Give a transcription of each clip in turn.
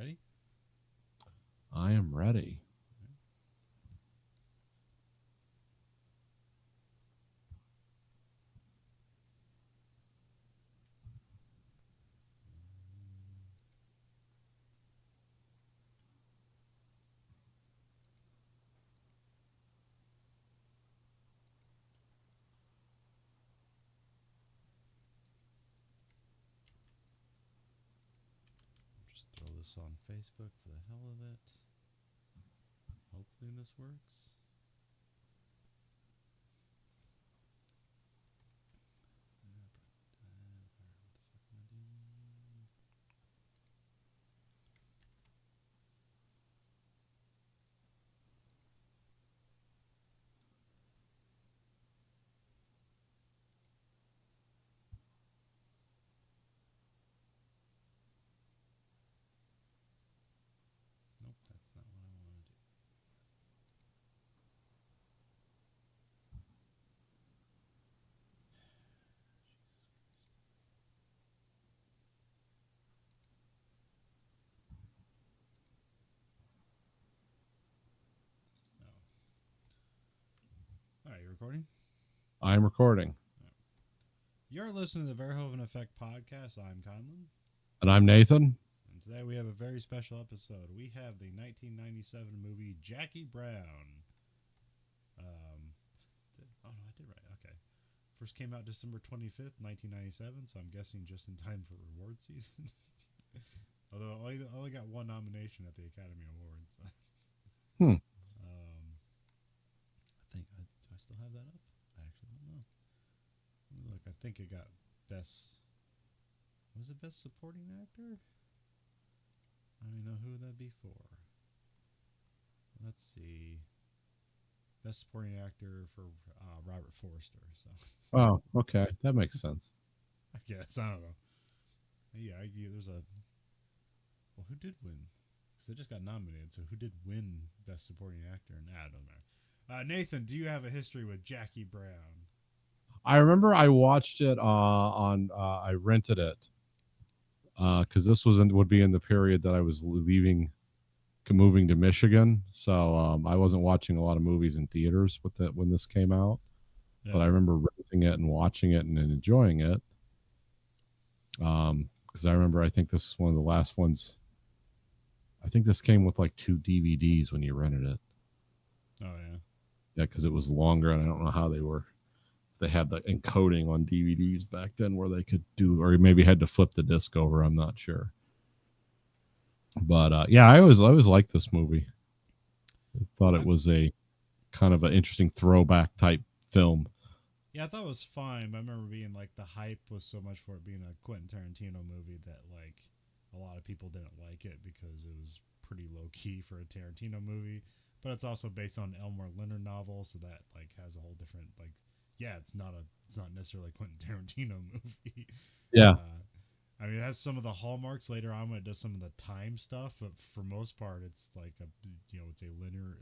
Ready? I am ready. Just throw this on Facebook for the hell of it. Hopefully this works. Nope, that's not what I want to do. Oh. All right, you recording? I am recording. You're listening to the Verhoeven Effect podcast. I'm Conlon. And I'm Nathan. And today we have a very special episode. We have the 1997 movie Jackie Brown. Oh, no, I did right. Okay. First came out December 25th, 1997, so I'm guessing just in time for reward season. Although I only got one nomination at the Academy Awards. Hmm. I think, do I still have that up? I actually don't know. Look, I think it got best. Was it best supporting actor? I don't even know who that'd be for. Let's see. Best supporting actor for Robert Forster. So. Oh, okay. That makes sense. I guess. I don't know. Yeah, there's a. Well, who did win? Because they just got nominated. So who did win best supporting actor? Nah, it doesn't matter. Nathan, do you have a history with Jackie Brown? I remember I watched it on. I rented it because this would be in the period that I was moving to Michigan. So I wasn't watching a lot of movies in theaters with that when this came out. Yeah. But I remember renting it and watching it and enjoying it. Because I remember, I think this is one of the last ones. I think this came with like 2 DVDs when you rented it. Oh yeah. Yeah, because it was longer, and I don't know how they had the encoding on DVDs back then where they could do, or maybe had to flip the disc over. I'm not sure. But yeah, I always liked this movie. I thought it was a kind of an interesting throwback type film. Yeah, I thought it was fine, but I remember being like the hype was so much for it being a Quentin Tarantino movie that like a lot of people didn't like it because it was pretty low key for a Tarantino movie. But it's also based on an Elmore Leonard novel, so that like has a whole different like yeah, it's not necessarily a Quentin Tarantino movie. Yeah. I mean, it has some of the hallmarks later on when it does some of the time stuff, but for most part, it's like it's a linear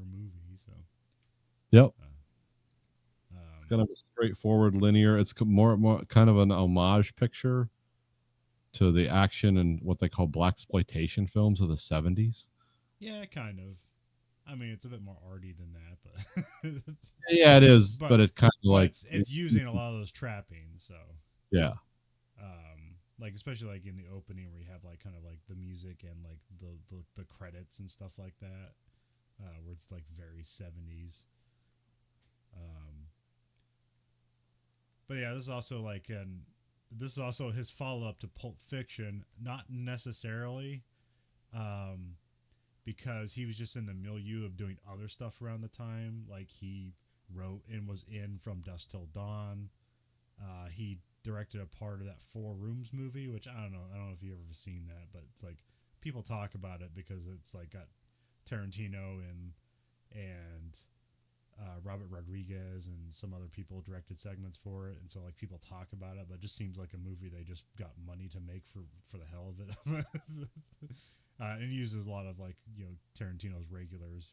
movie. So. Yep. It's kind of a straightforward linear. It's more kind of an homage picture to the action and what they call blaxploitation films of the 70s. Yeah, kind of. I mean, it's a bit more arty than that, but yeah, it is. But it kind of like it's using a lot of those trappings. So yeah, like especially like in the opening where you have like kind of like the music and like the credits and stuff like that, where it's like very 70s. But yeah, this is also his follow up to Pulp Fiction, not necessarily. Because he was just in the milieu of doing other stuff around the time. Like he wrote and was in From Dusk Till Dawn. He directed a part of that Four Rooms movie, which I don't know if you've ever seen that, but it's like people talk about it because it's like got Tarantino and Robert Rodriguez and some other people directed segments for it, and so like people talk about it, but it just seems like a movie they just got money to make for the hell of it. And it uses a lot of like Tarantino's regulars.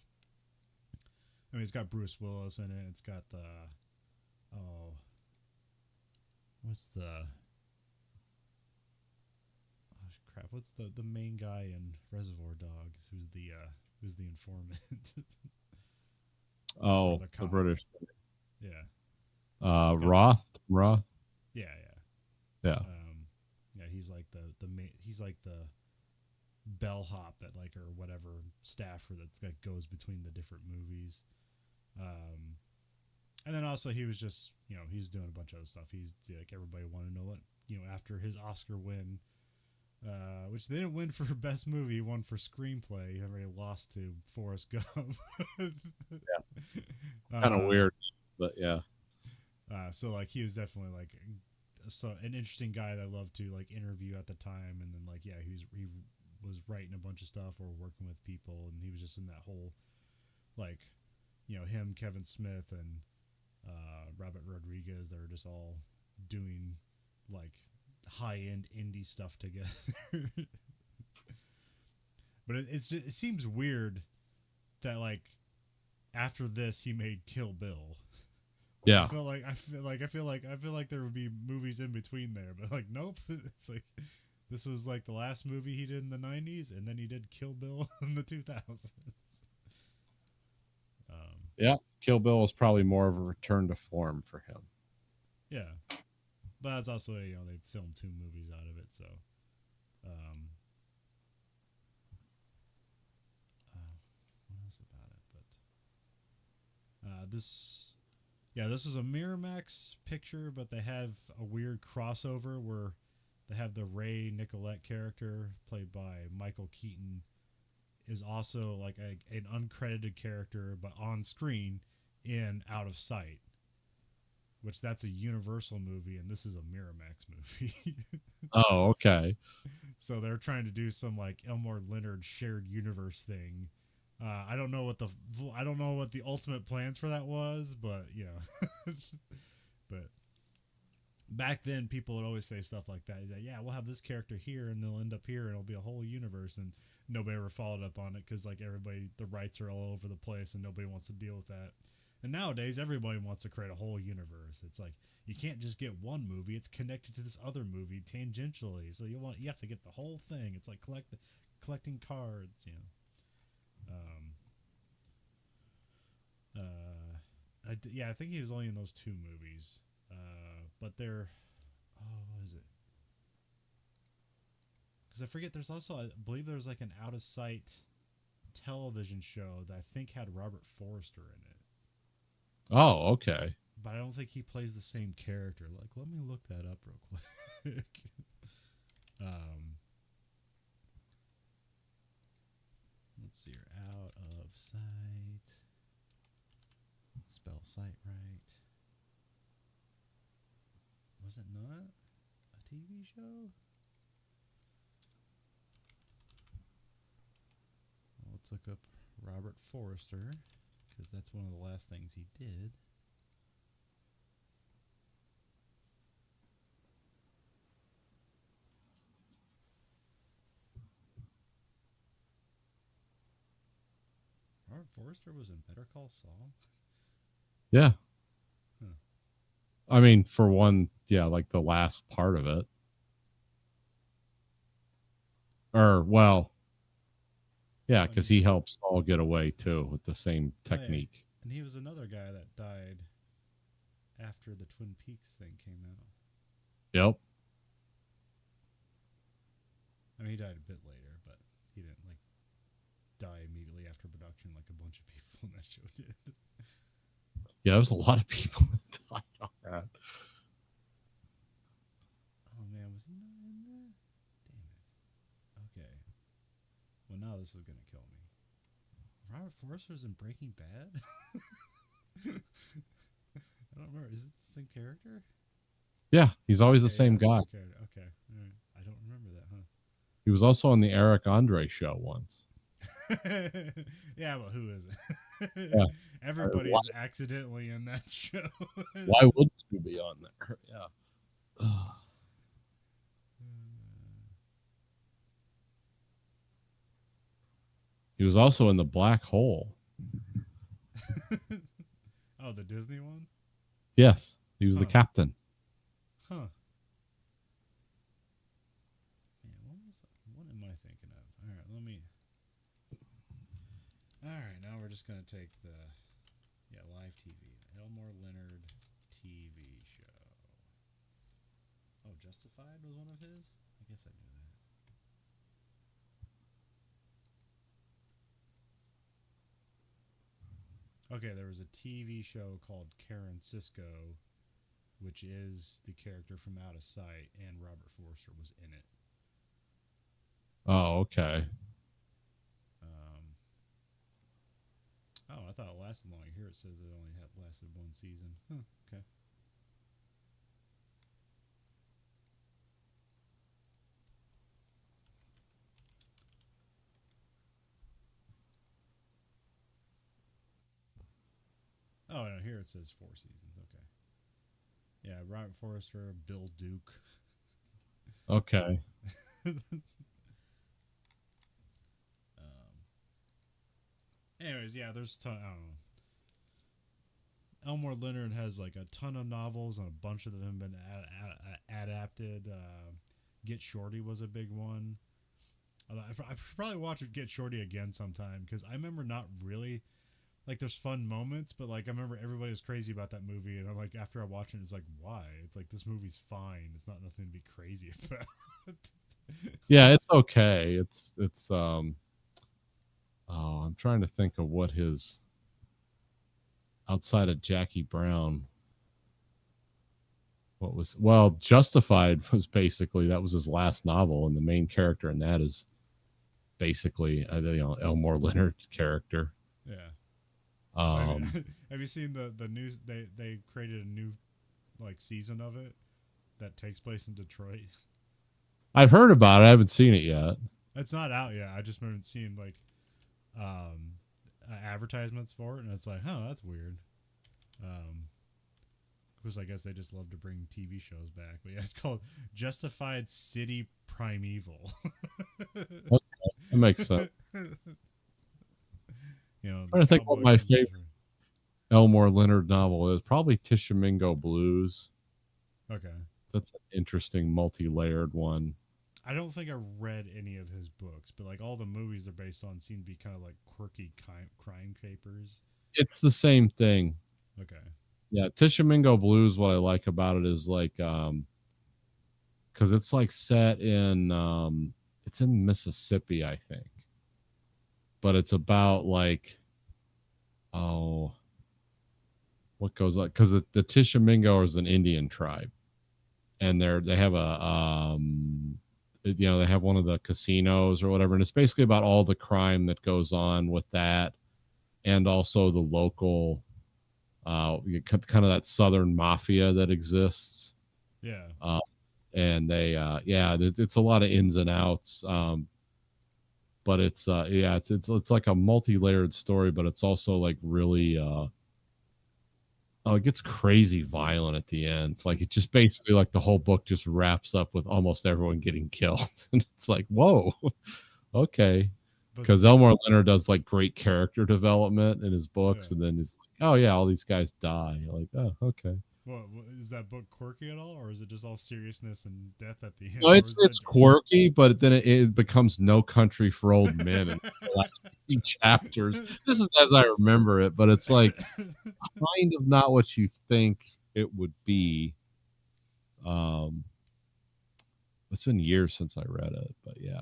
I mean, it's got Bruce Willis in it. It's got what's the crap. What's the main guy in Reservoir Dogs? Who's the informant? Oh, the the cop. British. Yeah. Roth. Yeah. Yeah. Yeah. He's like he's like the bellhop that like or whatever staffer that goes between the different movies. And then also he was just he's doing a bunch of other stuff. He's like everybody wanted to know what after his Oscar win. Which they didn't win for best movie, he won for screenplay. He already lost to Forrest Gump. Yeah, kind of weird, but yeah. So like he was definitely like an interesting guy that I loved to like interview at the time, and then like he was writing a bunch of stuff or working with people, and he was just in that whole like him, Kevin Smith, and Robert Rodriguez. They were just all doing like high-end indie stuff together. But it seems weird that like after this he made Kill Bill. Yeah. I feel like there would be movies in between there, but like nope. It's like this was like the last movie he did in the 90s, and then he did Kill Bill in the 2000s. Yeah, Kill Bill is probably more of a return to form for him. Yeah. But that's also, they filmed 2 movies out of it, so. What else about it? But this was a Miramax picture, but they have a weird crossover where they have the Ray Nicolette character played by Michael Keaton is also like an uncredited character, but on screen in Out of Sight. Which that's a Universal movie, and this is a Miramax movie. Oh, okay. So they're trying to do some like Elmore Leonard shared universe thing. I don't know what the ultimate plans for that was, but but back then people would always say stuff like that. That yeah, we'll have this character here, and they'll end up here, and it'll be a whole universe, and nobody ever followed up on it because like the rights are all over the place, and nobody wants to deal with that. And nowadays, everybody wants to create a whole universe. It's like you can't just get one movie; it's connected to this other movie tangentially. So you have to get the whole thing. It's like collecting cards, I think he was only in those 2 movies, but they're what is it? Because I forget. There's also I believe there's like an Out of Sight television show that I think had Robert Forster in it. Oh, okay. But I don't think he plays the same character. Like, let me look that up real quick. Let's see here. Out of Sight. Spell sight right. Was it not a TV show? Well, let's look up Robert Forster, because that's one of the last things he did. Robert Forster was in Better Call Saul? Yeah. Huh. I mean, for one, yeah, like the last part of it. Or, well, yeah, because he helps Saul get away, too, with the same technique. Oh, yeah. And he was another guy that died after the Twin Peaks thing came out. Yep. I mean, he died a bit later, but he didn't, like, die immediately after production like a bunch of people in that show did. Yeah, there's a lot of people that died on that. Oh, man, was he not in that? Damn it. Okay. Well, now this is going to kill me. Robert Forster's in Breaking Bad? I don't remember. Is it the same character? Yeah, he's always the same guy. Okay. All right. I don't remember that, huh? He was also on the Eric Andre show once. Yeah, but who is it? Yeah. Everybody's accidentally in that show. Why wouldn't you be on there? Yeah. He was also in the Black Hole. Oh, the Disney one? Yes, he was the captain. Huh. Man, thinking of? All right, let me. All right, now we're just gonna take the live TV. Elmore Leonard TV show. Oh, Justified was one of his. I guess I knew that. Okay, there was a TV show called Karen Cisco, which is the character from Out of Sight, and Robert Forster was in it. Oh, okay. Oh, I thought it lasted long. Here it says it only lasted one season. Huh, okay. Oh, no, here it says 4 seasons. Okay. Yeah, Robert Forster, Bill Duke. Okay. Anyways, yeah, there's a ton. I don't know. Elmore Leonard has like a ton of novels, and a bunch of them have been adapted. Get Shorty was a big one. I should probably watch it, Get Shorty again sometime, because I remember not really like there's fun moments, but like I remember everybody was crazy about that movie, and I'm like after I watch it, it's like why? It's like this movie's fine. It's not nothing to be crazy about. Yeah, it's okay. It's Oh, I'm trying to think of what his outside of Jackie Brown. What was Justified was basically that was his last novel, and the main character in that is basically Elmore Leonard character. Yeah. Um, Have you seen the news? They created a new like season of it that takes place in Detroit. I've heard about it. I haven't seen it yet. It's not out yet. I just remember seeing like advertisements for it, and it's like, oh, that's weird. Because I guess they just love to bring TV shows back. But yeah, it's called Justified City Primeval. Okay, that makes sense. You know, I'm trying to think what my favorite Elmore Leonard novel is. Probably Tishomingo Blues. Okay. That's an interesting multi-layered one. I don't think I read any of his books, but like all the movies they're based on seem to be kind of like quirky crime capers. It's the same thing. Okay. Yeah, Tishomingo Blues, what I like about it is like because it's like set in it's in Mississippi, I think. But it's about like what goes on, because the Tishomingo is an Indian tribe, and they have a they have one of the casinos or whatever, and it's basically about all the crime that goes on with that, and also the local kind of that southern mafia that exists. Yeah. And they it's a lot of ins and outs, but it's it's like a multi-layered story, but it's also like really it gets crazy violent at the end. Like it just basically like the whole book just wraps up with almost everyone getting killed. And it's like, whoa, okay. Because Elmore Leonard does like great character development in his books, and then it's like, oh yeah, all these guys die. You're like, oh, okay. Well, is that book quirky at all, or is it just all seriousness and death at the end? No, it's quirky, but then it becomes No Country for Old Men in the last 3 chapters. This is as I remember it, but it's like kind of not what you think it would be. It's been years since I read it, but yeah.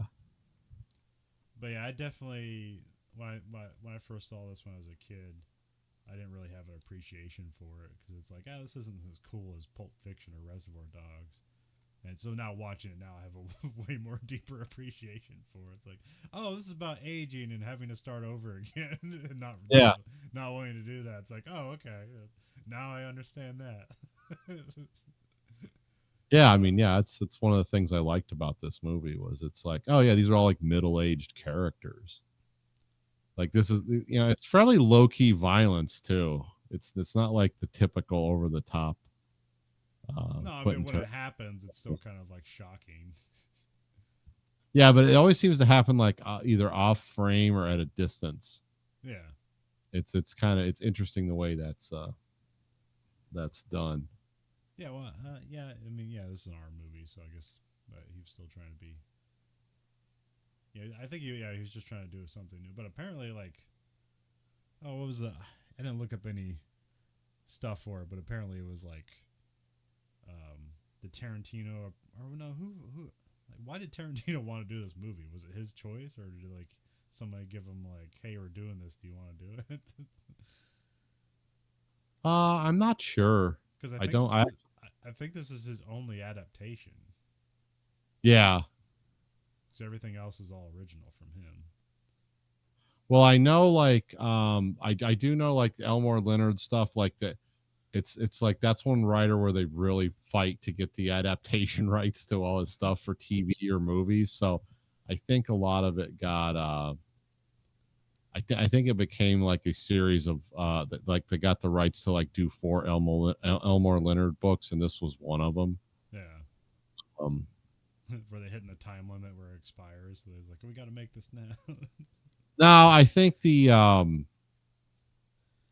But yeah, I definitely when I first saw this when I was a kid, I didn't really have an appreciation for it because it's like, this isn't as cool as Pulp Fiction or Reservoir Dogs. And so now watching it now, I have a way more deeper appreciation for it. It's like, oh, this is about aging and having to start over again, and not wanting to do that. It's like, oh, okay, now I understand that. Yeah, I mean, yeah, it's one of the things I liked about this movie was it's like, oh yeah, these are all like middle-aged characters. Like this is, it's fairly low-key violence too. It's not like the typical over-the-top. No, I mean when it happens, it's still kind of like shocking. Yeah, but it always seems to happen like either off frame or at a distance. Yeah, it's interesting the way that's done. Yeah, well, yeah. I mean, yeah, this is an R movie, so I guess he was still trying to be Yeah, I think he was just trying to do something new. But apparently, like, oh, what was the? I didn't look up any stuff for it, but apparently it was like, the Tarantino or no, who, like, why did Tarantino want to do this movie? Was it his choice, or did like somebody give him like, hey, we're doing this. Do you want to do it? I'm not sure. Because I don't. I I think this is his only adaptation. Yeah. Because everything else is all original from him. Well, I know like I do know like Elmore Leonard stuff like that. It's like that's one writer where they really fight to get the adaptation rights to all his stuff for TV or movies. So I think a lot of it got I think it became like a series of that, like they got the rights to like do 4 Elmore Leonard books, and this was one of them. Yeah. Um, Where they hitting the time limit where it expires. So they're like, we got to make this now. no, I think the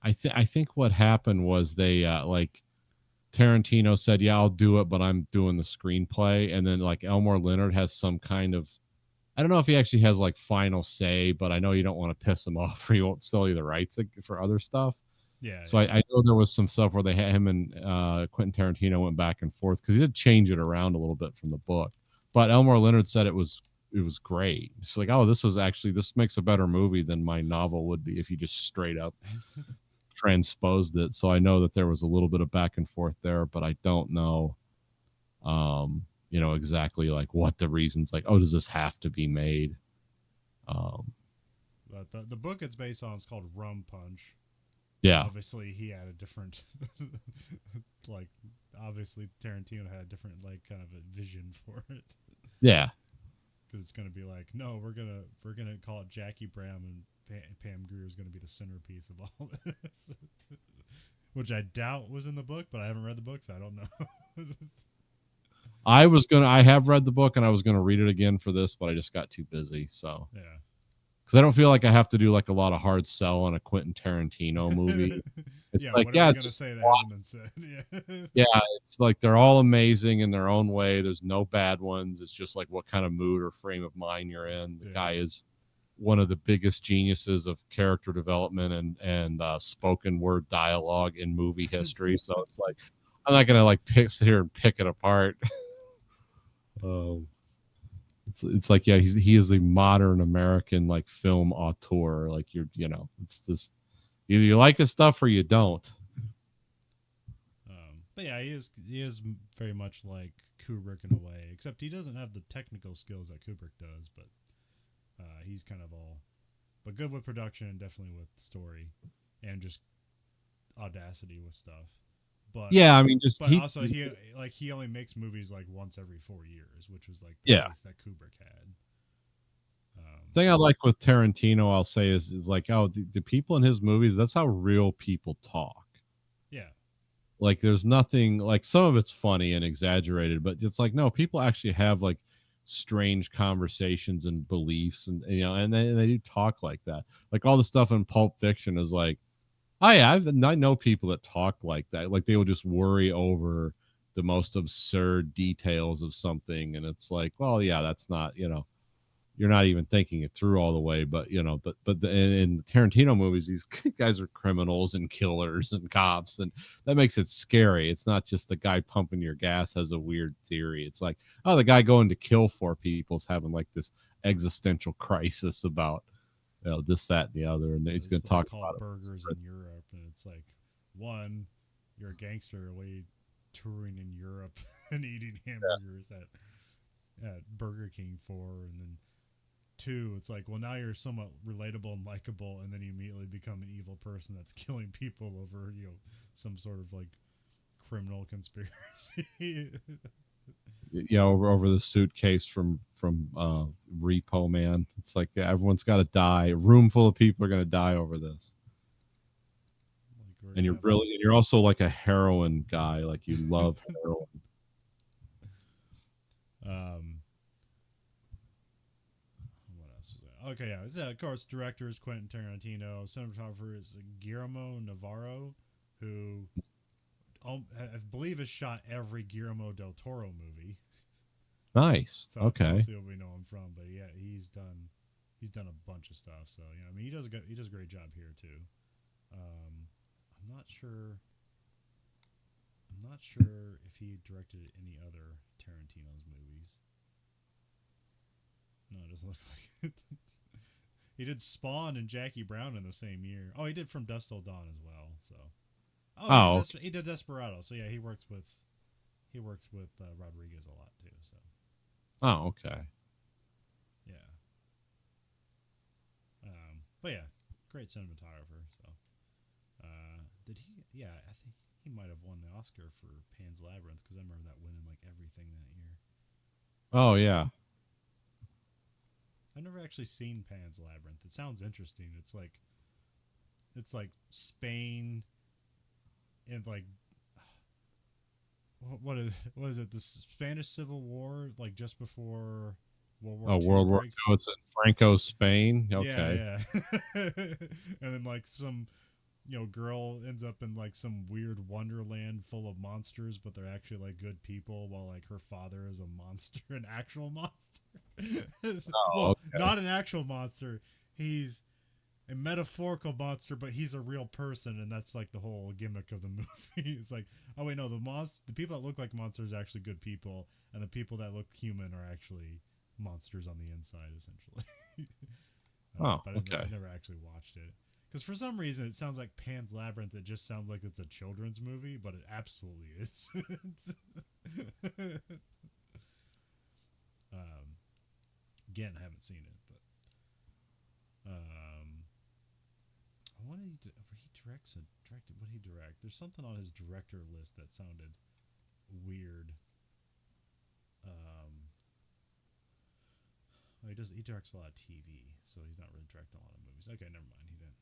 I think what happened was they like Tarantino said, "Yeah, I'll do it, but I'm doing the screenplay," and then like Elmore Leonard has some kind of I don't know if he actually has like final say, but I know you don't want to piss him off or you won't sell you the rights for other stuff. Yeah. So I know there was some stuff where they had him and Quentin Tarantino went back and forth because he did change it around a little bit from the book. But Elmore Leonard said it was great. It's like, oh, this makes a better movie than my novel would be if you just straight up transposed it. So I know that there was a little bit of back and forth there, but I don't know exactly like what the reasons like, oh, does this have to be made? But the book it's based on is called Rum Punch. Yeah. Obviously, he had a different, like, obviously Tarantino had a different, like, kind of a vision for it. Yeah. Because it's gonna be like, no, we're gonna call it Jackie Brown, and Pam Grier is gonna be the centerpiece of all this, which I doubt was in the book, but I haven't read the book, so I don't know. I have read the book and I was gonna read it again for this, but I just got too busy. So yeah. Because I don't feel like I have to do like a lot of hard sell on a Quentin Tarantino movie. It's yeah, like, what are we gonna say that hasn't been said? Yeah. Yeah, it's like they're all amazing in their own way. There's no bad ones. It's just like what kind of mood or frame of mind you're in. The guy is one of the biggest geniuses of character development and spoken word dialogue in movie history. So it's like I'm not gonna like sit here and pick it apart. It's like, yeah, he is a modern American like film auteur. Like it's just either you like his stuff or you don't. But yeah, he is very much like Kubrick in a way, except he doesn't have the technical skills that Kubrick does. But he's kind of but good with production and definitely with story and just audacity with stuff. But yeah, I mean, also he only makes movies like once every 4 years, which was like the pace that Kubrick had. Thing I like with Tarantino, I'll say is like, oh, the people in his movies, that's how real people talk. Yeah. Like there's nothing like some of it's funny and exaggerated, but it's like, no, people actually have like strange conversations and beliefs and and they do talk like that. Like all the stuff in Pulp Fiction is like, oh yeah, I know people that talk like that. Like they will just worry over the most absurd details of something, and it's like, well, yeah, that's not you're not even thinking it through all the way. But in the Tarantino movies, these guys are criminals and killers and cops, and that makes it scary. It's not just the guy pumping your gas has a weird theory. It's like, oh, the guy going to kill 4 people is having like this existential crisis about this, that, and the other, and he's going to talk about burgers in Europe, and it's like, one, you're a gangster way touring in Europe and eating hamburgers at Burger King and then 2, it's like, well, now you're somewhat relatable and likable, and then you immediately become an evil person that's killing people over some sort of like criminal conspiracy. Over the suitcase from Repo Man. It's like everyone's got to die. A room full of people are going to die over this. And you're also like a heroin guy. Like you love heroin. What else was that? Okay, yeah. Of course, director is Quentin Tarantino. Cinematographer is Guillermo Navarro, who I believe has shot every Guillermo del Toro movie. Nice. So that's Okay. mostly what we know him from. But yeah, he's done a bunch of stuff. So yeah, I mean he does a great job here too. Um, I'm not sure. I'm not sure if he directed any other Tarantino's movies. No, it doesn't look like it. He did Spawn and Jackie Brown in the same year. Oh, he did From Dusk Till Dawn as well. So, oh, Oh. he did Desperado. So yeah, he works with Rodriguez a lot too. So Oh. Okay. yeah, but yeah, great cinematographer. So did he? Yeah, I think he might have won the Oscar for Pan's Labyrinth because I remember that winning like everything that year. Oh yeah. I've never actually seen Pan's Labyrinth. It sounds interesting. It's like Spain and like what is it? The Spanish Civil War, like just before World War Oh, II World War breaks. II. It's in Franco, Spain. Okay. Yeah, yeah. And then like some girl ends up in like some weird wonderland full of monsters, but they're actually like good people, while like her father is a monster, an actual monster. Oh, Well, okay. not an actual monster. He's a metaphorical monster, but he's a real person, and that's like the whole gimmick of the movie. It's like, oh wait, no, the people that look like monsters are actually good people, and the people that look human are actually monsters on the inside, essentially. Oh, But okay. I've never actually watched it because for some reason it sounds like Pan's Labyrinth. It just sounds like it's a children's movie, but it absolutely is. um, Again, I haven't seen it, but what did he directs a directed? What did he direct? There's something on his director list that sounded weird. Um, well, he directs a lot of TV, so he's not really directing a lot of movies. Okay, never mind. He didn't.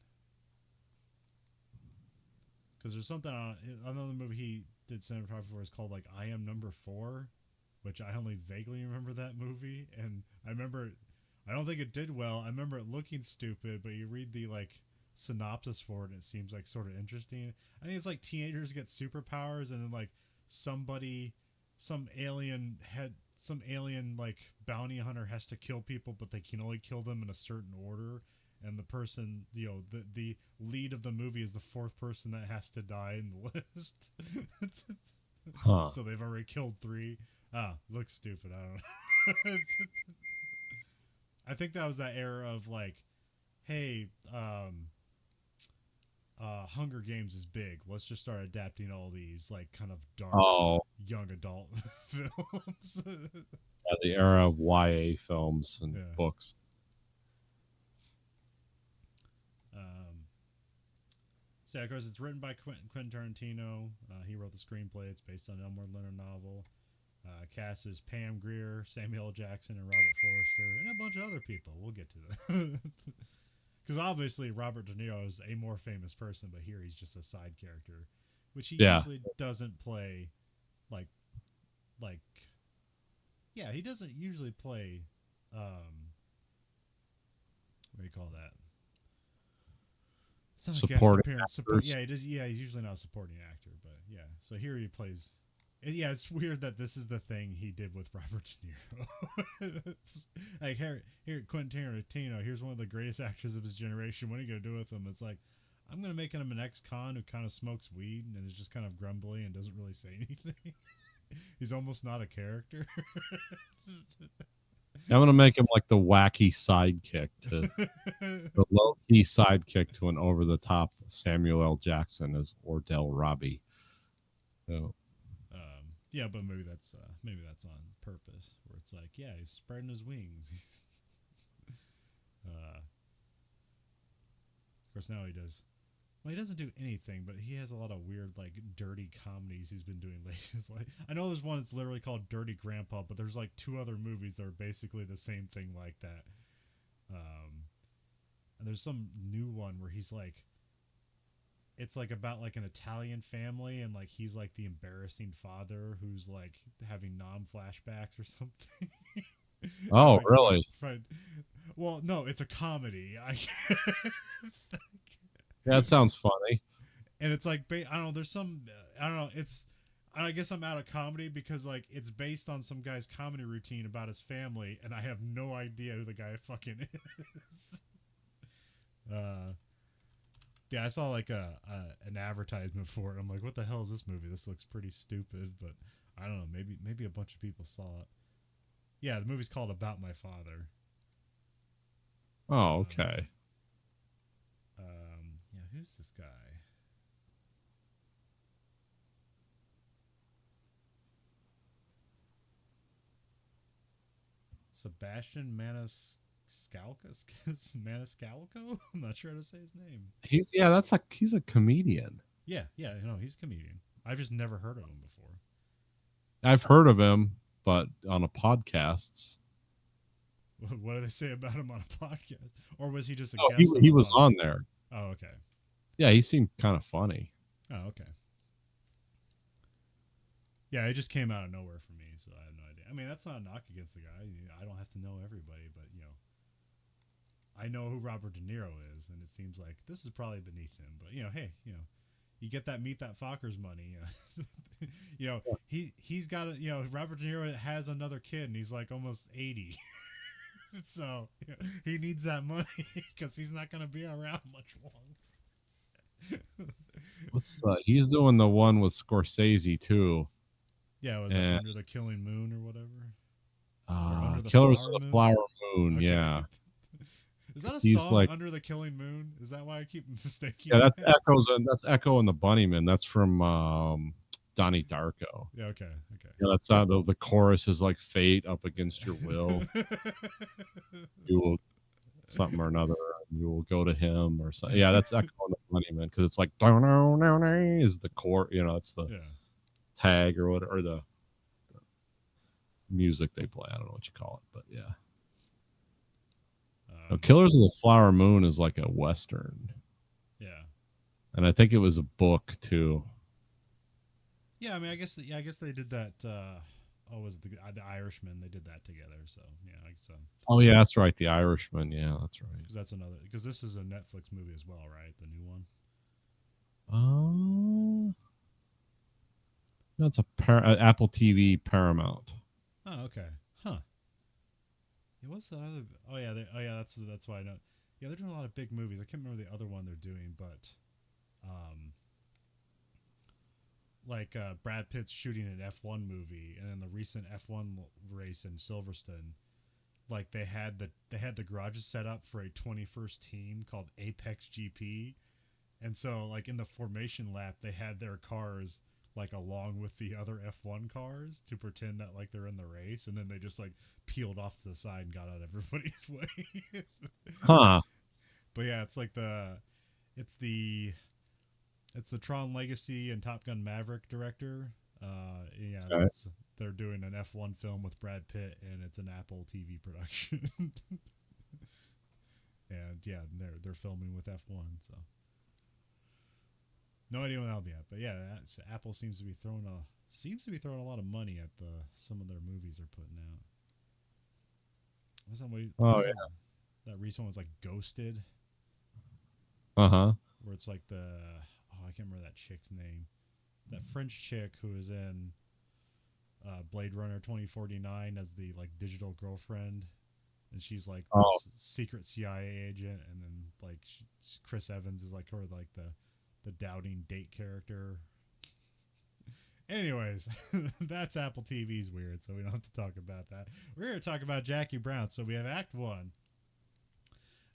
Because there's something on another movie he did cinematography for is called like I Am Number 4, which I only vaguely remember that movie, and I remember I don't think it did well. I remember it looking stupid, but you read the like synopsis for it and it seems like sort of interesting. I think it's like teenagers get superpowers and then like somebody some alien like bounty hunter has to kill people, but they can only kill them in a certain order, and the person, the lead of the movie is the fourth person that has to die in the list. Huh. So they've already killed 3. Looks stupid. I don't know. I think that was that era of like, hey, Hunger Games is big. Let's just start adapting all these like kind of dark Oh, young adult films. yeah, the era of YA films and Yeah. books. So yeah, of course, it's written by Quentin Tarantino. He wrote the screenplay. It's based on an Elmore Leonard novel. Cast is Pam Grier, Samuel L. Jackson, and Robert Forster, and a bunch of other people. We'll get to that. Because obviously Robert De Niro is a more famous person, but here he's just a side character, which he Yeah. usually doesn't play. Like, like, yeah, he doesn't usually play. What do you call that? It's not a guest Supporting appearance. Yeah, he does. Yeah, he's usually not a supporting actor, but yeah. So here he plays. Yeah, it's weird that this is the thing he did with Robert De Niro. Like here, Quentin Tarantino. Here's one of the greatest actors of his generation. What are you gonna do with him? It's like, I'm gonna make him an ex-con who kind of smokes weed and is just kind of grumbly and doesn't really say anything. He's almost not a character. I'm gonna make him like the wacky sidekick to the low key sidekick to an over the top Samuel L. Jackson as Ordell Robbie. So, Yeah, but maybe that's on purpose, where it's like, yeah, he's spreading his wings. Of course, now he does. Well, he doesn't do anything, but he has a lot of weird, like, dirty comedies he's been doing lately. It's like, I know there's one that's literally called Dirty Grandpa, but there's like 2 other movies that are basically the same thing like that. And there's some new one where he's like, it's like about like an Italian family, and like he's like the embarrassing father who's like having flashbacks or something. oh, Like, really? well, no, it's a comedy. Yeah, that sounds funny. And it's like I don't know. There's some I don't know. I guess I'm out of comedy because like it's based on some guy's comedy routine about his family, and I have no idea who the guy fucking is. Yeah, I saw like an advertisement for it. I'm like, what the hell is this movie? This looks pretty stupid, but I don't know. Maybe a bunch of people saw it. Yeah, the movie's called About My Father. Oh, okay. Yeah, who's this guy? Sebastian Maniscalco? I'm not sure how to say his name. He's a comedian. Yeah, he's a comedian. I've just never heard of him before. I've heard of him, but on a podcasts. What do they say about him on a podcast? Or was he just a Oh, guest? he was on there. Oh, okay. Yeah, he seemed kind of funny. Oh, okay. Yeah, it just came out of nowhere for me, so I have no idea. I mean, that's not a knock against the guy. I don't have to know everybody, but I know who Robert De Niro is, and it seems like this is probably beneath him. But hey, you get that Meet That Fockers money. He's got Robert De Niro has another kid, and he's like almost 80, so he needs that money because he's not going to be around much longer. He's doing the one with Scorsese too. Yeah, was it Under the Killing Moon or whatever? Killers of the Flower Moon. Okay. Yeah. Is that a song, Under the Killing Moon? Is that why I keep mistaking? Yeah, that's Echo and the Bunnymen. That's from Donnie Darko. Yeah, okay. Yeah, that's the chorus is like fate up against your will. You will something or another. You will go to him or something. Yeah, that's Echo and the Bunnymen because it's like is the core. It's the tag or whatever, or the music they play. I don't know what you call it, but yeah. Killers of the Flower Moon is like a Western. Yeah. And I think it was a book too. Yeah, I mean, I guess they did that. Was it the Irishman? They did that together. So yeah, so. Oh yeah, that's right. The Irishman. Yeah, that's right. Because this is a Netflix movie as well, right? The new one. That's Apple TV Paramount. Oh, okay. Huh. What's the other? Oh yeah, that's why I know. Yeah, they're doing a lot of big movies. I can't remember the other one they're doing, but Brad Pitt's shooting an F1 movie, and in the recent F1 race in Silverstone, like they had the garages set up for a 21st team called Apex GP, and so like in the formation lap they had their cars like along with the other F1 cars to pretend that like they're in the race, and then they just like peeled off to the side and got out of everybody's way. Huh. But yeah, it's the Tron Legacy and Top Gun Maverick director. Okay. They're doing an F1 film with Brad Pitt, and it's an Apple TV production. And yeah, they're filming with F1, so no idea when that'll be at. But yeah, Apple seems to be throwing a lot of money at some of their movies they're putting out. That recent one was like Ghosted. Where it's like I can't remember that chick's name. That French chick who is in Blade Runner 2049 as the like digital girlfriend, and she's like this secret CIA agent, and then like Chris Evans is like her like the doubting date character. Anyways, that's Apple TV's weird, so we don't have to talk about that. We're going to talk about Jackie Brown. So we have Act 1.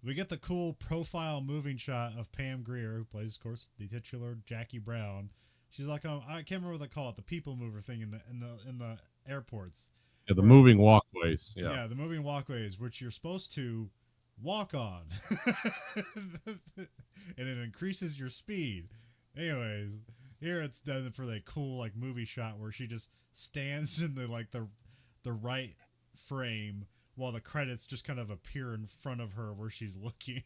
We get the cool profile moving shot of Pam Grier, who plays, of course, the titular Jackie Brown. She's like, I can't remember what they call it, the people mover thing in the airports. Yeah, the moving walkways. Yeah, the moving walkways, which you're supposed to walk on, and it increases your speed. Anyways, here it's done for the cool like movie shot where she just stands in the right frame while the credits just kind of appear in front of her where she's looking.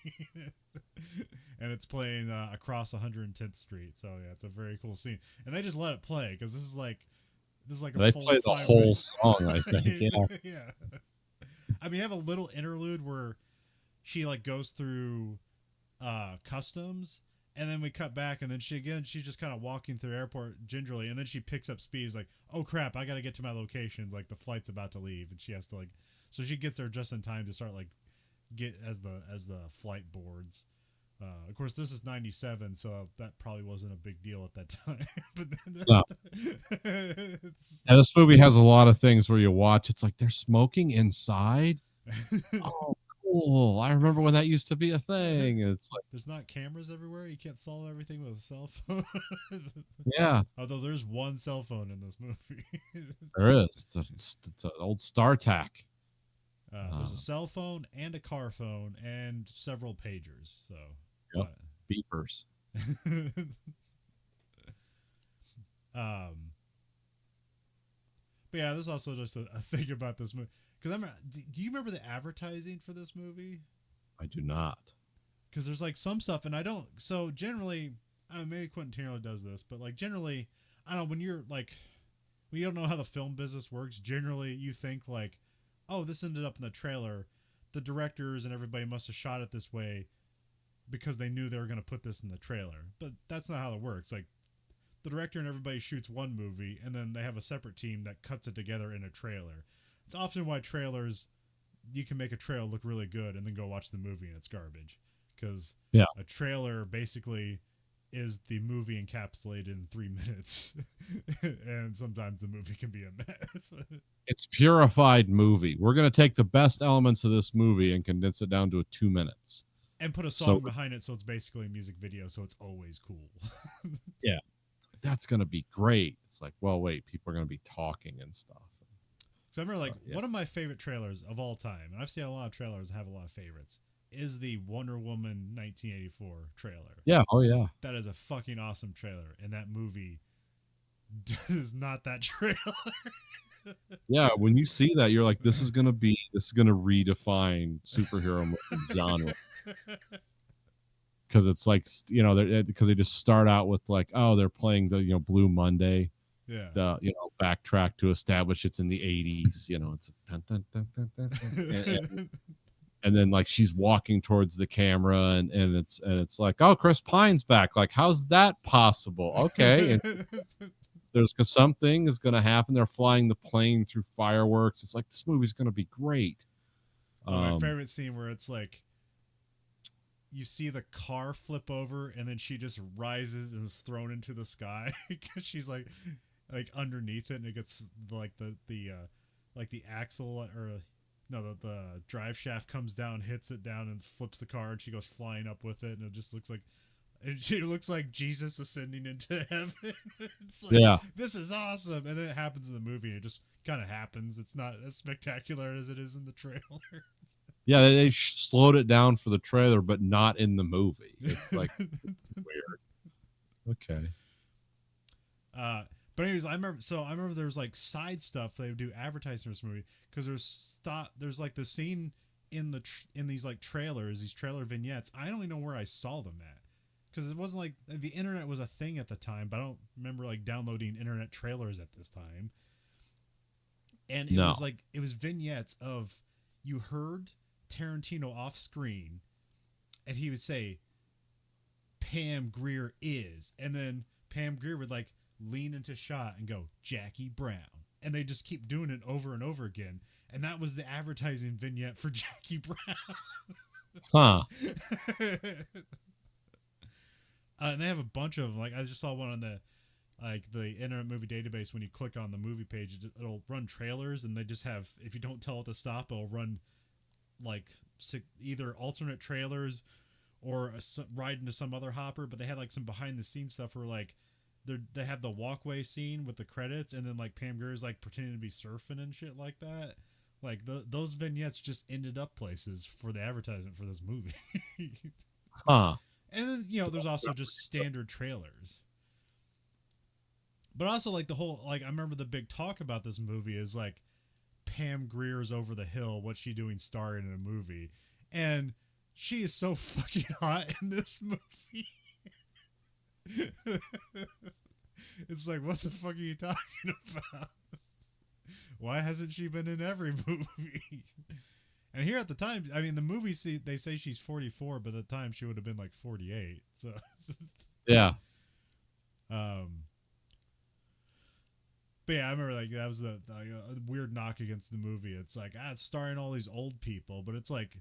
And it's playing across 110th Street. So yeah, it's a very cool scene, and they just let it play because this is like a they full play the whole song, I think. Yeah. I mean, you have a little interlude where she like goes through customs, And then we cut back, and then she's just kind of walking through the airport gingerly, and then she picks up speed. Is like, oh crap, I got to get to my location. Like the flight's about to leave, and she has to like, so she gets there just in time to start like get as the flight boards. Of course, this is '97, so that probably wasn't a big deal at that time. But then, No. And this movie has a lot of things where you watch. It's like they're smoking inside. Oh, cool! I remember when that used to be a thing. It's like there's not cameras everywhere. You can't solve everything with a cell phone. yeah, Although there's one cell phone in this movie. there is. It's an old StarTAC. There's a cell phone and a car phone and several pagers. So. Yep. Beepers. But yeah, there's also just a thing about this movie. Because do you remember the advertising for this movie? I do not. Because there's like some stuff, and I don't. So generally, maybe Quentin Tarantino does this, but like generally, I don't know, when you're like, when you don't know how the film business works, generally you think like, oh, this ended up in the trailer. The directors and everybody must have shot it this way because they knew they were going to put this in the trailer. But that's not how it works. Like, the director and everybody shoots one movie, and then they have a separate team that cuts it together in a trailer. It's often why trailers, you can make a trailer look really good and then go watch the movie and it's garbage. Because a trailer basically is the movie encapsulated in 3 minutes. And sometimes the movie can be a mess. It's purified movie. We're going to take the best elements of this movie and condense it down to 2 minutes. And put a song behind it, so it's basically a music video, so it's always cool. Yeah. That's going to be great. It's like, well, wait, people are going to be talking and stuff. So I remember, like, one of my favorite trailers of all time, and I've seen a lot of trailers that have a lot of favorites, is the Wonder Woman 1984 trailer. Yeah. Oh, yeah. That is a fucking awesome trailer, and that movie is not that trailer. Yeah, when you see that, you're like, this is going to redefine superhero movie genre. Because it's like, you know, because they just start out with like, oh, they're playing the, you know, Blue Monday. Yeah. The, you know, backtrack to establish it's in the 80s. You know, it's dun, dun, dun, dun, dun, dun. And then like she's walking towards the camera and it's like, oh, Chris Pine's back. Like, how's that possible? Okay. And there's something is going to happen. They're flying the plane through fireworks. It's like, this movie's going to be great. My favorite scene where it's like, you see the car flip over and then she just rises and is thrown into the sky because she's like underneath it, and it gets like the axle or no, the drive shaft comes down, hits it down, and flips the car, and she goes flying up with it, and it just looks like, and she looks like Jesus ascending into heaven. It's like, yeah, this is awesome. And then it happens in the movie. It just kind of happens. It's not as spectacular as it is in the trailer. Yeah, they slowed it down for the trailer, but not in the movie. It's like weird. Okay. But anyways, I remember there was like side stuff they would do advertising for this movie, because there's like the scene in these like trailers, these trailer vignettes. I don't even know where I saw them at, because it wasn't like the internet was a thing at the time. But I don't remember like downloading internet trailers at this time. And it was vignettes of, you heard Tarantino off screen, and he would say, Pam Grier is, and then Pam Grier would like lean into shot and go, Jackie Brown, and they just keep doing it over and over again, and that was the advertising vignette for Jackie Brown. And they have a bunch of them. Like, I just saw one on the Internet Movie Database. When you click on the movie page, it'll run trailers, and they just have, if you don't tell it to stop, it'll run like either alternate trailers or ride into some other hopper. But they had like some behind the scenes stuff where like they have the walkway scene with the credits, and then like Pam Grier is like pretending to be surfing and shit like that. Like those vignettes just ended up places for the advertisement for this movie. And then, you know, there's also just standard trailers. But also like the whole, like, I remember the big talk about this movie is like, Pam Grier's over the hill, what's she doing starring in a movie? And she is so fucking hot in this movie. It's like, what the fuck are you talking about? Why hasn't she been in every movie? And here at the time, I mean, the movie they say she's 44, but at the time she would have been like 48. So, Yeah. um, but yeah, I remember like that was the weird knock against the movie. It's like it's starring all these old people, but it's like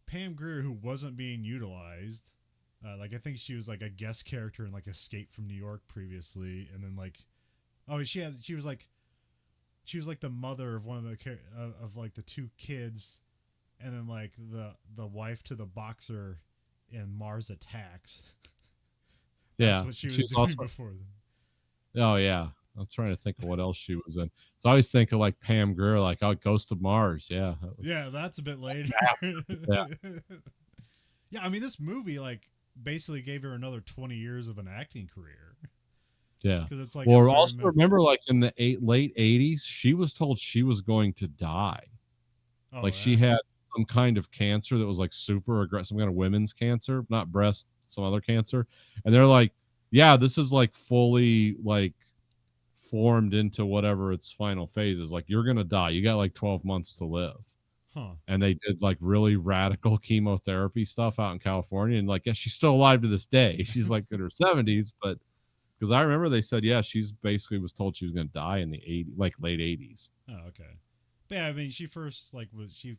Pam Grier who wasn't being utilized. Like I think she was like a guest character in like Escape from New York previously, and then like she was like the mother of one of the of like the two kids, and then like the wife to the boxer in Mars Attacks. That's what she was doing also, before then. Oh yeah. I'm trying to think of what else she was in. So I always think of like Pam Grier, like Ghost of Mars. Yeah. That's a bit later. Yeah. Yeah, I mean this movie like basically gave her another 20 years of an acting career. Yeah. Because it's like well, also remember like in the late 80s, she was told she was going to die. Oh, like she had some kind of cancer that was like super aggressive, some kind of women's cancer, not breast, some other cancer. And they're like, yeah, this is like fully like formed into whatever its final phase is. Like you're gonna die, you got like 12 months to live. And they did like really radical chemotherapy stuff out in California, and like yeah, she's still alive to this day. She's like in her 70s, but because I remember they said she's basically was told she was gonna die in the 80s, like late 80s. Oh, okay. But yeah, I mean she first like was she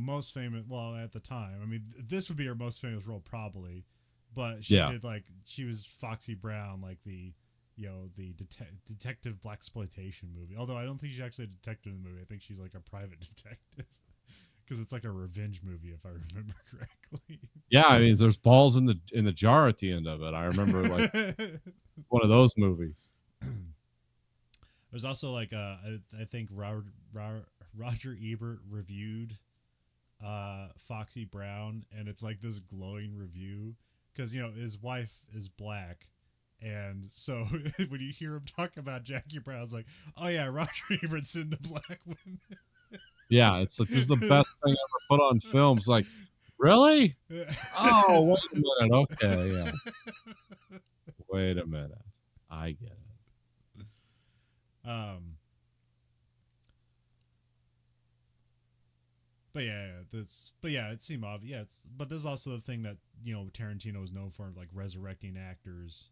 most famous, well at the time, I mean this would be her most famous role probably, but she did like she was Foxy Brown, like the the detective blaxploitation movie. Although I don't think she's actually a detective in the movie. I think she's like a private detective because it's like a revenge movie if I remember correctly. Yeah, I mean there's balls in the jar at the end of it. I remember like one of those movies. There's also like I think Roger Ebert reviewed Foxy Brown, and it's like this glowing review because his wife is black. And so when you hear him talk about Jackie Brown, it's like, oh yeah, Roger Ebert's in the black women. Yeah, it's like this is the best thing ever put on film. It's like, really? Oh, wait a minute. Okay, yeah. Wait a minute. I get it. But it seemed obvious. But there's also the thing that Tarantino was known for, like resurrecting actors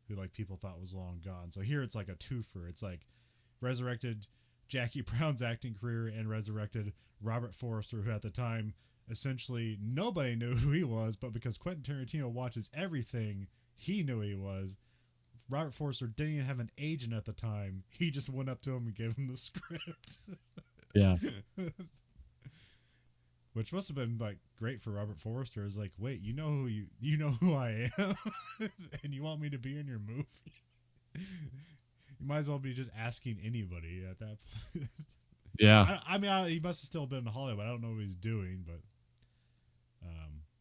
who like people thought was long gone. So here it's like a twofer. It's like resurrected Jackie Brown's acting career and resurrected Robert Forster, who at the time essentially nobody knew who he was, but because Quentin Tarantino watches everything, he knew who he was. Robert Forster didn't even have an agent at the time. He just went up to him and gave him the script. Yeah. Which must have been like great for Robert Forster. Is like, wait, you know who I am, and you want me to be in your movie? You might as well be just asking anybody at that point. Yeah. I mean, he must have still been in Hollywood. I don't know what he's doing, but.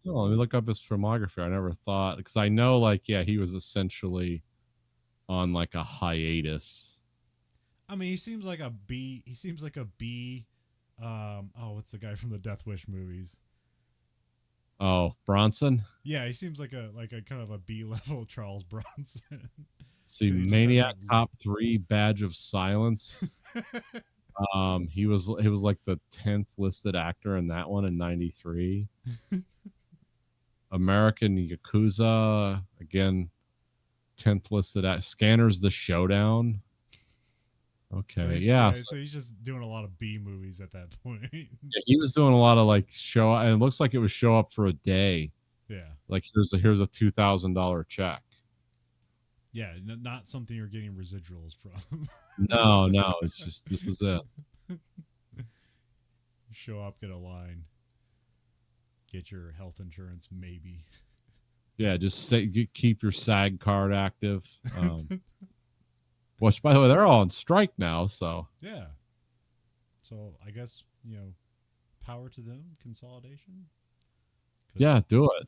Let me look up his filmography. I never thought, because I know, like, yeah, he was essentially on like a hiatus. I mean, he seems like a B. He seems like a B. What's the guy from the Death Wish movies? Oh, Bronson. Yeah, he seems like a kind of a B level Charles Bronson. See, Maniac Cop 3, Badge of Silence. He was like the 10th listed actor in that one in '93. American Yakuza, again, 10th listed at Scanners The Showdown. Okay, so he's just doing a lot of B movies at that point. Yeah, he was doing a lot of like show, and it looks like it was show up for a day. Yeah, like here's a $2,000 check. Yeah, not something you're getting residuals from. No, it's just this is it. Show up, get a line, get your health insurance, maybe. Yeah, just keep your SAG card active. Which, by the way, they're all on strike now, so. Yeah. So, I guess, power to them, consolidation. Yeah, do it.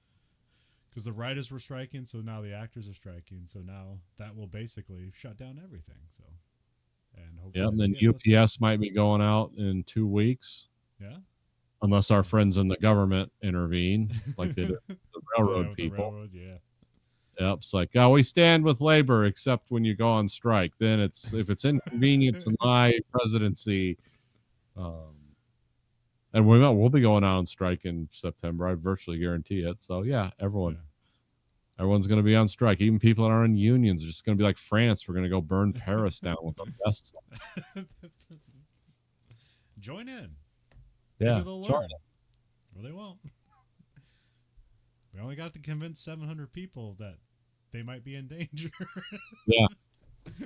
Because the writers were striking, so now the actors are striking. So now that will basically shut down everything. So, and hopefully. Yeah, and then UPS might be going out in 2 weeks. Yeah. Unless our friends in the government intervene, like they did the railroad people. The railroad, yeah. Yep, it's like, we stand with labor except when you go on strike. Then if it's inconvenient to my presidency, And we'll be going out on strike in September. I virtually guarantee it. So yeah, Yeah. everyone's going to be on strike. Even people that aren't in unions are just going to be like France. We're going to go burn Paris down with our vests on. Join in. Maybe Yeah, they'll sure. learn. Or they won't. We only got to convince 700 people that they might be in danger. Yeah,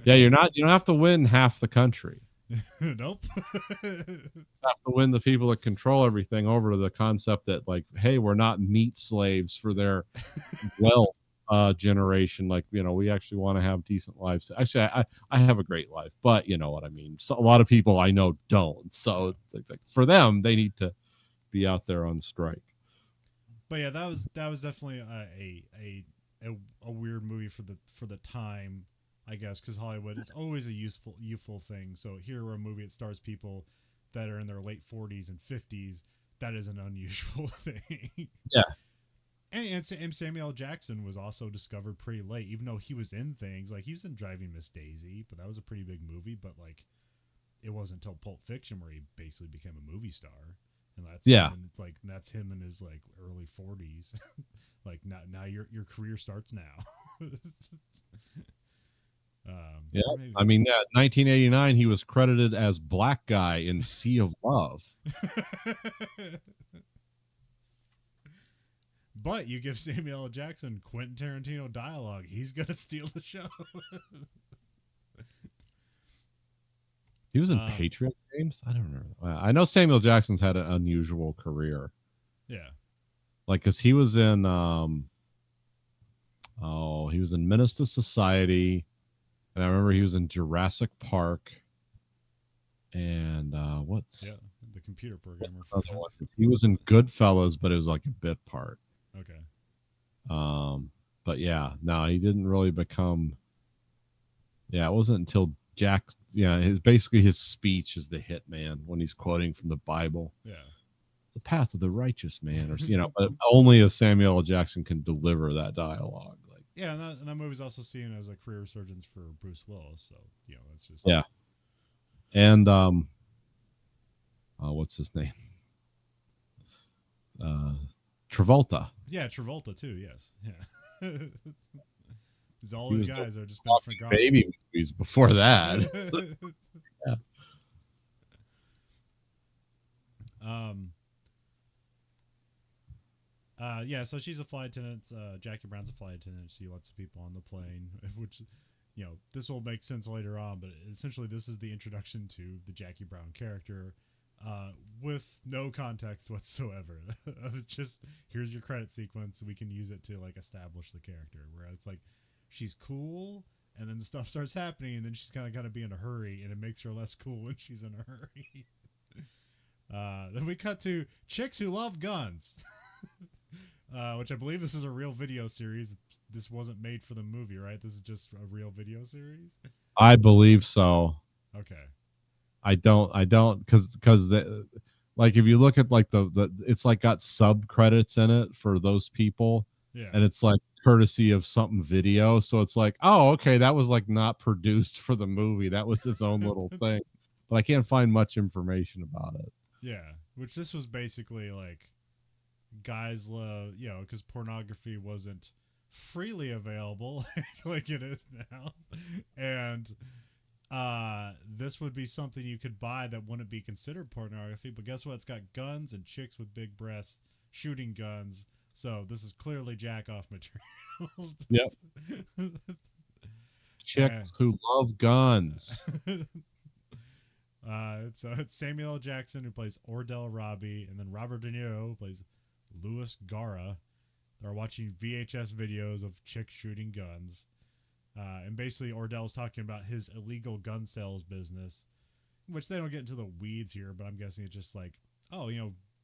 yeah. You don't have to win half the country. Nope. You have to win the people that control everything over to the concept that, like, hey, we're not meat slaves for their wealth generation. Like, we actually want to have decent lives. Actually, I have a great life, but you know what I mean. So a lot of people I know don't. So like for them, they need to be out there on strike. But yeah, that was definitely a weird movie for the time, I guess, because Hollywood is always a youthful thing. So here we're a movie that stars people that are in their late 40s and 50s. That is an unusual thing. Yeah. And Samuel L. Jackson was also discovered pretty late, even though he was in things like he was in Driving Miss Daisy, but that was a pretty big movie. But like, it wasn't until Pulp Fiction where he basically became a movie star, and that's and it's like that's him in his like early 40s. Like now your career starts now. Yeah, I mean, 1989, he was credited as Black Guy in Sea of Love. But you give Samuel L. Jackson Quentin Tarantino dialogue, he's gonna steal the show. He was in Patriot Games. I don't remember. I know Samuel Jackson's had an unusual career. Yeah, like because he was in he was in Menace to Society, and I remember he was in Jurassic Park. And what's the computer programmer? He was in Goodfellas, but it was like a bit part. Okay. But yeah, no, he didn't really become. Yeah, it wasn't until Jack. Yeah, his speech is the hitman when he's quoting from the Bible. Yeah. The path of the righteous man, or but only a Samuel L. Jackson can deliver that dialogue. Like, yeah, and that movie's also seen as a career resurgence for Bruce Willis. So that's just And what's his name? Travolta. Yeah, Travolta too. Yes. Yeah. All these guys are just been forgotten. Baby movies before that. Yeah. So she's a flight attendant. Jackie Brown's a flight attendant. She lets people on the plane, which, this will make sense later on. But essentially, this is the introduction to the Jackie Brown character, with no context whatsoever. Just here's your credit sequence. We can use it to like establish the character. Where it's like she's cool, and then stuff starts happening, and then she's kind of got to be in a hurry, and it makes her less cool when she's in a hurry. Then we cut to chicks who love guns. Which I believe this is a real video series. This wasn't made for the movie, right? This is just a real video series. I believe so. Okay. I don't because like if you look at like the it's like got sub credits in it for those people. Yeah. And it's like courtesy of something video, so it's like, oh, okay, that was like not produced for the movie. That was its own little thing. But I can't find much information about it. Yeah, which this was basically like guys love, because pornography wasn't freely available like it is now, and this would be something you could buy that wouldn't be considered pornography. But guess what? It's got guns and chicks with big breasts shooting guns. So this is clearly jack off material. Yep. Chicks who love guns. It's Samuel L. Jackson who plays Ordell Robbie, and then Robert De Niro who plays Louis Gara. They're watching VHS videos of chicks shooting guns. And basically Ordell's talking about his illegal gun sales business, which they don't get into the weeds here, but I'm guessing it's just like,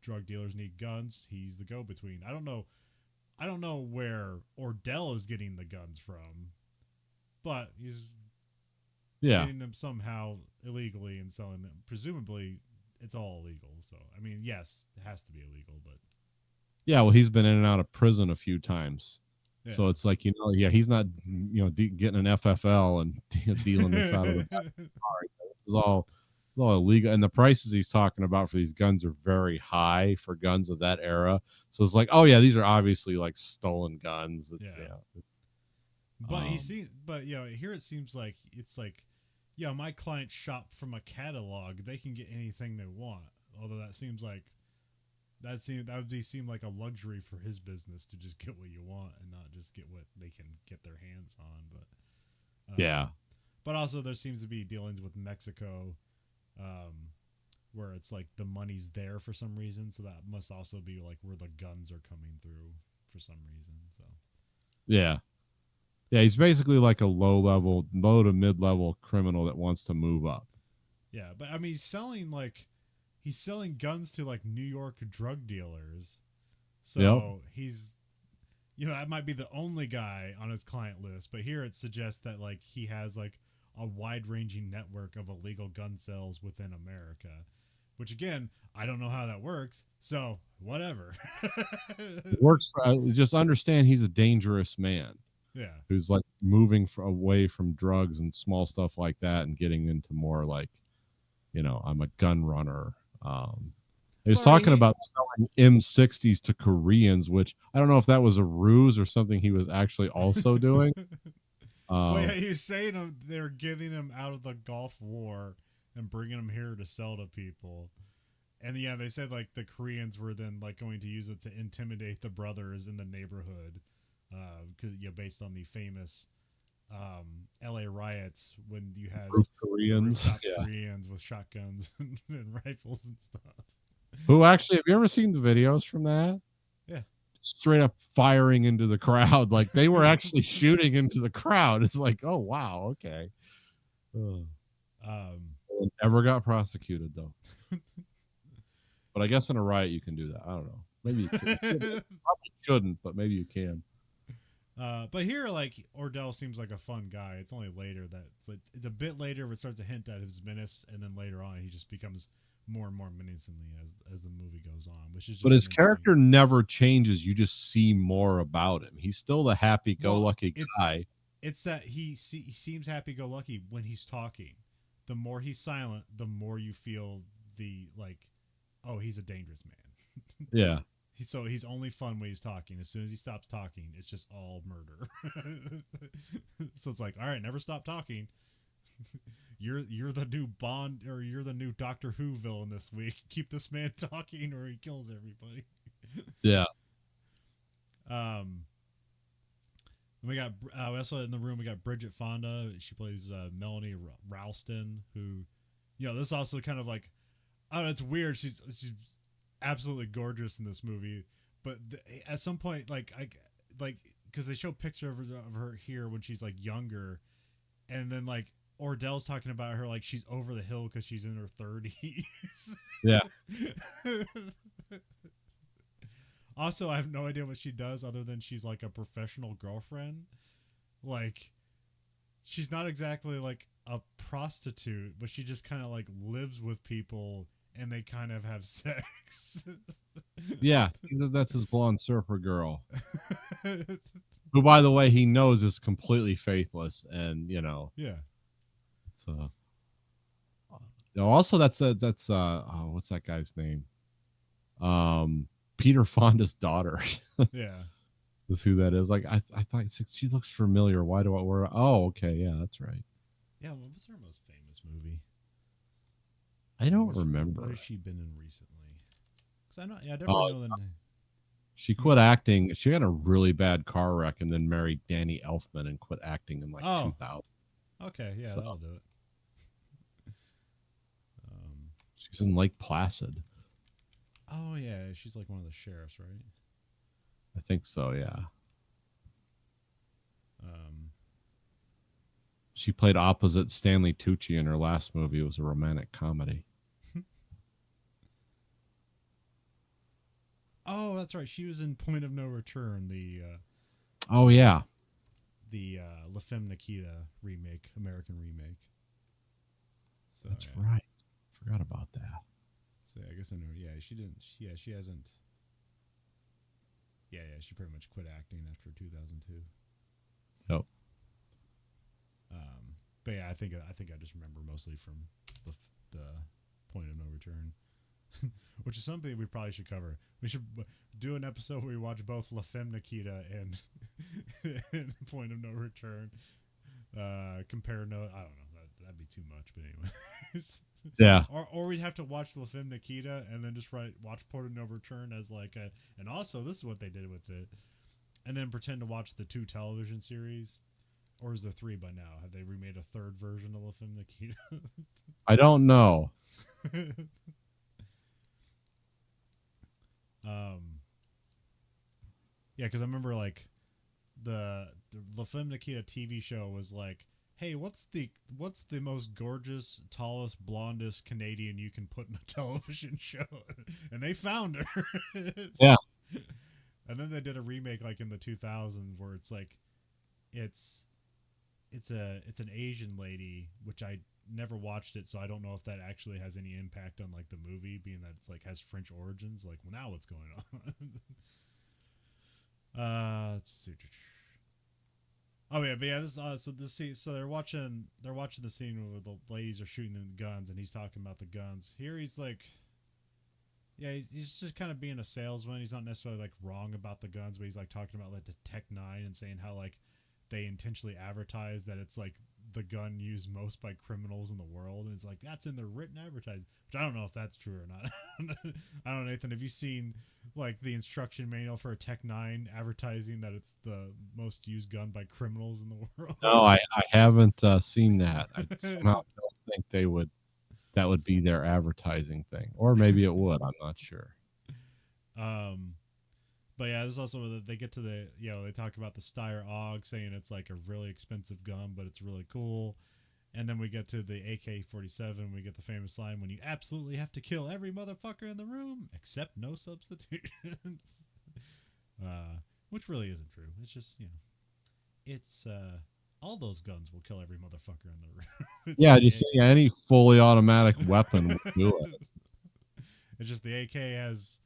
drug dealers need guns. He's the go-between. I don't know where Ordell is getting the guns from, but he's getting them somehow illegally and selling them. Presumably it's all illegal. So, I mean, yes, it has to be illegal, but yeah, well, he's been in and out of prison a few times. Yeah. So it's like, he's not, getting an FFL and dealing this out of the car. This all illegal, and the prices he's talking about for these guns are very high for guns of that era. So it's like, oh yeah, these are obviously like stolen guns. It's But here it seems like it's like, my clients shop from a catalog. They can get anything they want. Although that seems like seem like a luxury for his business to just get what you want and not just get what they can get their hands on. But but also there seems to be dealings with Mexico, where it's like the money's there for some reason. So that must also be like where the guns are coming through for some reason. So yeah, he's basically like a low to mid level criminal that wants to move up. Yeah, but I mean, he's selling guns to like New York drug dealers. So he's, that might be the only guy on his client list. But here it suggests that like he has like a wide ranging network of illegal gun sales within America, which again, I don't know how that works. So whatever. It works. Just understand he's a dangerous man. Yeah. Who's like moving away from drugs and small stuff like that and getting into more like, I'm a gun runner. He was talking about selling M60s to Koreans, which I don't know if that was a ruse or something he was actually also doing. He was saying they're getting him out of the Gulf War and bringing him here to sell to people. And they said like the Koreans were then like going to use it to intimidate the brothers in the neighborhood. Based on the famous LA riots when you had Koreans with shotguns and rifles and stuff. Who actually, have you ever seen the videos from that? Yeah. Straight up firing into the crowd. Like they were actually shooting into the crowd. It's like, oh, wow. Okay. Never got prosecuted though. But I guess in a riot you can do that. I don't know. Maybe you can. Probably shouldn't, but maybe you can. But here, like, Ordell seems like a fun guy. It's only later that it's a bit later where it starts to hint at his menace, and then later on he just becomes more and more menacing as the movie goes on. Which is, but his character never changes. You just see more about him. He's still the happy-go-lucky guy. It's that he seems happy-go-lucky when he's talking. The more he's silent, the more you feel the like, oh, he's a dangerous man. Yeah. So he's only fun when he's talking. As soon as he stops talking, it's just all murder. So it's like, all right, never stop talking. You're the new Bond, or you're the new Doctor Who villain this week. Keep this man talking, or he kills everybody. Yeah. We got also in the room. We got Bridget Fonda. She plays Melanie Ralston, who, this is also kind of like, oh, it's weird. She's absolutely gorgeous in this movie, but at some point, like because they show pictures of her here when she's like younger, and then like Ordell's talking about her like she's over the hill because she's in her 30s. Yeah. Also, I have no idea what she does other than she's like a professional girlfriend. Like, she's not exactly like a prostitute, but she just kind of like lives with people and they kind of have sex. Yeah, that's his blonde surfer girl. Who, by the way, he knows is completely faithless, and yeah. It's also that's what's that guy's name? Peter Fonda's daughter. Yeah, that's who that is. Like I thought she looks familiar. Why do I? Oh, okay, yeah, that's right. Yeah, what was her most famous movie? I don't remember. What has she been in recently? Because I definitely know the name. She quit acting. She had a really bad car wreck and then married Danny Elfman and quit acting in 2000. Okay, yeah, that'll do it. She's in Lake Placid. Oh yeah, she's like one of the sheriffs, right? I think so. Yeah. She played opposite Stanley Tucci in her last movie. It was a romantic comedy. Oh, that's right. She was in Point of No Return, the oh yeah, the La Femme Nikita remake, American remake. So that's right. Forgot about that. So I guess I know. Yeah, she didn't. Yeah, she hasn't. Yeah, she pretty much quit acting after 2002. Yep. But yeah, I think I just remember mostly from the point of no return, which is something we probably should cover. We should do an episode where we watch both La Femme Nikita and, and Point of No Return. Compare note. I don't know. That'd be too much, but anyway. Yeah. Or we'd have to watch La Femme Nikita and then just watch Point of No Return as like a. And also, this is what they did with it. And then pretend to watch the 2 television series. Or is there 3 by now? Have they remade a 3rd version of La Femme Nikita? I don't know. Yeah, because I remember like the La Femme Nikita TV show was like, hey, what's the most gorgeous, tallest, blondest Canadian you can put in a television show? And they found her. Yeah. And then they did a remake like in the 2000s where it's like it's an Asian lady, which I never watched it, so I don't know if that actually has any impact on like the movie, being that it's like has French origins. Like, well, now what's going on? Let's see. Oh yeah, but yeah, this so they're watching the scene where the ladies are shooting the guns, and he's talking about the guns. Here he's like, yeah, he's just kind of being a salesman. He's not necessarily like wrong about the guns, but he's like talking about like the Tech 9 and saying how like they intentionally advertise that it's like the gun used most by criminals in the world, and it's like that's in their written advertising, which I don't know if that's true or not. I don't know, Nathan, have you seen like the instruction manual for a Tech 9 advertising that it's the most used gun by criminals in the world? No, I haven't seen that. I somehow don't think that would be their advertising thing, or maybe it would. I'm not sure. But yeah, there's also they get to the, they talk about the Steyr AUG, saying it's like a really expensive gun, but it's really cool. And then we get to the AK-47. We get the famous line, when you absolutely have to kill every motherfucker in the room, except no substitutions. Which really isn't true. It's just, it's, all those guns will kill every motherfucker in the room. Yeah, just any fully automatic weapon will do it. It's just the AK has,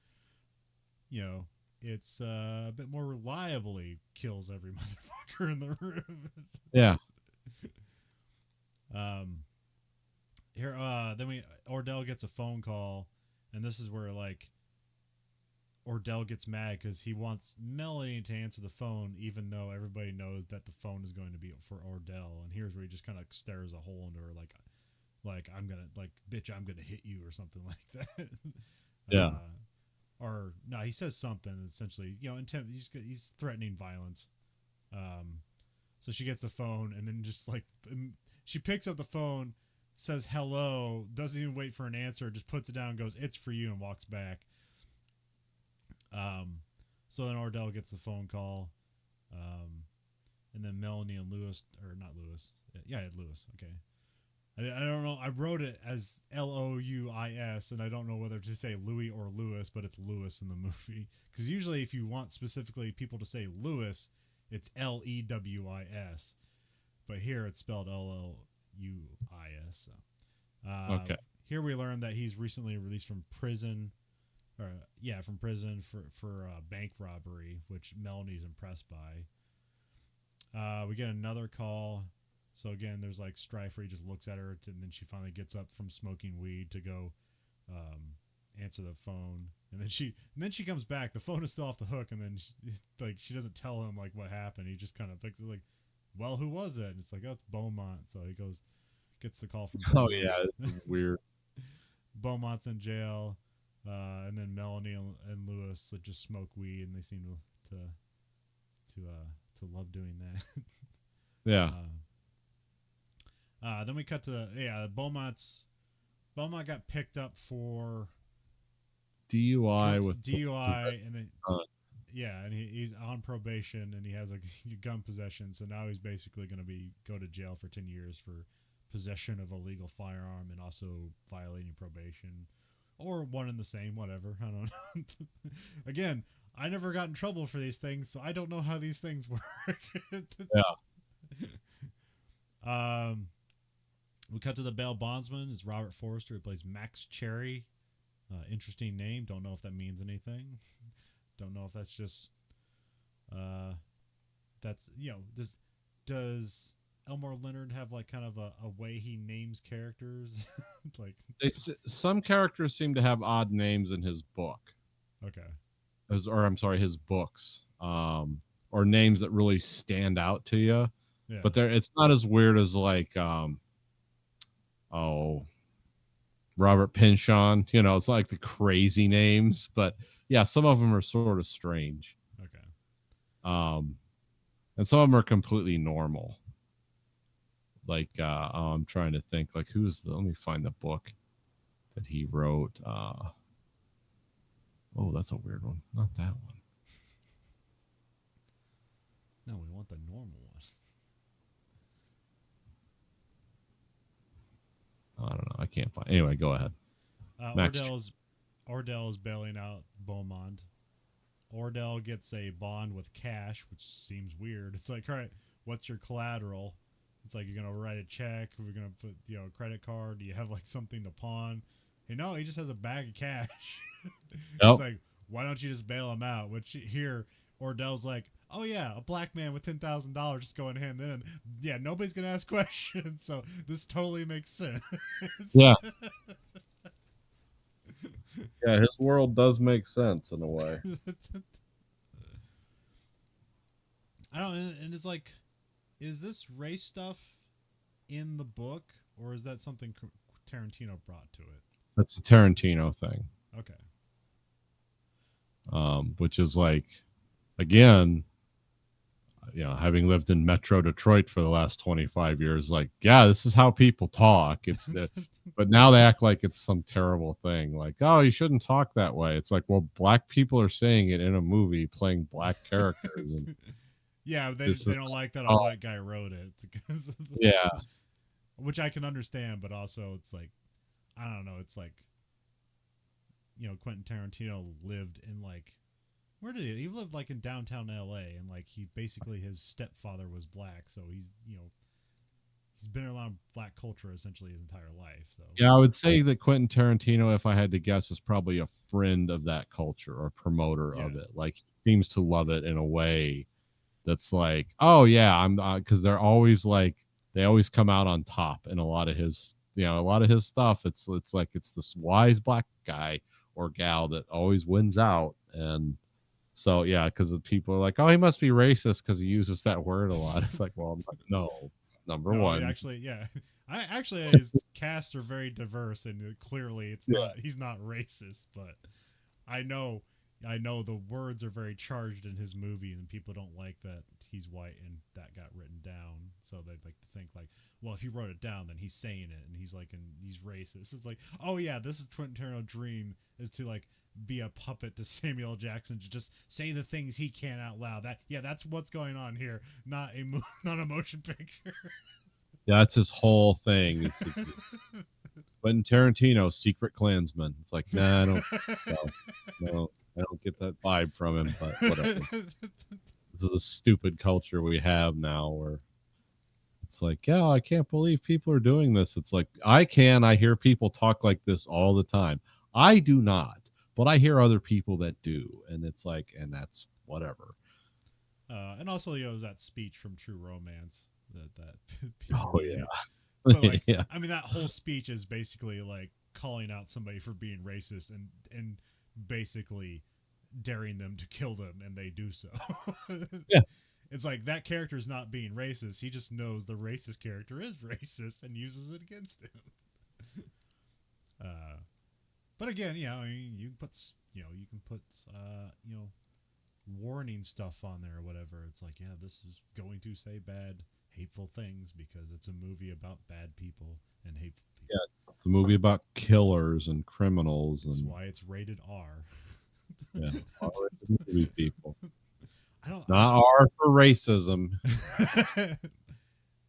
it's a bit more reliably kills every motherfucker in the room. Yeah. Here, then Ordell gets a phone call, and this is where like Ordell gets mad because he wants Melanie to answer the phone, even though everybody knows that the phone is going to be for Ordell. And here's where he just kind of stares a hole into her, like I'm gonna, like, bitch, I'm gonna hit you or something like that. Yeah. Or no, he says something essentially, he's threatening violence. So she gets the phone, and then just like she picks up the phone, says hello, doesn't even wait for an answer, just puts it down, goes, "It's for you," and walks back. So then Ordell gets the phone call, and then Melanie and Lewis, or not Lewis, Lewis. Okay. I don't know. I wrote it as Louis, and I don't know whether to say Louis or Lewis, but it's Lewis in the movie. Because usually if you want specifically people to say Lewis, it's Lewis. But here it's spelled Lluis. So, Okay. Here we learn that he's recently released from prison. From prison for bank robbery, which Melanie's impressed by. We get another call. So again, there's like strife where he just looks at her, and then she finally gets up from smoking weed to go answer the phone, and then she comes back. The phone is still off the hook, and then she doesn't tell him like what happened. He just kind of picks it like, well, who was it? And it's like, oh, it's Beaumont. So he gets the call from Beaumont. Oh yeah, it's weird. Beaumont's in jail, and then Melanie and Lewis just smoke weed, and they seem to love doing that. Yeah. Then we cut to Beaumont got picked up for DUI and then and he's on probation, and he has a gun possession. So now he's basically going to go to jail for 10 years for possession of a legal firearm and also violating probation, or one and the same, whatever. I don't know. Again, I never got in trouble for these things, so I don't know how these things work. Yeah. We cut to the bail bondsman. It's Robert Forster, who plays Max Cherry. Interesting name. Don't know if that means anything. Don't know if that's just does Elmore Leonard have like kind of a way he names characters? Like, Some characters seem to have odd names in his book, okay, or I'm sorry, his books, or names that really stand out to you. yeah, But it's not as weird as like, oh, Robert Pynchon. It's like the crazy names, but yeah, some of them are sort of strange. okay. And some of them are completely normal. Like, I'm trying to think, like, let me find the book that he wrote. Oh, that's a weird one. Not that one. No, we want the normal one. I don't know. I can't find. Anyway, go ahead. Ordell's bailing out Beaumont. Ordell gets a bond with cash, which seems weird. It's like, all right, what's your collateral? It's like, you're gonna write a check. We're gonna put, a credit card. Do you have like something to pawn? Hey, no, he just has a bag of cash. Yep. It's like, why don't you just bail him out? Which here, Ordell's like, oh yeah, a black man with $10,000 just going hand in, and yeah, nobody's gonna ask questions. So this totally makes sense. Yeah. Yeah, his world does make sense in a way. I don't, and it's like, is this race stuff in the book, or is that something Tarantino brought to it? That's a Tarantino thing. Okay. Which is like, again, having lived in Metro Detroit for the last 25 years, like, yeah, this is how people talk. But now they act like it's some terrible thing. Like, oh, you shouldn't talk that way. It's like, well, black people are saying it in a movie playing black characters. And yeah, they don't like that a white guy wrote it. Yeah. Which I can understand, but also it's like, I don't know. It's like, Quentin Tarantino lived in like, where did he lived like in downtown LA, and like his stepfather was black, so he's been around black culture essentially his entire life. So yeah, I would say that Quentin Tarantino, if I had to guess, is probably a friend of that culture or promoter of it. Like, he seems to love it in a way that's like, oh yeah, I'm, because they're always like, they always come out on top in a lot of his stuff. It's like it's this wise black guy or gal that always wins out. And so, yeah, because people are like, oh, he must be racist because he uses that word a lot. It's like, well, no, number one. Actually, yeah. His casts are very diverse, and clearly he's not racist, but I know the words are very charged in his movies, and people don't like that he's white and that got written down. So they like to think like, well, if he wrote it down, then he's saying it, and he's racist. It's like, oh yeah, this is Quentin Tarantino's dream, is to like be a puppet to Samuel L. Jackson, to just say the things he can out loud. That's what's going on here, not a motion picture. Yeah, that's his whole thing. It's Quentin Tarantino, secret Klansman. It's like, nah, no, I don't get that vibe from him, but whatever. This is the stupid culture we have now, where it's like, yeah, I can't believe people are doing this. It's like, I hear people talk like this all the time. I do not, but I hear other people that do, and it's like, and that's whatever. And also, that speech from True Romance that oh yeah. But like, yeah. I mean, that whole speech is basically like calling out somebody for being racist and basically daring them to kill them, and they do so. Yeah. It's like, that character is not being racist. He just knows the racist character is racist and uses it against him. But again, you can put warning stuff on there or whatever. It's like, yeah, this is going to say bad, hateful things because it's a movie about bad people and hateful people. Yeah, it's a movie about killers and criminals. That's why it's rated R. Yeah, R-rated movie, people. Not R for racism.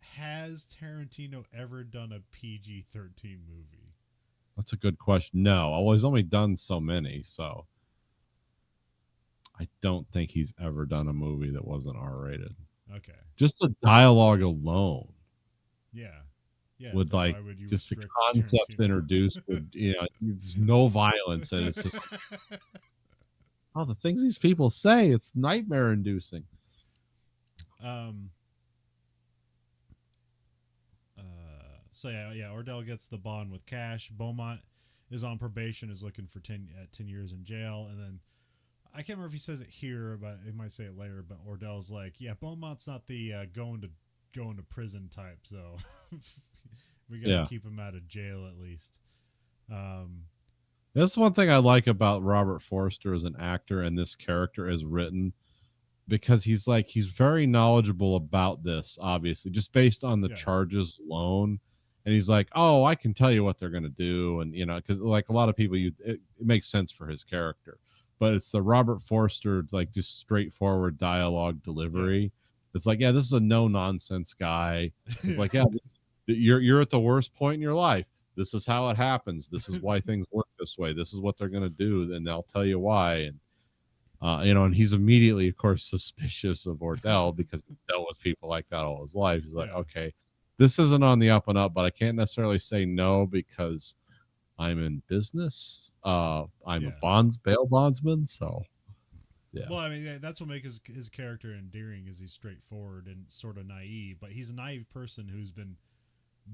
Has Tarantino ever done a PG-13 movie? That's a good question. No, well, he's only done so many, so I don't think he's ever done a movie that wasn't R-rated. Okay. Just the dialogue alone. Yeah. With like just the concepts introduced with there's no violence, and it's just the things these people say, it's nightmare inducing. So yeah, Ordell gets the bond with cash. Beaumont is on probation, is looking for 10 years in jail, and then I can't remember if he says it here, but he might say it later. But Ordell's like, yeah, Beaumont's not the going to prison type, so we got to keep him out of jail at least. That's one thing I like about Robert Forster as an actor, and this character is written, because he's very knowledgeable about this, obviously, just based on the charges alone. And he's like, oh, I can tell you what they're going to do. And, because like a lot of people, it makes sense for his character. But it's the Robert Forster, like, just straightforward dialogue delivery. Yeah. It's like, yeah, this is a no-nonsense guy. It's like, yeah, you're at the worst point in your life. This is how it happens. This is why things work this way. This is what they're going to do. And they'll tell you why. And, and he's immediately, of course, suspicious of Ordell because he's dealt with people like that all his life. He's like, okay, this isn't on the up and up, but I can't necessarily say no because I'm in business. I'm a bail bondsman. So, yeah. Well, I mean, that's what makes his character endearing, is he's straightforward and sort of naive, but he's a naive person who's been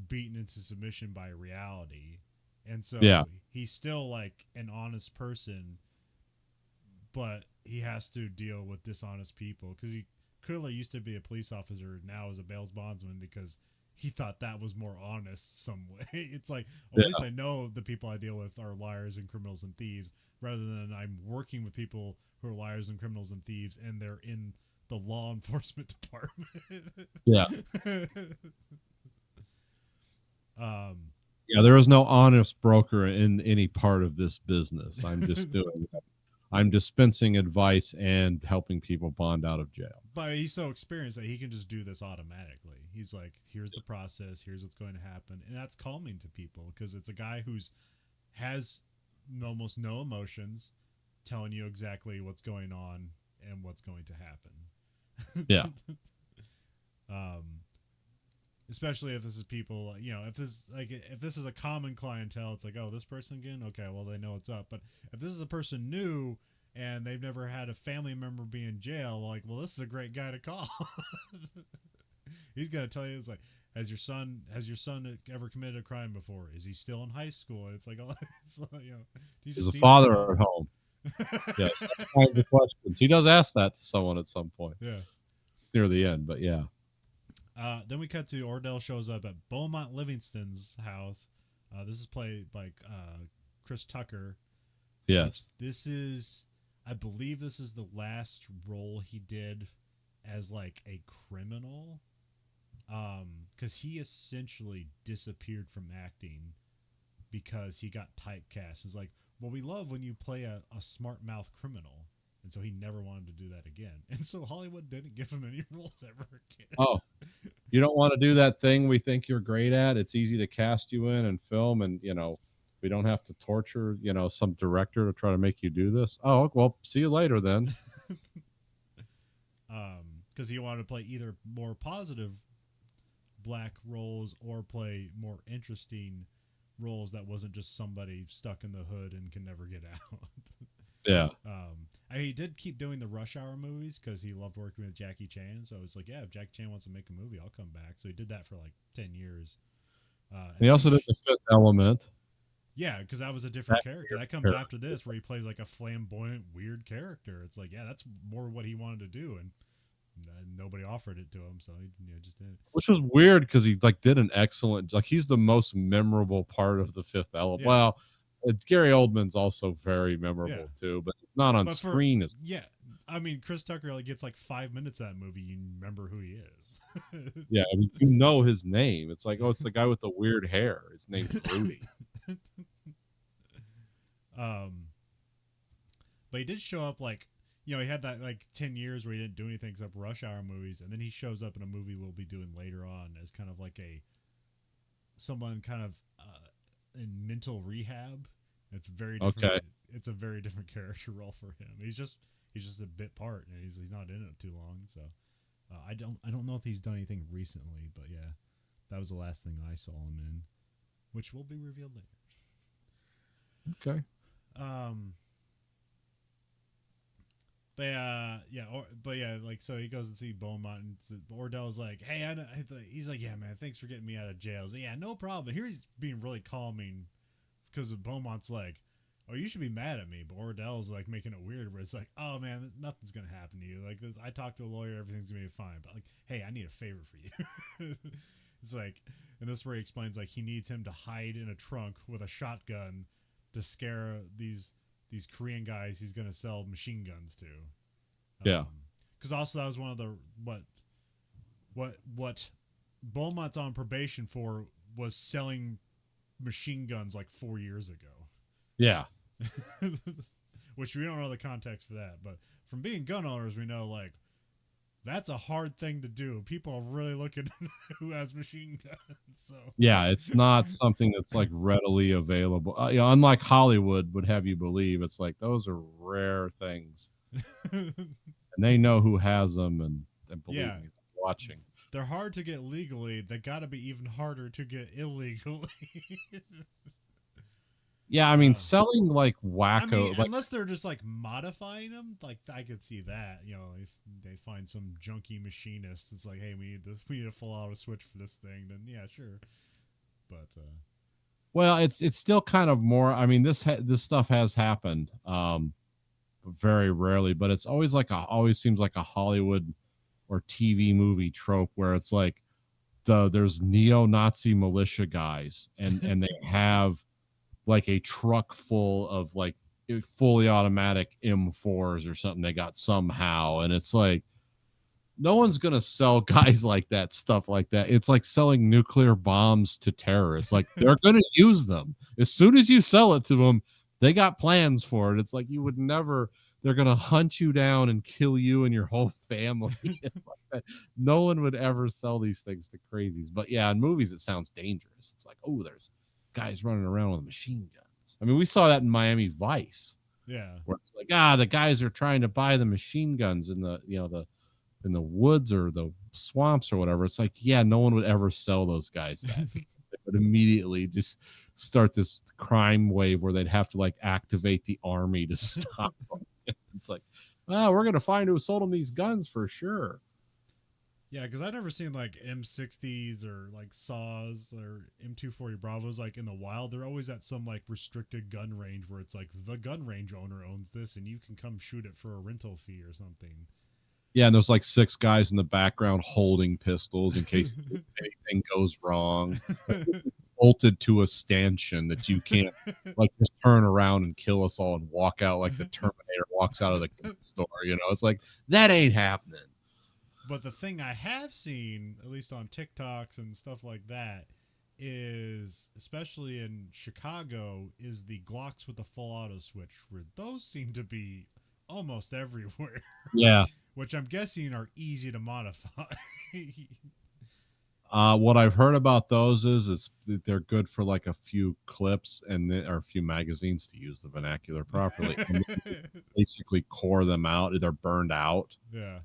beaten into submission by reality. And so he's still like an honest person, but he has to deal with dishonest people because he clearly used to be a police officer, now is a bail bondsman because he thought that was more honest some way. It's like, at least I know the people I deal with are liars and criminals and thieves, rather than I'm working with people who are liars and criminals and thieves and they're in the law enforcement department. Yeah. Yeah, there is no honest broker in any part of this business. I'm just I'm dispensing advice and helping people bond out of jail. But he's so experienced that he can just do this automatically. He's like, here's the process, here's what's going to happen. And that's calming to people because it's a guy who's has almost no emotions, telling you exactly what's going on and what's going to happen. Yeah. Especially if this is people, if this is a common clientele, it's like, oh, this person again? Okay, well, they know what's up. But if this is a person new and they've never had a family member be in jail, like, well, this is a great guy to call. He's going to tell you, it's like, has your son ever committed a crime before? Is he still in high school? It's like, is a father at home? Yeah, that's kind of the questions. He does ask that to someone at some point. Yeah. It's near the end, but yeah. Then we cut to Ordell shows up at Beaumont Livingston's house. This is played by Chris Tucker. Yes. I believe this is the last role he did as like a criminal. Because he essentially disappeared from acting because he got typecast. It's like, well, we love when you play a smart mouth criminal. And so he never wanted to do that again. And so Hollywood didn't give him any roles ever again. Oh, you don't want to do that thing we think you're great at? It's easy to cast you in and film, and, we don't have to torture, some director to try to make you do this. Oh, well, see you later then. Because he wanted to play either more positive black roles or play more interesting roles that wasn't just somebody stuck in the hood and can never get out. Yeah. He did keep doing the Rush Hour movies because he loved working with Jackie Chan. So it's like, yeah, if Jackie Chan wants to make a movie, I'll come back. So he did that for like 10 years. He also did The Fifth Element. Yeah, because that was a different character. That comes after this, where he plays like a flamboyant, weird character. It's like, yeah, that's more what he wanted to do, and nobody offered it to him, so he just did it. Which was weird because he did an excellent, he's the most memorable part of The Fifth Element. Yeah. Well, Gary Oldman's also very memorable too, but it's not on screen. I mean, Chris Tucker gets like 5 minutes of that movie. You remember who he is. Yeah, I mean, you know his name. It's like, oh, it's the guy with the weird hair. His name's Rudy. But he did show up he had that 10 years where he didn't do anything except Rush Hour movies, and then he shows up in a movie we'll be doing later on as kind of like someone kind of in mental rehab. It's very different. Okay. It's a very different character role for him. He's just a bit part, and he's not in it too long. So I don't know if he's done anything recently, but yeah, that was the last thing I saw him in, which will be revealed later. Okay. Like so he goes and see Beaumont, and Ordell's like, "Hey, he's like, yeah, man, thanks for getting me out of jail." He's like, yeah, no problem. Here he's being really calming because Beaumont's like, "Oh, you should be mad at me," but Ordell's like making it weird, where it's like, "Oh man, nothing's gonna happen to you. Like this, I talked to a lawyer, everything's gonna be fine. But like, hey, I need a favor for you." It's like, and this is where he explains like he needs him to hide in a trunk with a shotgun to scare these Korean guys he's gonna sell machine guns to. Yeah. Because also that was one of the what Beaumont's on probation for was selling machine guns like 4 years ago. Yeah. Which we don't know the context for that, but from being gun owners, we know like that's a hard thing to do. People are really looking at who has machine guns. So Yeah, it's not something that's like readily available. Unlike Hollywood would have you believe, it's like those are rare things, and they know who has them, and believe me, watching. They're hard to get legally. They got to be even harder to get illegally. Yeah, I mean, selling like wacko. I mean, unless they're just like modifying them, like I could see that. You know, if they find some junky machinist, it's like, hey, we need a full auto switch for this thing. Then yeah, sure. But well, it's still kind of more. I mean, this stuff has happened, very rarely, but it's always always seems like a Hollywood or TV movie trope where it's like there's neo-Nazi militia guys, and they have like a truck full of like fully automatic M4s or something they got somehow. And it's like, no one's going to sell guys like that, stuff like that. It's like selling nuclear bombs to terrorists. Like they're going to use them. As soon as you sell it to them, they got plans for it. It's like you would never, they're going to hunt you down and kill you and your whole family. Like no one would ever sell these things to crazies. But yeah, in movies, it sounds dangerous. It's like, oh, there's guys running around with machine guns. I mean, we saw that in Miami Vice. Yeah. Where it's like, the guys are trying to buy the machine guns in the in the woods or the swamps or whatever. It's like, yeah, no one would ever sell those guys that. They would immediately just start this crime wave where they'd have to like activate the army to stop them. It's like, we're gonna find who sold them these guns for sure. Yeah, because I've never seen like M60s or like saws or M240 Bravos like in the wild. They're always at some like restricted gun range where it's like the gun range owner owns this and you can come shoot it for a rental fee or something. Yeah, and there's like 6 guys in the background holding pistols in case anything goes wrong. Bolted to a stanchion that you can't like just turn around and kill us all and walk out like the Terminator walks out of the store. You know, it's like that ain't happening. But the thing I have seen, at least on TikToks and stuff like that, is especially in Chicago, is the Glocks with the full auto switch, where those seem to be almost everywhere. Yeah. Which I'm guessing are easy to modify. What I've heard about those is they're good for like a few clips or a few magazines, to use the vernacular properly. And basically core them out. They're burned out. Yeah.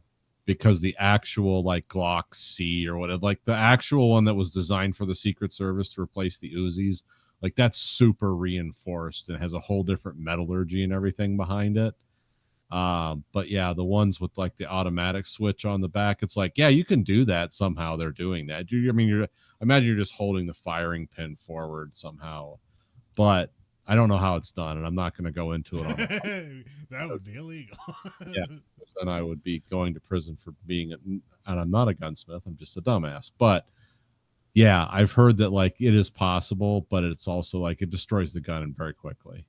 Because the actual like Glock C or whatever, like the actual one that was designed for the Secret Service to replace the Uzis, like that's super reinforced and has a whole different metallurgy and everything behind it. But yeah, the ones with like the automatic switch on the back, it's like, yeah, you can do that somehow. They're doing that. I imagine you're just holding the firing pin forward somehow, but I don't know how it's done, and I'm not going to go into it. That would be illegal. Yeah, because then I would be going to prison for being, and I'm not a gunsmith. I'm just a dumbass. But yeah, I've heard that like it is possible, but it's also like it destroys the gun very quickly.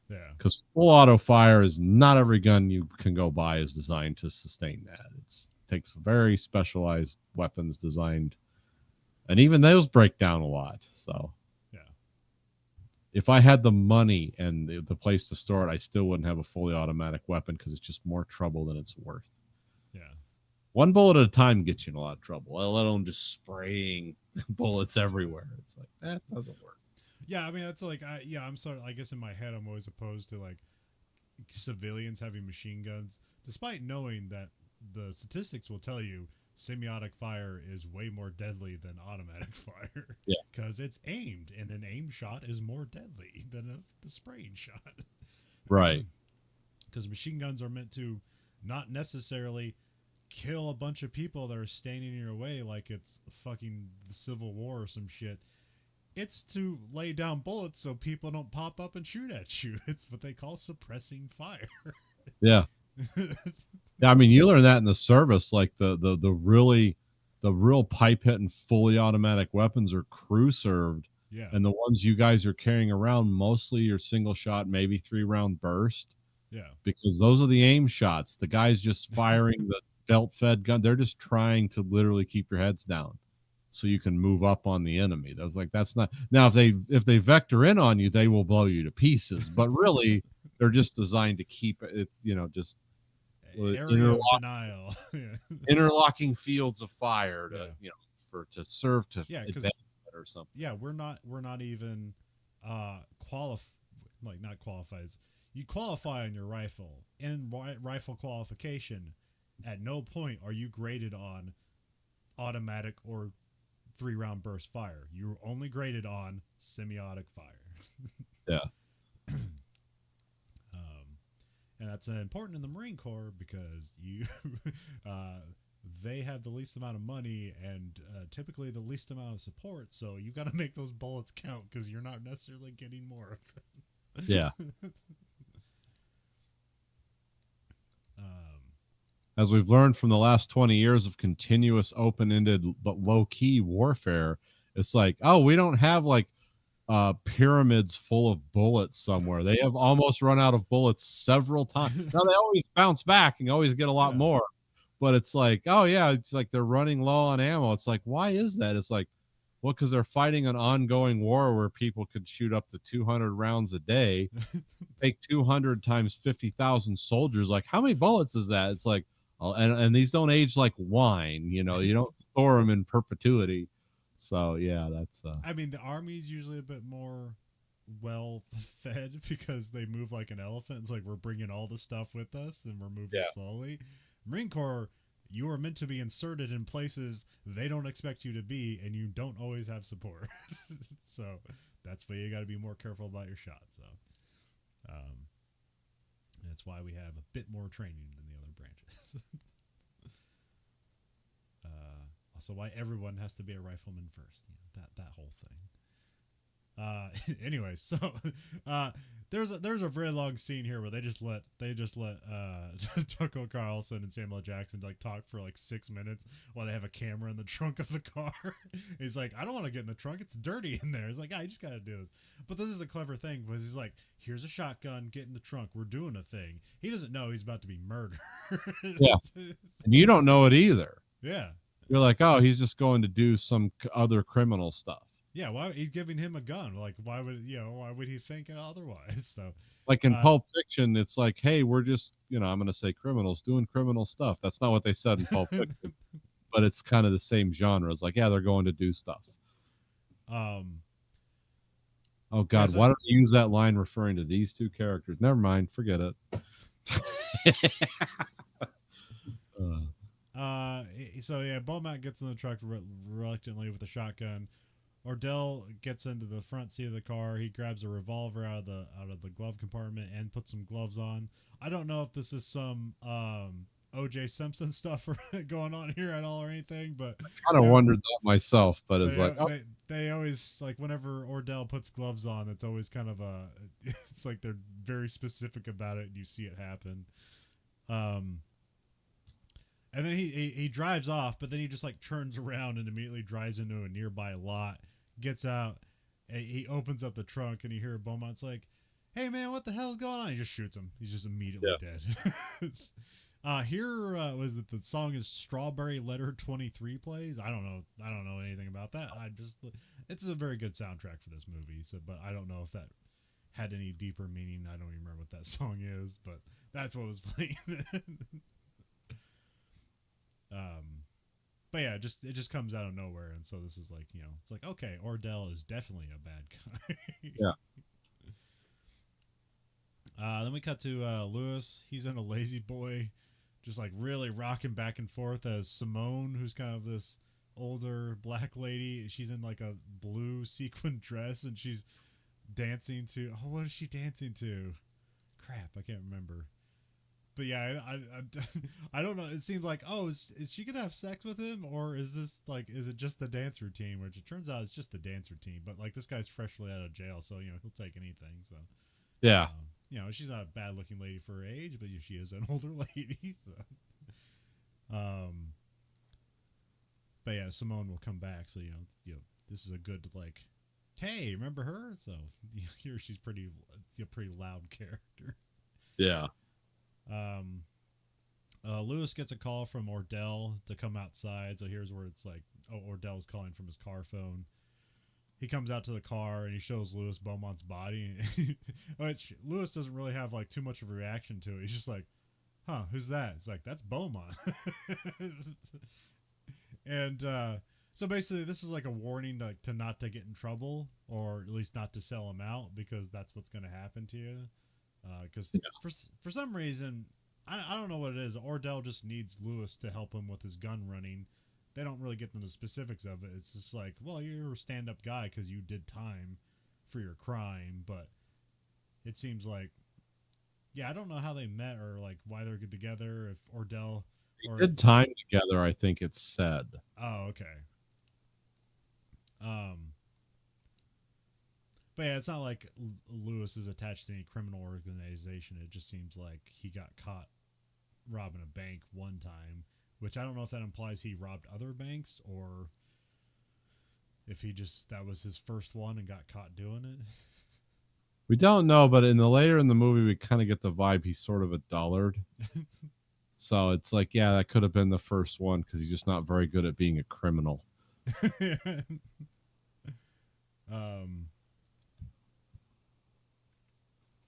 Yeah, because full auto fire is not every gun you can go buy is designed to sustain that. It takes very specialized weapons designed, and even those break down a lot. So if I had the money and the place to store it, I still wouldn't have a fully automatic weapon because it's just more trouble than it's worth. Yeah. One bullet at a time gets you in a lot of trouble, let alone just spraying bullets everywhere. It's like, that doesn't work. Yeah, I mean, that's like, I'm sorry. I guess in my head, I'm always opposed to like civilians having machine guns, despite knowing that the statistics will tell you semiotic fire is way more deadly than automatic fire. Yeah. Because it's aimed, and an aimed shot is more deadly than the spraying shot. Right. Because machine guns are meant to not necessarily kill a bunch of people that are standing in your way like it's fucking the Civil War or some shit. It's to lay down bullets so people don't pop up and shoot at you. It's what they call suppressing fire. Yeah. Yeah, I mean, you learn that in the service, like the real pipe hitting fully automatic weapons are crew served, Yeah. and the ones you guys are carrying around mostly your single shot, maybe 3 round burst, Yeah. because those are the aim shots. The guys just firing the belt fed gun, they're just trying to literally keep your heads down so you can move up on the enemy. That's not now if they vector in on you, they will blow you to pieces. But really, they're just designed to keep it, just Area of denial. Yeah. interlocking fields of fire to Yeah. to serve to Yeah, because advance it or something. yeah, we're not even not qualified. You qualify on your rifle. In rifle qualification, at no point are you graded on automatic or 3 round burst fire. You're only graded on semiotic fire. Yeah. And that's important in the Marine Corps because you they have the least amount of money and typically the least amount of support, so you got to make those bullets count because you're not necessarily getting more of them. Yeah. As we've learned from the last 20 years of continuous open-ended but low-key warfare, it's like, oh, we don't have like pyramids full of bullets somewhere. They have almost run out of bullets several times. Now they always bounce back and always get a lot more. But it's like, oh yeah, it's like they're running low on ammo. It's like, why is that? It's like, well, because they're fighting an ongoing war where people could shoot up to 200 rounds a day. Take 200 times 50,000 soldiers. Like, how many bullets is that? It's like, oh, and these don't age like wine. You don't store them in perpetuity. So yeah, that's. I mean, the Army's usually a bit more well fed because they move like an elephant. It's like we're bringing all the stuff with us and we're moving slowly. Marine Corps, you are meant to be inserted in places they don't expect you to be, and you don't always have support. So that's why you got to be more careful about your shots. So that's why we have a bit more training than the other branches. Also, why everyone has to be a rifleman first. That whole thing. Anyways, so there's a very long scene here where they just let Tucker Carlson and Samuel Jackson like talk for like 6 minutes while they have a camera in the trunk of the car. He's like, I don't want to get in the trunk, it's dirty in there. He's like, you just gotta do this. But this is a clever thing because he's like, here's a shotgun, get in the trunk, we're doing a thing. He doesn't know he's about to be murdered. Yeah, and you don't know it either. Yeah. You're like, oh, he's just going to do some other criminal stuff. Yeah, why he's giving him a gun? Like, why would he think it otherwise? So, like in Pulp Fiction, it's like, hey, we're just, I'm going to say criminals doing criminal stuff. That's not what they said in Pulp Fiction, but it's kind of the same genre. It's like, yeah, they're going to do stuff. Oh God, yeah, so, why don't you use that line referring to these two characters? Never mind, forget it. So yeah, Beaumont gets in the truck reluctantly with a shotgun. Ordell gets into the front seat of the car. He grabs a revolver out of the glove compartment and puts some gloves on. I don't know if this is some O.J. Simpson stuff going on here at all or anything, but I kind of wondered that myself. But it's like, they always like whenever Ordell puts gloves on, it's always kind of it's like they're very specific about it, and you see it happen. And then he drives off, but then he just like turns around and immediately drives into a nearby lot, gets out, and he opens up the trunk, and you hear Beaumont's like, hey man, what the hell's going on? He just shoots him. He's just immediately dead. Here was that the song is Strawberry Letter 23 plays. I don't know anything about that. It's a very good soundtrack for this movie. So, but I don't know if that had any deeper meaning. I don't even remember what that song is, but that's what was playing. But yeah, it just comes out of nowhere, and so this is like, it's like, okay, Ordell is definitely a bad guy. Yeah. Then we cut to Lewis. He's in a Lazy Boy, just like really rocking back and forth as Simone, who's kind of this older black lady. She's in like a blue sequin dress, and she's dancing to, what is she dancing to? Crap, I can't remember. but yeah, I don't know. It seems like, oh, is she gonna have sex with him, or is this like, is it just the dance routine? Which it turns out it's just the dance routine. But like, this guy's freshly out of jail, so he'll take anything. So Yeah. she's not a bad looking lady for her age, but she is an older lady. So, but yeah, Simone will come back. So this is a good like, hey, remember her? So here she's pretty loud character. Yeah. Lewis gets a call from Ordell to come outside. So here's where it's like, oh, Ordell's calling from his car phone. He comes out to the car and he shows Lewis Beaumont's body, which Lewis doesn't really have like too much of a reaction to it. He's just like, huh, who's that? It's like, that's Beaumont. And so basically this is like a warning to not to get in trouble, or at least not to sell him out, because that's what's going to happen to you. Because for some reason, I don't know what it is. Ordell just needs Lewis to help him with his gun running. They don't really get into the specifics of it. It's just like, well, you're a stand-up guy because you did time for your crime, but it seems like, I don't know how they met or like why they're good together. If Ordell they did time together, I think it's said. Oh, okay. But yeah, it's not like Lewis is attached to any criminal organization. It just seems like he got caught robbing a bank one time, which I don't know if that implies he robbed other banks or if that was his first one and got caught doing it. We don't know, but later in the movie, we kind of get the vibe he's sort of a dullard. So it's like, yeah, that could have been the first one because he's just not very good at being a criminal.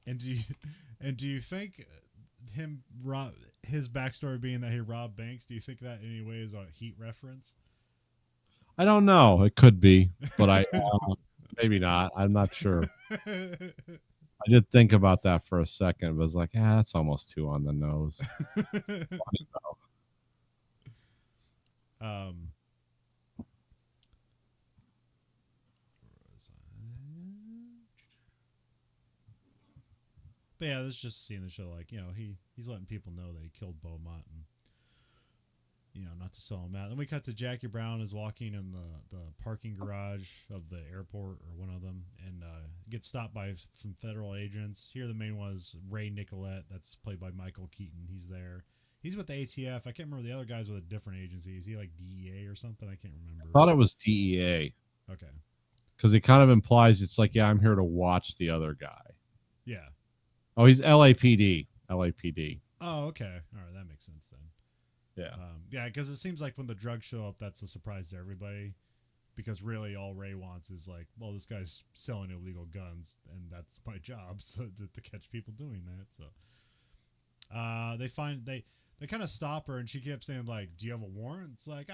And do you think his backstory being that he robbed banks, do you think that in any way is a Heat reference? I don't know. It could be, but maybe not. I'm not sure. I did think about that for a second, but I was like, that's almost too on the nose. But yeah, this is just seeing the show like, he's letting people know that he killed Beaumont and, not to sell him out. Then we cut to Jackie Brown is walking in the parking garage of the airport, or one of them, and gets stopped by some federal agents. Here the main one is Ray Nicolette, that's played by Michael Keaton. He's there. He's with the ATF. I can't remember the other guys with a different agency. Is he like DEA or something? I can't remember. I thought it was DEA. Okay. Because it kind of implies it's like, I'm here to watch the other guy. Yeah. Oh, he's LAPD. LAPD. Oh, okay. All right, that makes sense then. Yeah. Because it seems like when the drugs show up, that's a surprise to everybody. Because really, all Ray wants is like, well, this guy's selling illegal guns, and that's my job, so to catch people doing that. So, they kind of stop her, and she kept saying like, "Do you have a warrant?" It's like,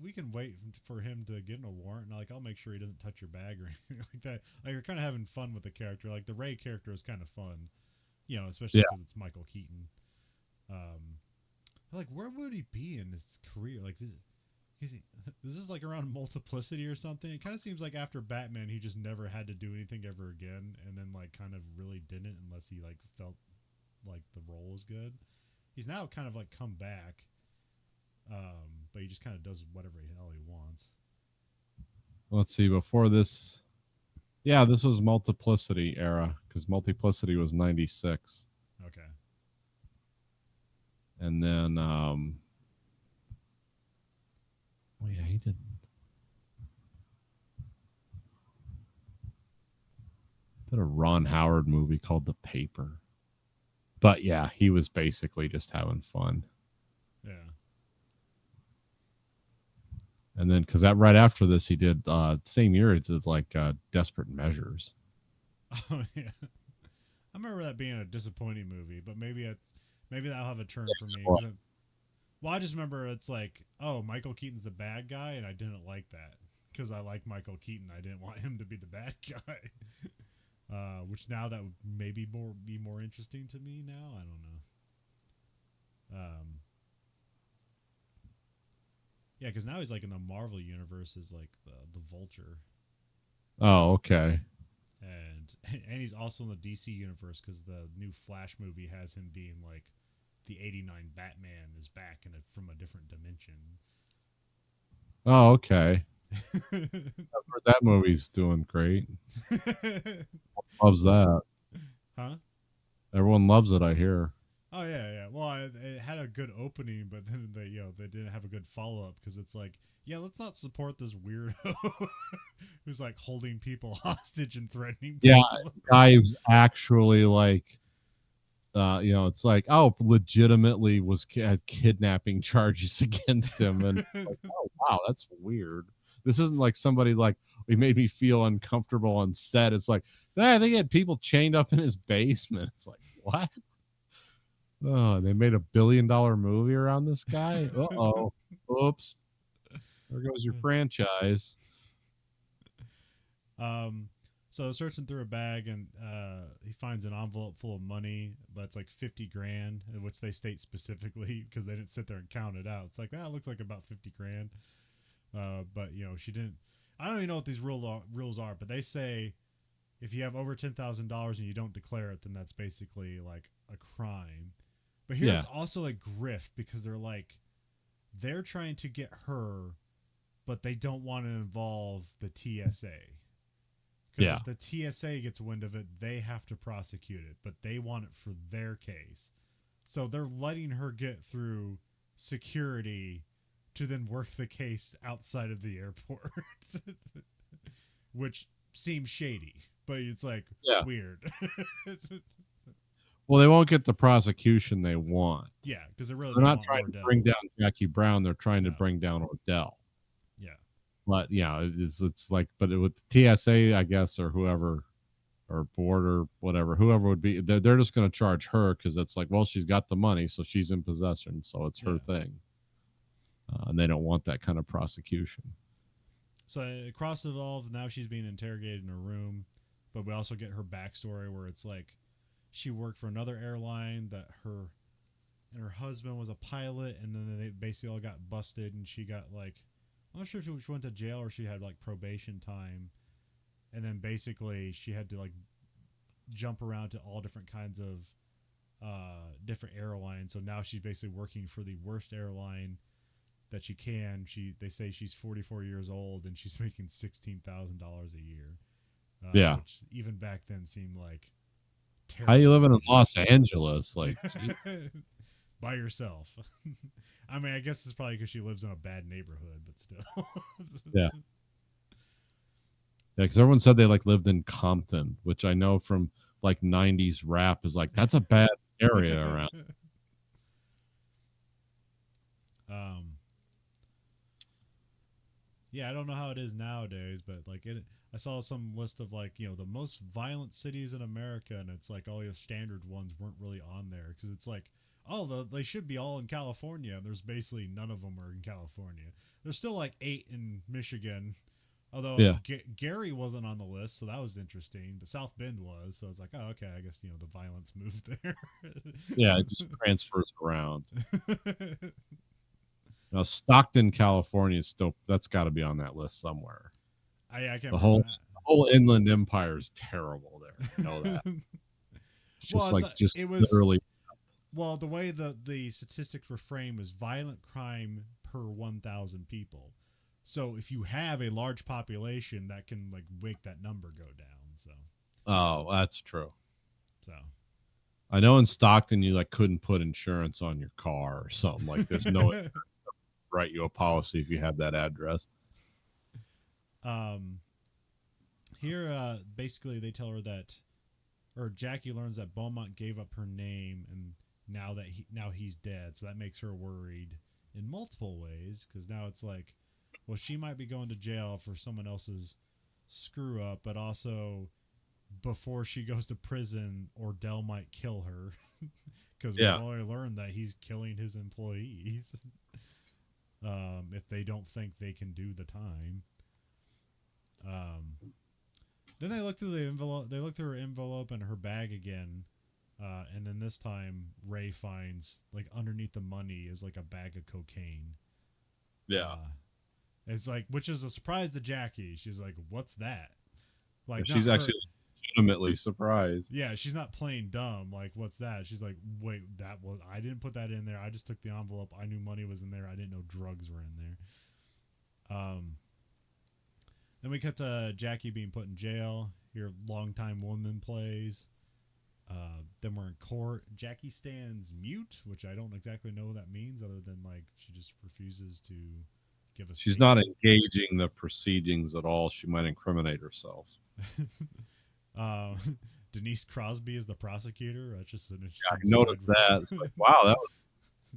we can wait for him to get a warrant. And like, I'll make sure he doesn't touch your bag or anything like that. Like, you're kind of having fun with the character. Like the Ray character is kind of fun, especially because it's Michael Keaton. Like, where would he be in his career? Like, this is like around Multiplicity or something. It kind of seems like after Batman, he just never had to do anything ever again, and then like kind of really didn't unless he like felt like the role was good. He's now kind of like come back, but he just kind of does whatever the hell he wants. Let's see. Before this, this was Multiplicity era, because Multiplicity was 96. Okay. And then, he did a Ron Howard movie called The Paper. But yeah, he was basically just having fun. Yeah. And then, because that right after this, he did same year. It's like Desperate Measures. Oh yeah, I remember that being a disappointing movie, but maybe that'll have a turn for me. Well, I just remember it's like, oh, Michael Keaton's the bad guy, and I didn't like that because I like Michael Keaton. I didn't want him to be the bad guy. Which now that would maybe be more interesting to me now. I don't know. Yeah, because now he's like in the Marvel universe as like the Vulture. Oh, okay. And and he's also in the DC universe because the new Flash movie has him being like the '89 Batman is back from a different dimension. Oh, okay. I've heard that movie's doing great. Loves that. Huh? Everyone loves it, I hear. Oh yeah. Well, it had a good opening, but then they didn't have a good follow up because it's like, yeah, let's not support this weirdo who's like holding people hostage and threatening people. Yeah, guy who's actually like, it's like, oh, legitimately had kidnapping charges against him, and like, oh wow, that's weird. This isn't like somebody like he made me feel uncomfortable on set. It's like, I think he had people chained up in his basement. It's like, what? Oh, they made $1 billion movie around this guy. Uh-oh. Oops. There goes your franchise. So searching through a bag and he finds an envelope full of money, but it's like 50 grand, which they state specifically because they didn't sit there and count it out. It's like, it looks like about 50 grand. But she didn't. I don't even know what these rules are, but they say if you have over $10,000 and you don't declare it, then that's basically like a crime. But here it's also a grift because they're trying to get her, but they don't want to involve the TSA. Because if the TSA gets wind of it, they have to prosecute it, but they want it for their case. So they're letting her get through security to then work the case outside of the airport, which seems shady, but it's like weird. Well, they won't get the prosecution they want. Yeah, because they're not trying to bring down Jackie Brown. They're trying to bring down Odell. Yeah. But it's like, but with the TSA, I guess, or whoever, or board or whatever, whoever would be, they're just going to charge her because it's like, well, she's got the money, so she's in possession, so it's her thing. And they don't want that kind of prosecution. So across evolved, now she's being interrogated in a room, but we also get her backstory where it's like she worked for another airline that her husband was a pilot, and then they basically all got busted, and she got like, I'm not sure if she went to jail or she had like probation time, and then basically she had to like jump around to all different kinds of different airlines. So now she's basically working for the worst airline that she can. They say she's 44 years old and she's making $16,000 a year. Which even back then seemed like terrible. How you living in Los Angeles? Like, by yourself. I mean, I guess it's probably because she lives in a bad neighborhood, but still. Yeah, because everyone said they like lived in Compton, which I know from like 90s rap is like, that's a bad area around. Yeah, I don't know how it is nowadays, but like I saw some list of like, the most violent cities in America, and it's like all your standard ones weren't really on there because it's like, they should be all in California, and there's basically none of them are in California. There's still like 8 in Michigan, although Gary wasn't on the list, so that was interesting. But South Bend was, so it's like, oh, okay, I guess the violence moved there. Yeah, it just transfers around. Now, Stockton, California is that's got to be on that list somewhere. I can't. The whole Inland Empire is terrible there. I know that. It's just literally. Well, the way the statistics were framed was violent crime per 1,000 people. So if you have a large population, that can like make that number go down. So. Oh, that's true. So. I know in Stockton you like couldn't put insurance on your car or something. Like there's no write you a policy if you have that address. Here, basically they tell her that, or Jackie learns that Beaumont gave up her name, and now he's dead, so that makes her worried in multiple ways, because now it's like, well, she might be going to jail for someone else's screw up, but also before she goes to prison, Ordell might kill her, because we've already learned that he's killing his employees. If they don't think they can do the time. Then they look through the envelope. They look through her envelope and her bag again, and then this time Ray finds like underneath the money is like a bag of cocaine. Yeah, it's like, which is a surprise to Jackie. She's like, "What's that?" Like she's actually legitimately surprised. Yeah, she's not playing dumb. Like, what's that? She's like, wait, I didn't put that in there. I just took the envelope. I knew money was in there. I didn't know drugs were in there. Then we cut to Jackie being put in jail. Your longtime woman plays. Then we're in court. Jackie stands mute, which I don't exactly know what that means, other than like she just refuses to give us. She's not engaging the proceedings at all. She might incriminate herself. Denise Crosby is the prosecutor. That's just an interesting. Yeah, I noticed that. It's like, wow, that was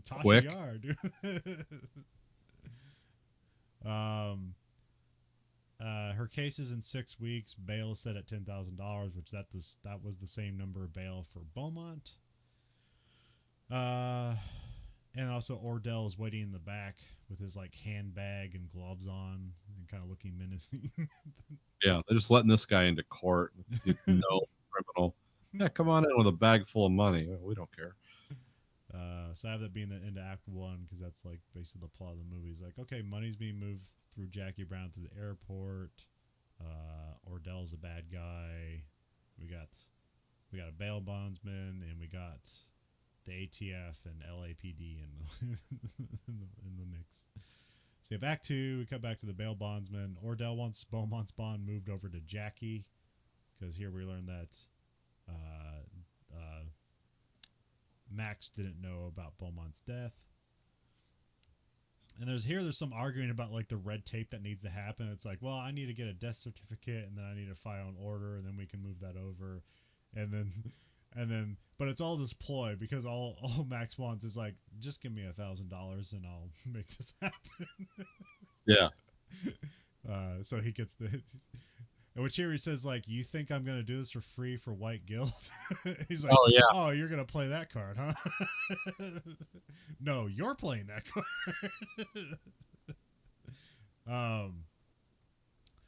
Tasha quick. Yar, dude. Her case is in 6 weeks. Bail is set at $10,000, which that was the same number of bail for Beaumont. And also Ordell is waiting in the back with his like handbag and gloves on and kind of looking menacing. Yeah, they're just letting this guy into court. No criminal. Yeah, come on in with a bag full of money. We don't care. So I have that being the end of Act 1 because that's like basically the plot of the movie. It's like, okay, money's being moved through Jackie Brown through the airport. Ordell's a bad guy. We got a bail bondsman, and we got the ATF and LAPD in the mix. So yeah, Act 2, we cut back to the bail bondsman. Ordell wants Beaumont's bond moved over to Jackie because here we learn that Max didn't know about Beaumont's death. And there's some arguing about like the red tape that needs to happen. It's like, well, I need to get a death certificate, and then I need to file an order, and then we can move that over, and then, but it's all this ploy because all Max wants is like, just give me $1,000 and I'll make this happen. Yeah. So he gets which here he says like, you think I'm gonna do this for free for white guilt? He's like, oh yeah, oh, you're gonna play that card, huh? No, you're playing that card.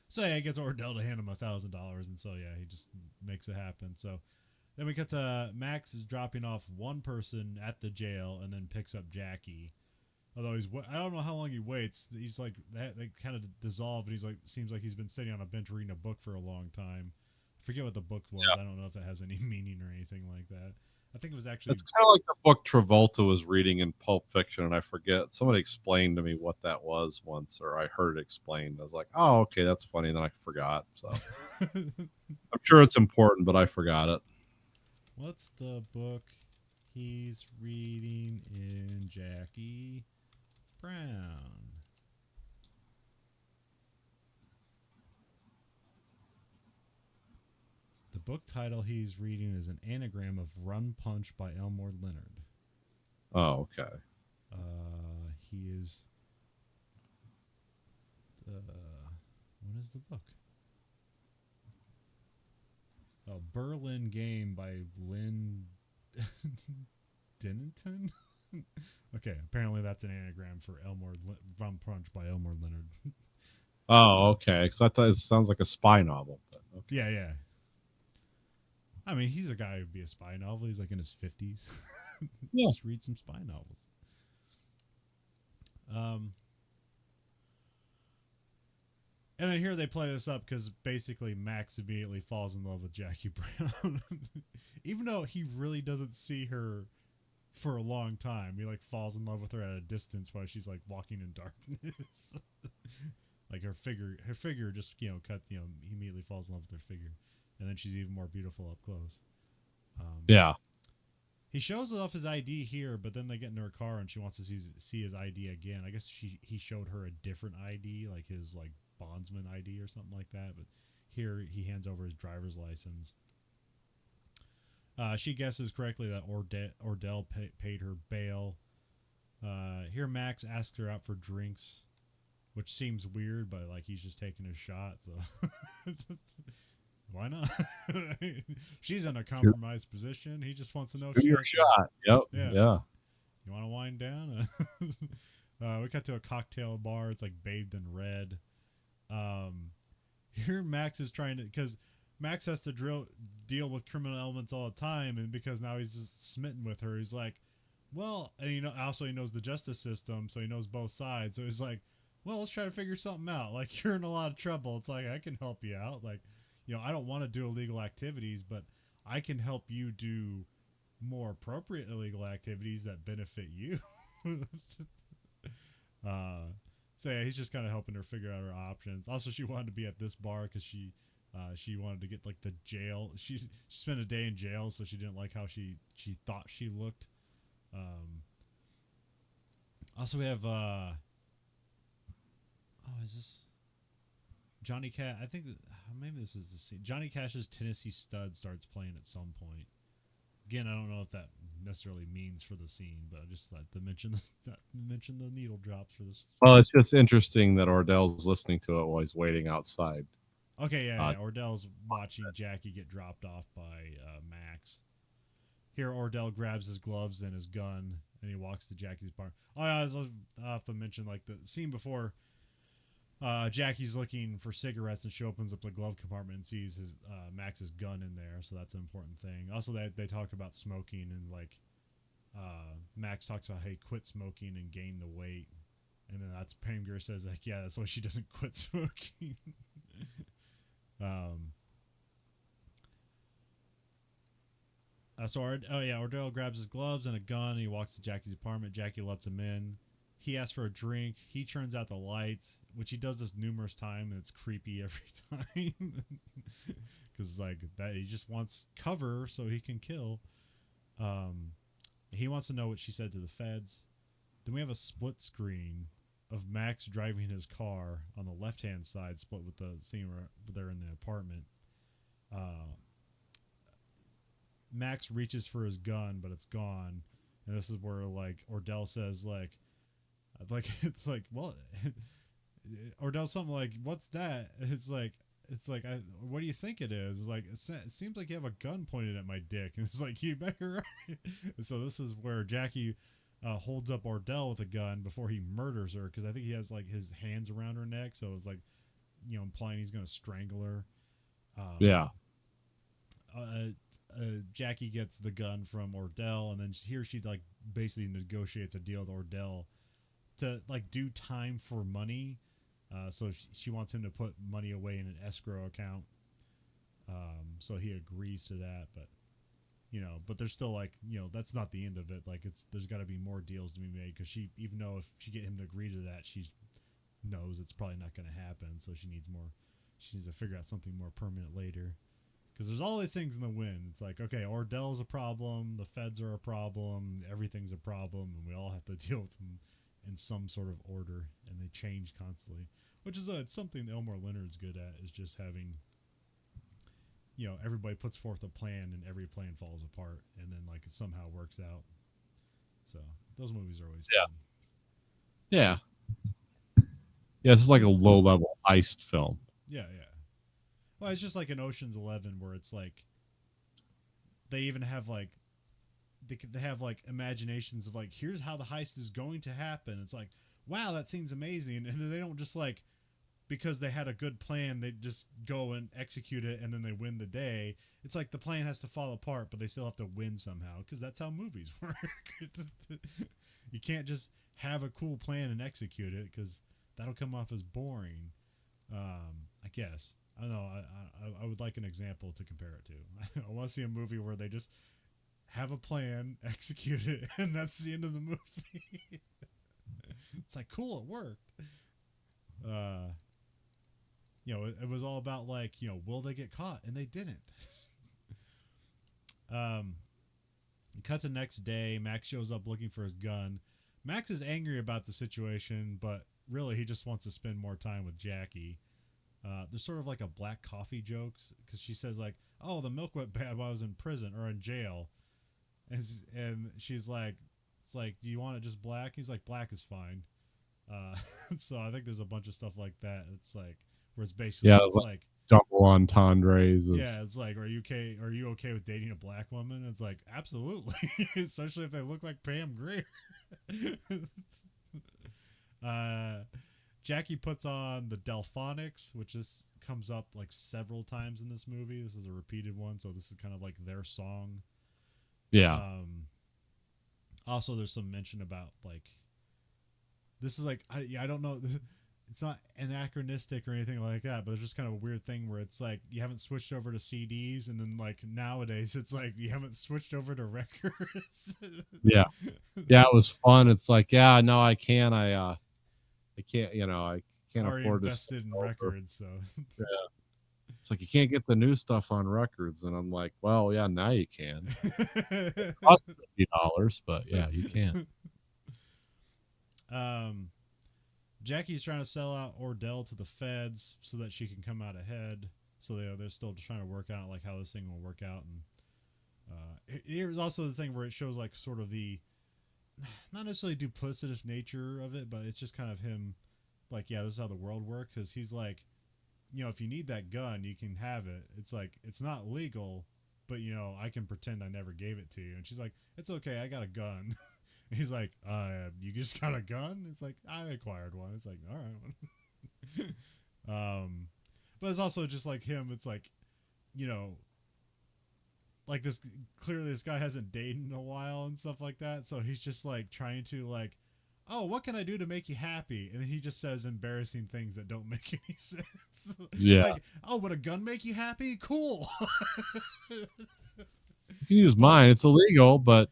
So yeah, he gets Ordell to hand him $1,000, and so yeah, he just makes it happen. So then we get to Max is dropping off one person at the jail and then picks up Jackie. Although I don't know how long he waits. He's like, they kind of dissolve, and he's like, seems like he's been sitting on a bench reading a book for a long time. I forget what the book was. Yeah. I don't know if that has any meaning or anything like that. I think it was actually. It's kind of like the book Travolta was reading in Pulp Fiction, and I forget. Somebody explained to me what that was once, or I heard it explained. I was like, oh, okay, that's funny. And then I forgot. So I'm sure it's important, but I forgot it. What's the book he's reading in Jackie Brown? The book title he's reading is an anagram of Run Punch by Elmore Leonard. Oh, okay. He is... what is the book? Oh, Berlin Game by Lynn Dennington? Okay, apparently that's an anagram for Run Punch by Elmore Leonard. Oh, okay. Because I thought it sounds like a spy novel. But okay. Yeah. I mean, he's a guy who'd be a spy novel. He's like in his 50s. Yeah. Just read some spy novels. And then here they play this up because basically Max immediately falls in love with Jackie Brown. Even though he really doesn't see her for a long time. He like falls in love with her at a distance while she's like walking in darkness. Like her figure just, he immediately falls in love with her figure. And then she's even more beautiful up close. Yeah. He shows off his ID here, but then they get into her car and she wants to see his ID again. I guess he showed her a different ID, like his like bondsman ID or something like that. But here he hands over his driver's license. She guesses correctly that Ordell paid her bail. Here Max asks her out for drinks, which seems weird, but like he's just taking a shot, so why not? She's in a compromised position. He just wants to know if she has shot. Yep. Yeah. You want to wind down? We got to a cocktail bar. It's like bathed in red. Here Max is trying to, because Max has to deal with criminal elements all the time, and because now he's just smitten with her, he's like, well, and also he knows the justice system, so he knows both sides. So he's like, well, let's try to figure something out. Like, you're in a lot of trouble. It's like, I can help you out. Like, I don't want to do illegal activities, but I can help you do more appropriate illegal activities that benefit you. uh, so yeah, he's just kind of helping her figure out her options. Also, she wanted to be at this bar because she wanted to get like the jail. She spent a day in jail, so she didn't like how she thought she looked. Also, we have is this Johnny Cash? I think maybe this is the scene. Johnny Cash's Tennessee Stud starts playing at some point. Again, I don't know if that necessarily means for the scene, but I just thought to mention the needle drops for this. Well, it's just interesting that Ordell's listening to it while he's waiting outside. Okay, yeah. Ordell's watching Jackie get dropped off by Max. Here, Ordell grabs his gloves and his gun, and he walks to Jackie's bar. Oh, yeah, I have to mention like the scene before. Jackie's looking for cigarettes, and she opens up the glove compartment and sees his Max's gun in there. So that's an important thing. Also, they talk about smoking, and like Max talks about, hey, quit smoking and gain the weight, and then that's Pam Grier says like, yeah, that's why she doesn't quit smoking. Ordell grabs his gloves and a gun. He walks to Jackie's apartment. Jackie lets him in. He asks for a drink. He turns out the lights, which he does this numerous times, and it's creepy every time. Because like that, he just wants cover so he can kill. He wants to know what she said to the feds. Then we have a split screen of Max driving his car on the left-hand side, split with the scene where they're in the apartment. Max reaches for his gun, but it's gone. And this is where like Ordell says like it's like, well, Ordell something like, what's that? It's like what do you think it is? It's like, it seems like you have a gun pointed at my dick. And it's like, you better. And so this is where Jackie holds up Ordell with a gun before he murders her, because I think he has like his hands around her neck, so it's like, implying he's going to strangle her. Yeah. Jackie gets the gun from Ordell, and then here she like basically negotiates a deal with Ordell to like do time for money. So she wants him to put money away in an escrow account. So he agrees to that, but but there's still like, that's not the end of it. Like there's got to be more deals to be made, because even though if she get him to agree to that, she knows it's probably not going to happen. So she needs to figure out something more permanent later. Because there's all these things in the wind. It's like, okay, Ordell's a problem, the feds are a problem, everything's a problem, and we all have to deal with them in some sort of order, and they change constantly. Which is something Elmore Leonard's good at, is just having, everybody puts forth a plan, and every plan falls apart, and then like it somehow works out. So those movies are always fun. Yeah. Yeah, this is like a low-level heist film. Yeah. Well, it's just like in Ocean's 11, where it's like they even have like they have like imaginations of like, here's how the heist is going to happen. It's like, wow, that seems amazing, and then they don't just like, because they had a good plan, they just go and execute it, and then they win the day. It's like the plan has to fall apart, but they still have to win somehow, because that's how movies work. You can't just have a cool plan and execute it, because that'll come off as boring. I guess. I don't know. I would like an example to compare it to. I want to see a movie where they just have a plan, execute it, and that's the end of the movie. It's like, cool, it worked. It was all about like, will they get caught? And they didn't. Cut to next day. Max shows up looking for his gun. Max is angry about the situation, but really he just wants to spend more time with Jackie. There's sort of like a black coffee jokes, because she says like, oh, the milk went bad while I was in prison or in jail. And she's like, it's like, do you want it just black? He's like, black is fine. So I think there's a bunch of stuff like that. It's like, where it's basically, it's like double entendres. It's like, are you okay with dating a black woman? It's like, absolutely. Especially if they look like Pam Grier. Jackie puts on the Delphonics, which comes up like several times in this movie. This is a repeated one, so this is kind of like their song. Yeah. Also, there's some mention about like, this is like, I don't know. it's not anachronistic or anything like that, but it's just kind of a weird thing where it's like you haven't switched over to CDs, and then like nowadays it's like you haven't switched over to records. Yeah. Yeah, it was fun. It's like, yeah, no, I can't. I can't, I can't Already afford to switch invested in over. records, so Yeah. It's like you can't get the new stuff on records, and I'm like, well, yeah, now you can. It costs $50, but yeah, you can. um, Jackie's trying to sell out Ordell to the feds so that she can come out ahead. So they're still trying to work out like how this thing will work out. And here's also the thing where it shows like sort of the not necessarily duplicitous nature of it, but it's just kind of him like, yeah, this is how the world works. Because he's like, if you need that gun, you can have it. It's like it's not legal, but I can pretend I never gave it to you. And she's like, it's okay, I got a gun. He's like, you just got a gun? It's like, I acquired one. It's like, all right. But it's also just like him. It's like, like this, clearly this guy hasn't dated in a while and stuff like that. So he's just like trying to like, oh, what can I do to make you happy? And then he just says embarrassing things that don't make any sense. Yeah. Like, oh, would a gun make you happy? Cool. You can use mine. It's illegal, but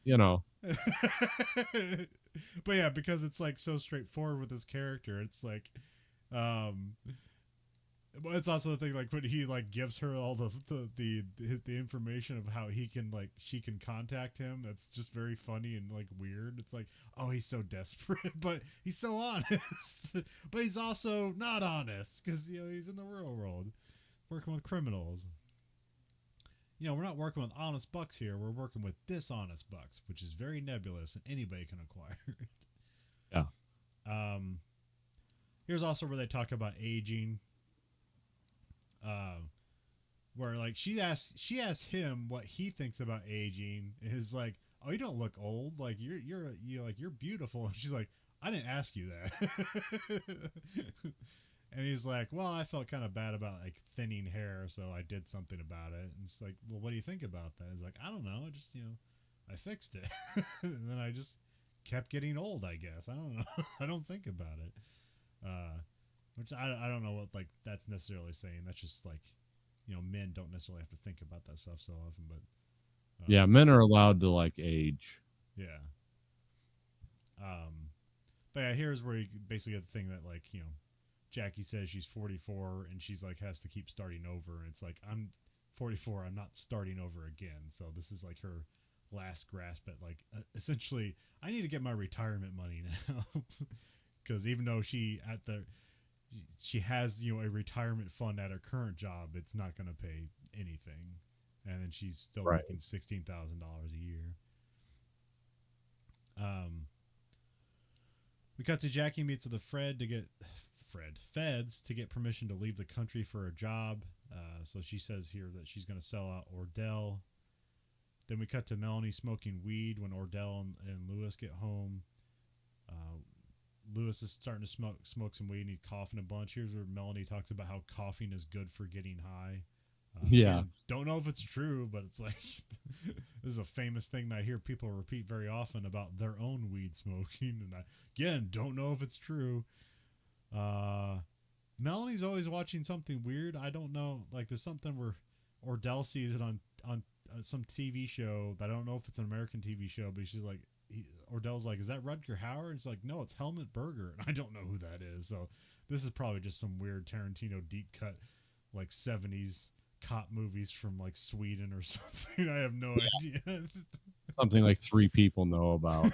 But yeah, because it's like so straightforward with his character, it's like but it's also the thing like when he like gives her all the information of how she can contact him. That's just very funny and like weird. It's like, oh, he's so desperate, but he's so honest. But he's also not honest because he's in the real world working with criminals. We're not working with honest bucks here. We're working with dishonest bucks, which is very nebulous and anybody can acquire it. Yeah. Here's also where they talk about aging. Where like she asks him what he thinks about aging. Is like, oh, you don't look old. Like you're beautiful. And she's like, I didn't ask you that. And he's like, well, I felt kind of bad about like thinning hair, so I did something about it. And it's like, well, what do you think about that? He's like, I don't know. I just, I fixed it. And then I just kept getting old, I guess. I don't know. I don't think about it. Which I don't know what like that's necessarily saying. That's just like, men don't necessarily have to think about that stuff so often. But yeah, men are allowed to like age. Yeah. But yeah, here's where you basically get the thing that like, Jackie says she's 44 and she's like has to keep starting over. And it's like, I'm 44. I'm not starting over again. So this is like her last grasp at like, essentially, I need to get my retirement money now. Because even though she has, a retirement fund at her current job, it's not going to pay anything. And then she's still making $16,000 a year. We cut to Jackie meets with the feds to get permission to leave the country for a job. So she says here that she's going to sell out Ordell. Then we cut to Melanie smoking weed when Ordell and Lewis get home. Lewis is starting to smoke some weed and he's coughing a bunch. Here's where Melanie talks about how coughing is good for getting high. Yeah. Don't know if it's true, but it's like this is a famous thing that I hear people repeat very often about their own weed smoking. And again, don't know if it's true. Melanie's always watching something weird. I don't know. Like there's something where Ordell sees it on some TV show that I don't know if it's an American TV show, but she's like, Ordell's like, is that Rutger Hauer? It's like, no, it's Helmut Berger. And I don't know who that is. So this is probably just some weird Tarantino deep cut, like 70s cop movies from like Sweden or something. I have no idea. Something like 3 people know about.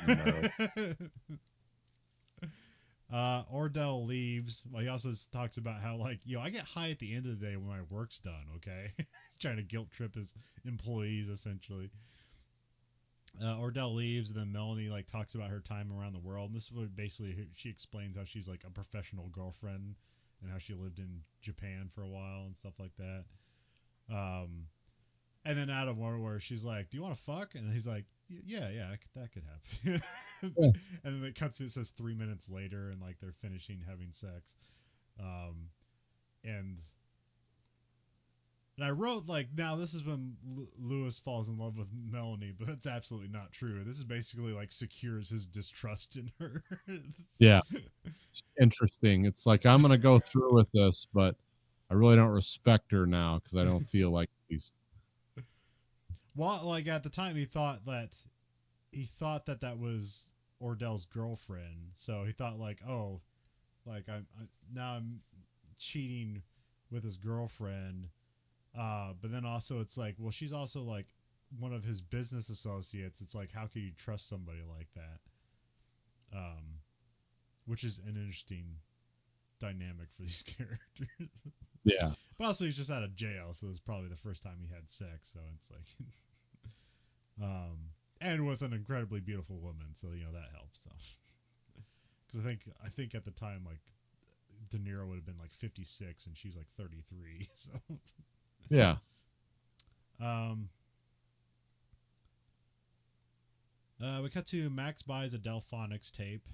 Ordell leaves. Well, he also talks about how like, I get high at the end of the day when my work's done. Okay. Trying to guilt trip his employees essentially. Ordell leaves, and then Melanie like talks about her time around the world. And this is what basically she explains how she's like a professional girlfriend and how she lived in Japan for a while and stuff like that. And then out of nowhere, she's like, "Do you want to fuck?" And he's like, "Yeah, that could happen." Yeah. And then it cuts. It says 3 minutes later, and like they're finishing having sex. And I wrote like, now this is when Lewis falls in love with Melanie, but that's absolutely not true. This is basically like secures his distrust in her. Yeah. interesting. It's like I'm gonna go through with this, but I really don't respect her now because I don't feel like she's. Well, like at the time, he thought that that was Ordell's girlfriend. So he thought like, oh, like now I'm cheating with his girlfriend. But then also it's like, well, she's also like one of his business associates. It's like, how can you trust somebody like that? Which is an interesting dynamic for these characters. Yeah. But also he's just out of jail, so it's probably the first time he had sex. So it's like, and with an incredibly beautiful woman, so that helps. So, because I think at the time like De Niro would have been like 56 and she's like 33. So, Yeah. We cut to Max buys a Delphonics tape,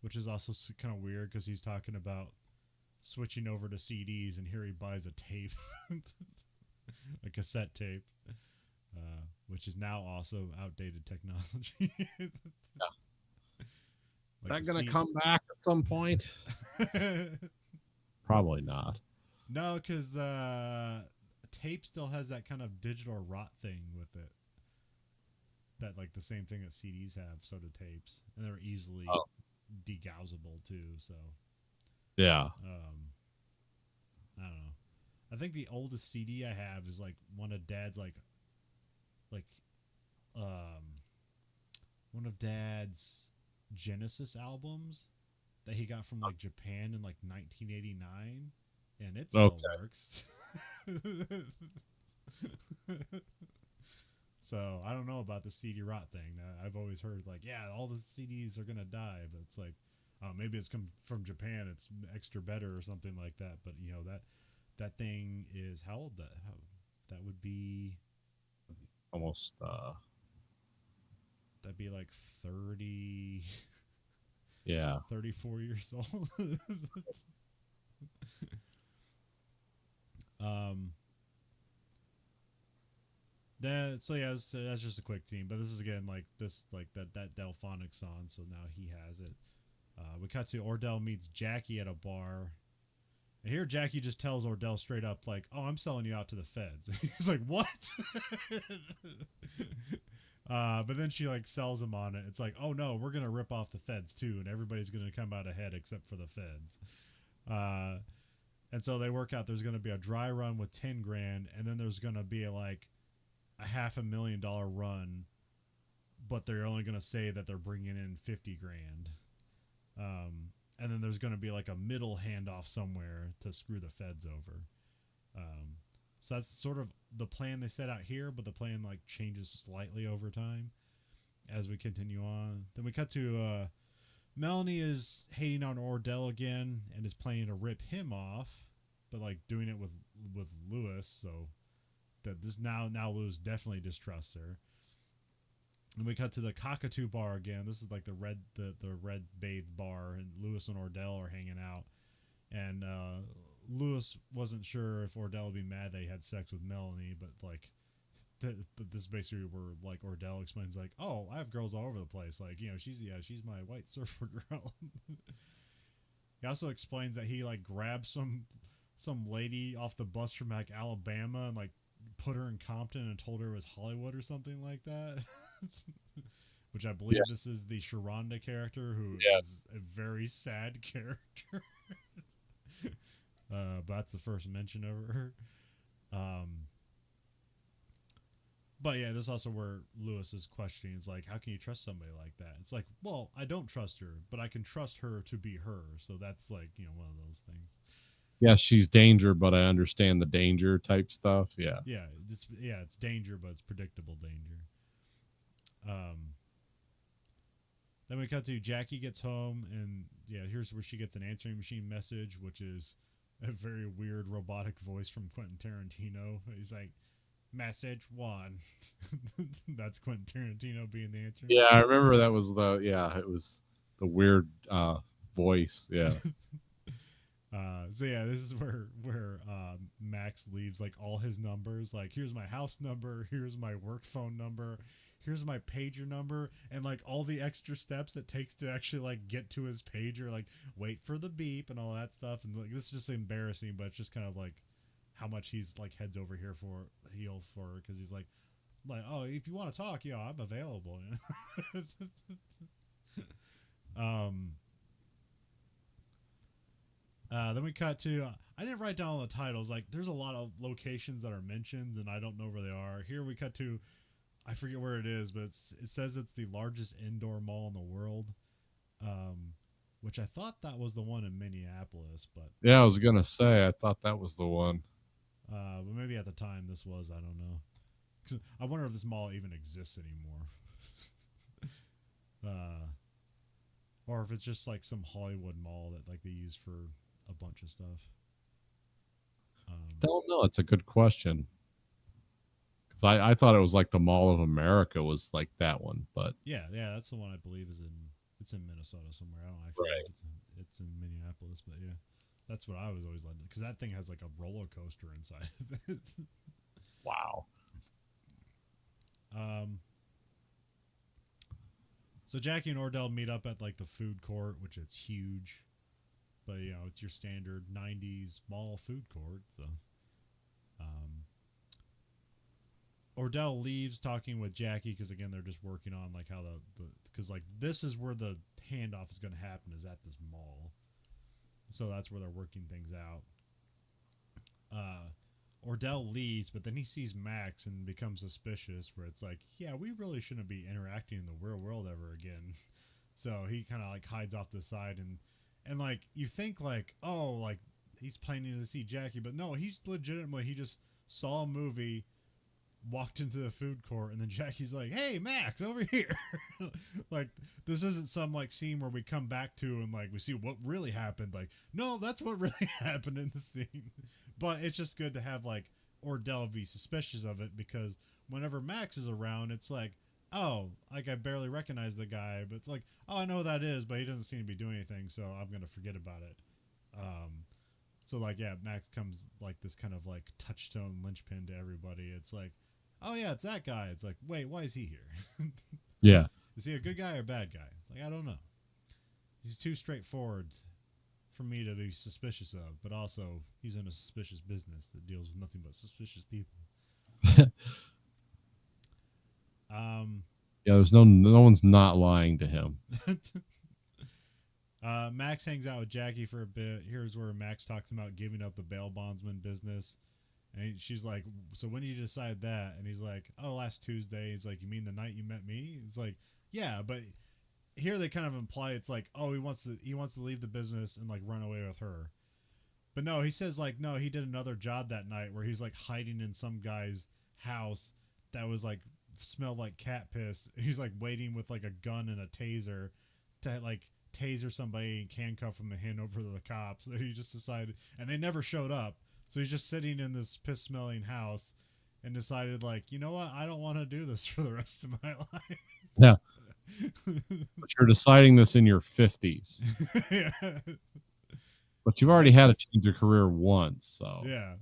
which is also kind of weird because he's talking about switching over to CDs, and here he buys a tape, a cassette tape, which is now also outdated technology. Is that going to come back at some point? Probably not. No, because the tape still has that kind of digital rot thing with it. That like the same thing that CDs have, so do tapes, and they're easily degaussable too. So yeah, I don't know. I think the oldest CD I have is like one of Dad's like one of Dad's Genesis albums that he got from like Japan in like 1989, and it still works. So I don't know about the CD rot thing. I've always heard like, yeah, all the CDs are gonna die, but it's like, maybe it's come from Japan. It's extra better or something like that. But that thing is how old? That would be almost. That'd be like 30. Yeah, 34 years old. That's just a quick team, but this is again like that Delphonic song, so now he has it. We cut to Ordell meets Jackie at a bar, and here Jackie just tells Ordell straight up like, "Oh, I'm selling you out to the feds." He's like, "What?" But then she like sells him on it. It's like, "Oh no, we're gonna rip off the feds too, and everybody's gonna come out ahead except for the feds." And so they work out there's gonna be a dry run with 10 grand, and then there's gonna be like a $500,000 run, but they're only going to say that they're bringing in 50 grand. And then there's going to be like a middle handoff somewhere to screw the feds over. So that's sort of the plan they set out here, but the plan like changes slightly over time as we continue on. Then we cut to Melanie is hating on Ordell again and is planning to rip him off, but like doing it with Lewis, so that this now Lewis definitely distrusts her. And we cut to the Cockatoo bar again. This is like the red bathed bar, and Lewis and Ordell are hanging out. And Lewis wasn't sure if Ordell would be mad that he had sex with Melanie, but but this is basically where like Ordell explains like, "Oh, I have girls all over the place. Like, she's my white surfer girl." He also explains that he like grabbed some lady off the bus from like Alabama and like put her in Compton and told her it was Hollywood or something like that. Which I believe this is the Sharonda character, who is a very sad character. But that's the first mention of her. But yeah, this is also where Lewis is questioning is like, how can you trust somebody like that? It's like, well, I don't trust her, but I can trust her to be her. So that's like, one of those things. Yeah, she's danger, but I understand the danger type stuff. Yeah. Yeah, it's danger, but it's predictable danger. Then we cut to Jackie gets home, and here's where she gets an answering machine message, which is a very weird robotic voice from Quentin Tarantino. He's like, "Message 1." That's Quentin Tarantino being the answer. Yeah, I remember that was it was the weird voice. Yeah. This is where Max leaves like all his numbers. Like, here's my house number, here's my work phone number, here's my pager number, and like all the extra steps it takes to actually like get to his pager, like wait for the beep and all that stuff. And like this is just embarrassing, but it's just kind of like how much he's like heads over here for heel for, because he's like, oh, if you want to talk, I'm available. Then we cut to I didn't write down all the titles. Like there's a lot of locations that are mentioned and I don't know where they are. Here we cut to, I forget where it is, but it says it's the largest indoor mall in the world, which I thought that was the one in Minneapolis, but Yeah, I was gonna say I thought that was the one. but maybe at the time this was, I don't know. 'Cause I wonder if this mall even exists anymore. Or if it's just like some Hollywood mall that like they use for a bunch of stuff. Don't know. It's a good question. Because I thought it was like the Mall of America was like that one, but yeah, that's the one I believe it's in Minnesota somewhere. I don't actually know if it's in Minneapolis, but yeah, that's what I was always led to, because that thing has like a roller coaster inside of it. wow. So Jackie and Ordell meet up at like the food court, which it's huge, but it's your standard 90s mall food court. So Ordell leaves talking with Jackie, because again they're just working on like how the because like this is where the handoff is going to happen, is at this mall, so that's where they're working things out. Ordell leaves, but then he sees Max and becomes suspicious, where it's like, yeah, we really shouldn't be interacting in the real world ever again. So he kind of like hides off to the side, and like you think like, oh, like he's planning to see Jackie, but no, he's legitimately, he just saw a movie, walked into the food court, and then Jackie's like, hey Max, over here. Like this isn't some like scene where we come back to and like we see what really happened. Like, no, that's what really happened in the scene. But it's just good to have like Ordell be suspicious of it, because whenever Max is around, it's like, oh, like I barely recognize the guy, but it's like, oh, I know who that is, but he doesn't seem to be doing anything, so I'm gonna forget about it. So like, yeah, Max comes like this kind of like touchstone linchpin to everybody. It's like, oh yeah, it's that guy. It's like, wait, why is he here? Yeah. Is he a good guy or a bad guy? It's like, I don't know. He's too straightforward for me to be suspicious of, but also he's in a suspicious business that deals with nothing but suspicious people. Yeah, there's no one's not lying to him. Max hangs out with Jackie for a bit. Here's where Max talks about giving up the bail bondsman business. And she's like, so when did you decide that? And he's like, oh, last Tuesday. He's like, you mean the night you met me? It's like, yeah, but here they kind of imply it's like, oh, he wants to leave the business and like run away with her. But no, he says like, no, he did another job that night where he's like hiding in some guy's house that was like smelled like cat piss. He's like waiting with like a gun and a taser to like taser somebody and handcuff him and hand over to the cops. So he just decided, and they never showed up. So he's just sitting in this piss-smelling house and decided, like, you know what? I don't want to do this for the rest of my life. Yeah. But you're deciding this in your 50s. Yeah. But you've already had to change your career once, so. Yeah.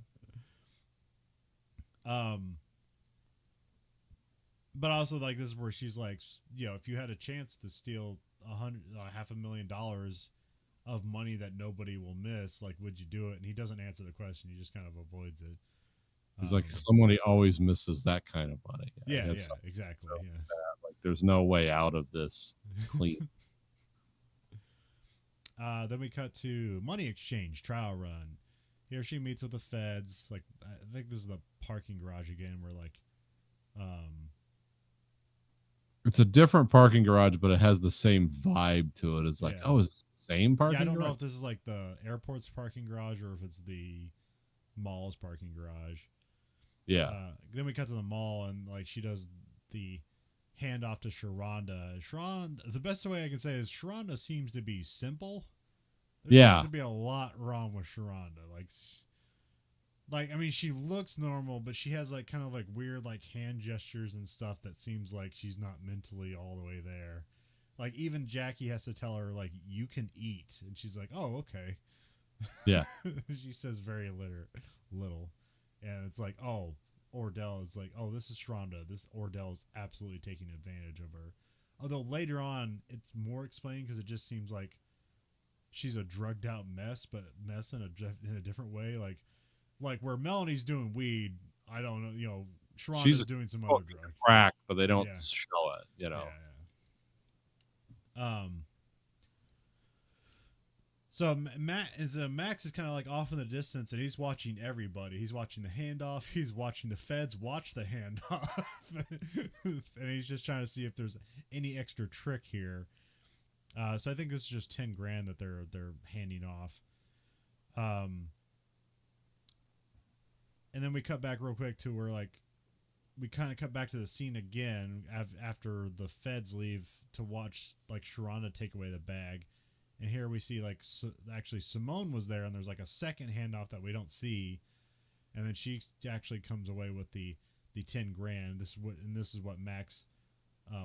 But also, like, this is where she's like, if you had a chance to steal $500,000 of money that nobody will miss, like, would you do it? And he doesn't answer the question. He just kind of avoids it. He's like, somebody always misses that kind of money. Yeah, exactly. So yeah. Like, there's no way out of this clean. Then we cut to money exchange trial run. Here she meets with the feds. Like, I think this is the parking garage again, where like, it's a different parking garage, but it has the same vibe to it. It's like, oh, is it the same parking garage? Yeah, I don't know if this is like the airport's parking garage or if it's the mall's parking garage. Yeah. Then we cut to the mall, and like she does the handoff to Sharonda. The best way I can say is Sharonda seems to be simple. There seems to be a lot wrong with Sharonda. Like, I mean, she looks normal, but she has like kind of like weird like hand gestures and stuff that seems like she's not mentally all the way there. Like even Jackie has to tell her like, you can eat, and she's like, oh, okay. Yeah. She says very little, and it's like, oh, Ordell is like, oh, this is Sharonda. This Ordell is absolutely taking advantage of her. Although later on, it's more explained because it just seems like she's a drugged out mess, but mess in a different way. Like where Melanie's doing weed, I don't know. Sharonda's doing some other drug. Crack, but they don't Yeah. show it. Yeah. So Max is kind of like off in the distance, and he's watching everybody. He's watching the handoff. He's watching the feds watch the handoff, and he's just trying to see if there's any extra trick here. So I think this is just $10,000 that they're handing off. And then we cut back real quick to where we kind of cut back to the scene again after the feds leave to watch like Sharonda take away the bag. And here we see actually Simone was there, and there's like a second handoff that we don't see, and then she actually comes away with the $10,000. This is what Max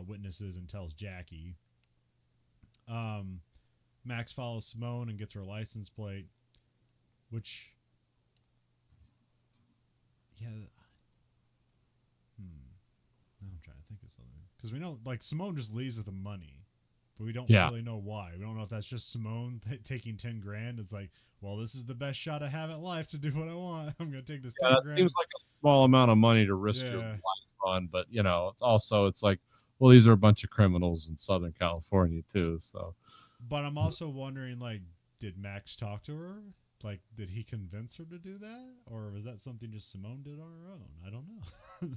witnesses and tells Jackie. Max follows Simone and gets her license plate, which now I'm trying to think of something because we know like Simone just leaves with the money. But we don't really know why. We don't know if that's just Simone taking $10,000. It's like, well, this is the best shot I have at life to do what I want. I'm going to take this $10,000. That seems like a small amount of money to risk your life on, but it's like, well, these are a bunch of criminals in Southern California too. So, but I'm also wondering, like, did Max talk to her? Like, did he convince her to do that, or was that something just Simone did on her own? I don't know.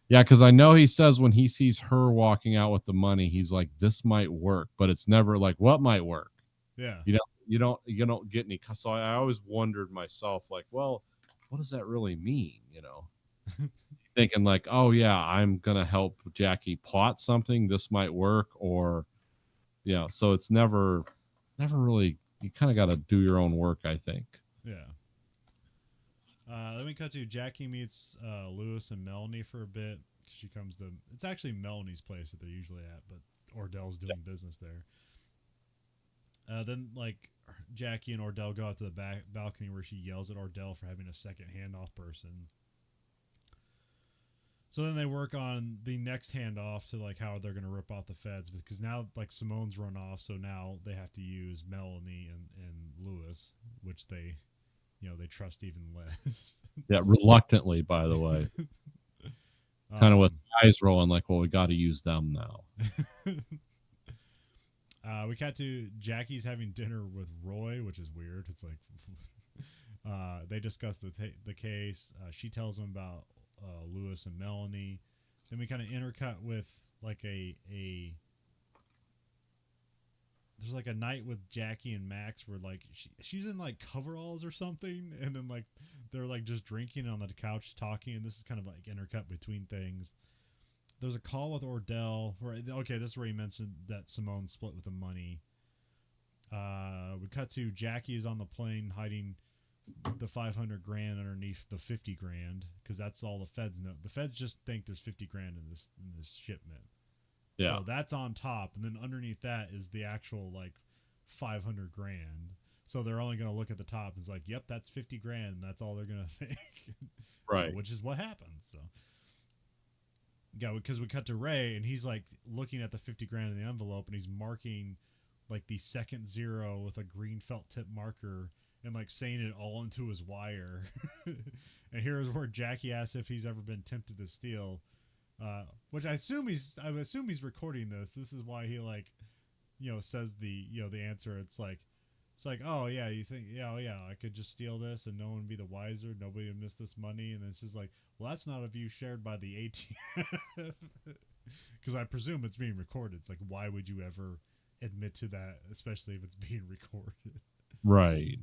Yeah, because I know he says when he sees her walking out with the money, he's like, "This might work," but it's never like, "What might work?" Yeah, you don't get any. So I always wondered myself, like, well, what does that really mean? Thinking like, oh yeah, I'm gonna help Jackie plot something. This might work, or So it's never really. You kind of got to do your own work, I think. Yeah. Then we cut to Jackie meets Lewis and Melanie for a bit. She comes to... It's actually Melanie's place that they're usually at, but Ordell's doing business there. Then, like, Jackie and Ordell go out to the balcony where she yells at Ordell for having a second handoff person. So then they work on the next handoff to, like, how they're going to rip off the feds. Because now, like, Simone's run off, so now they have to use Melanie and Lewis, which they... they trust even less. Yeah, reluctantly, by the way. Kind of with eyes rolling like, well, we got to use them now. We cut to Jackie's having dinner with Roy, which is weird. It's like they discuss the case. She tells him about Lewis and Melanie. Then we kind of intercut with like there's like a night with Jackie and Max where like she's in like coveralls or something, and then like they're like just drinking on the couch talking, and this is kind of like intercut between things. There's a call with Ordell where this is where he mentioned that Simone split with the money. We cut to Jackie is on the plane hiding the $500,000 underneath the $50,000 because that's all the feds know. The feds just think there's $50,000 in this shipment. Yeah. So that's on top, and then underneath that is the actual like $500,000. So they're only going to look at the top and it's like, yep, that's $50,000, and that's all they're going to think. Right. Which is what happens. So yeah, because we cut to Ray and he's like looking at the $50,000 in the envelope and he's marking like the second zero with a green felt tip marker and like saying it all into his wire. And here's where Jackie asks if he's ever been tempted to steal. Which I assume he's recording this. This is why he like, says the answer. It's like, oh yeah, you think, oh yeah, I could just steal this and no one would be the wiser. Nobody would miss this money. And this is like, well, that's not a view shared by the ATF. Because I presume it's being recorded. It's like, why would you ever admit to that, especially if it's being recorded? Right.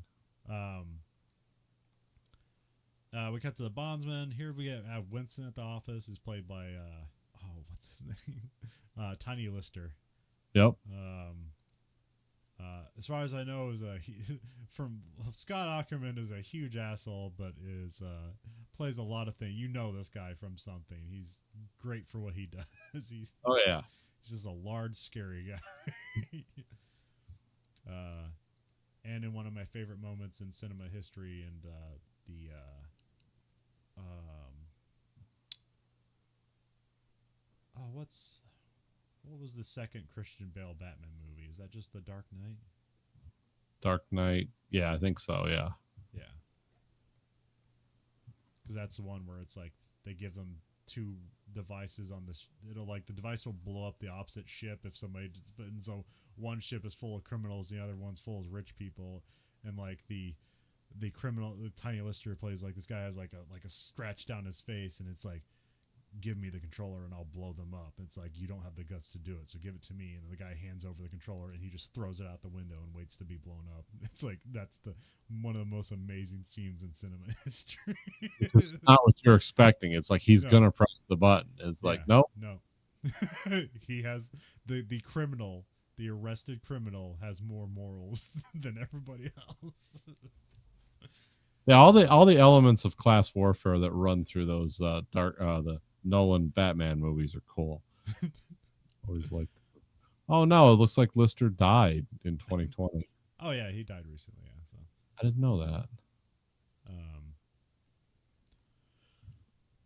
We cut to the bondsman. Here we have Winston at the office, who's played by what's his name? Tiny Lister. Yep. As far as I know, from Scott Ackerman is a huge asshole, but plays a lot of things. This guy from something. He's great for what he does. He's just a large, scary guy. And in one of my favorite moments in cinema history, and what was the second Christian Bale Batman movie? Is that just The Dark Knight? Dark Knight. Yeah, I think so. Yeah. Yeah. Because that's the one where it's like they give them two devices on this. It'll like the device will blow up the opposite ship if somebody. And so one ship is full of criminals, the other one's full of rich people, and like the criminal, the Tiny Lister plays like this guy has like a scratch down his face, and it's like, give me the controller and I'll blow them up. It's like, you don't have the guts to do it, so give it to me. And the guy hands over the controller and he just throws it out the window and waits to be blown up. It's like, that's one of the most amazing scenes in cinema history. It's not what you're expecting. It's like he's gonna press the button. It's like, nope. No. He has the criminal, the arrested criminal has more morals than everybody else. Yeah, all the elements of class warfare that run through those the Nolan Batman movies are cool. Always like, oh no, it looks like Lister died in 2020. Oh yeah, he died recently. Yeah, so I didn't know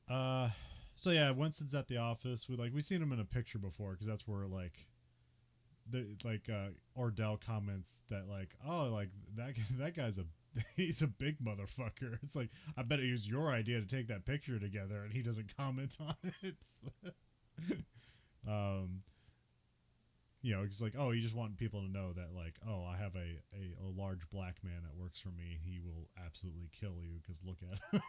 that. So yeah, Winston's at the office. We seen him in a picture before because that's where Ordell comments that like, oh, like that guy's he's a big motherfucker. It's like, I bet it was your idea to take that picture together, and he doesn't comment on it. It's like, oh, you just want people to know that like, oh, I have a large black man that works for me. He will absolutely kill you because look at him.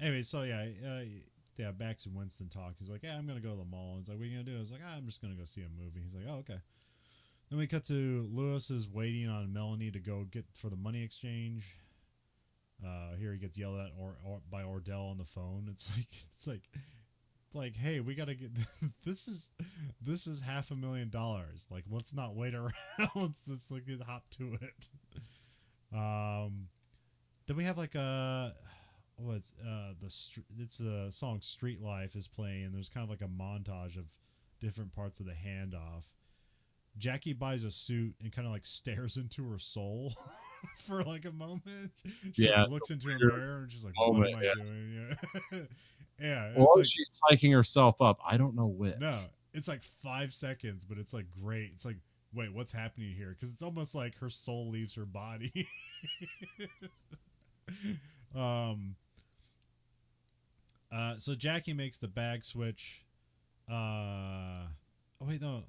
Anyway, so yeah, Max and Winston talk. He's like, yeah, I'm gonna go to the mall. He's like, what are you gonna do? I was like, I'm just gonna go see a movie. He's like, oh, okay. Then we cut to Lewis is waiting on Melanie to go get for the money exchange. Here he gets yelled at by Ordell on the phone. It's like, hey, we gotta get this is $500,000. Like, let's not wait around. let's like get hop to it. Then we have like it's a song Street Life is playing, and there's kind of like a montage of different parts of the handoff. Jackie buys a suit and kind of like stares into her soul for like a moment. She looks into a mirror and she's like, what am I doing? Yeah. Yeah. Or like, she's psyching herself up. I don't know which. No, it's like 5 seconds, but it's like great. It's like, wait, what's happening here? Because it's almost like her soul leaves her body. So Jackie makes the bag switch. Oh wait, no.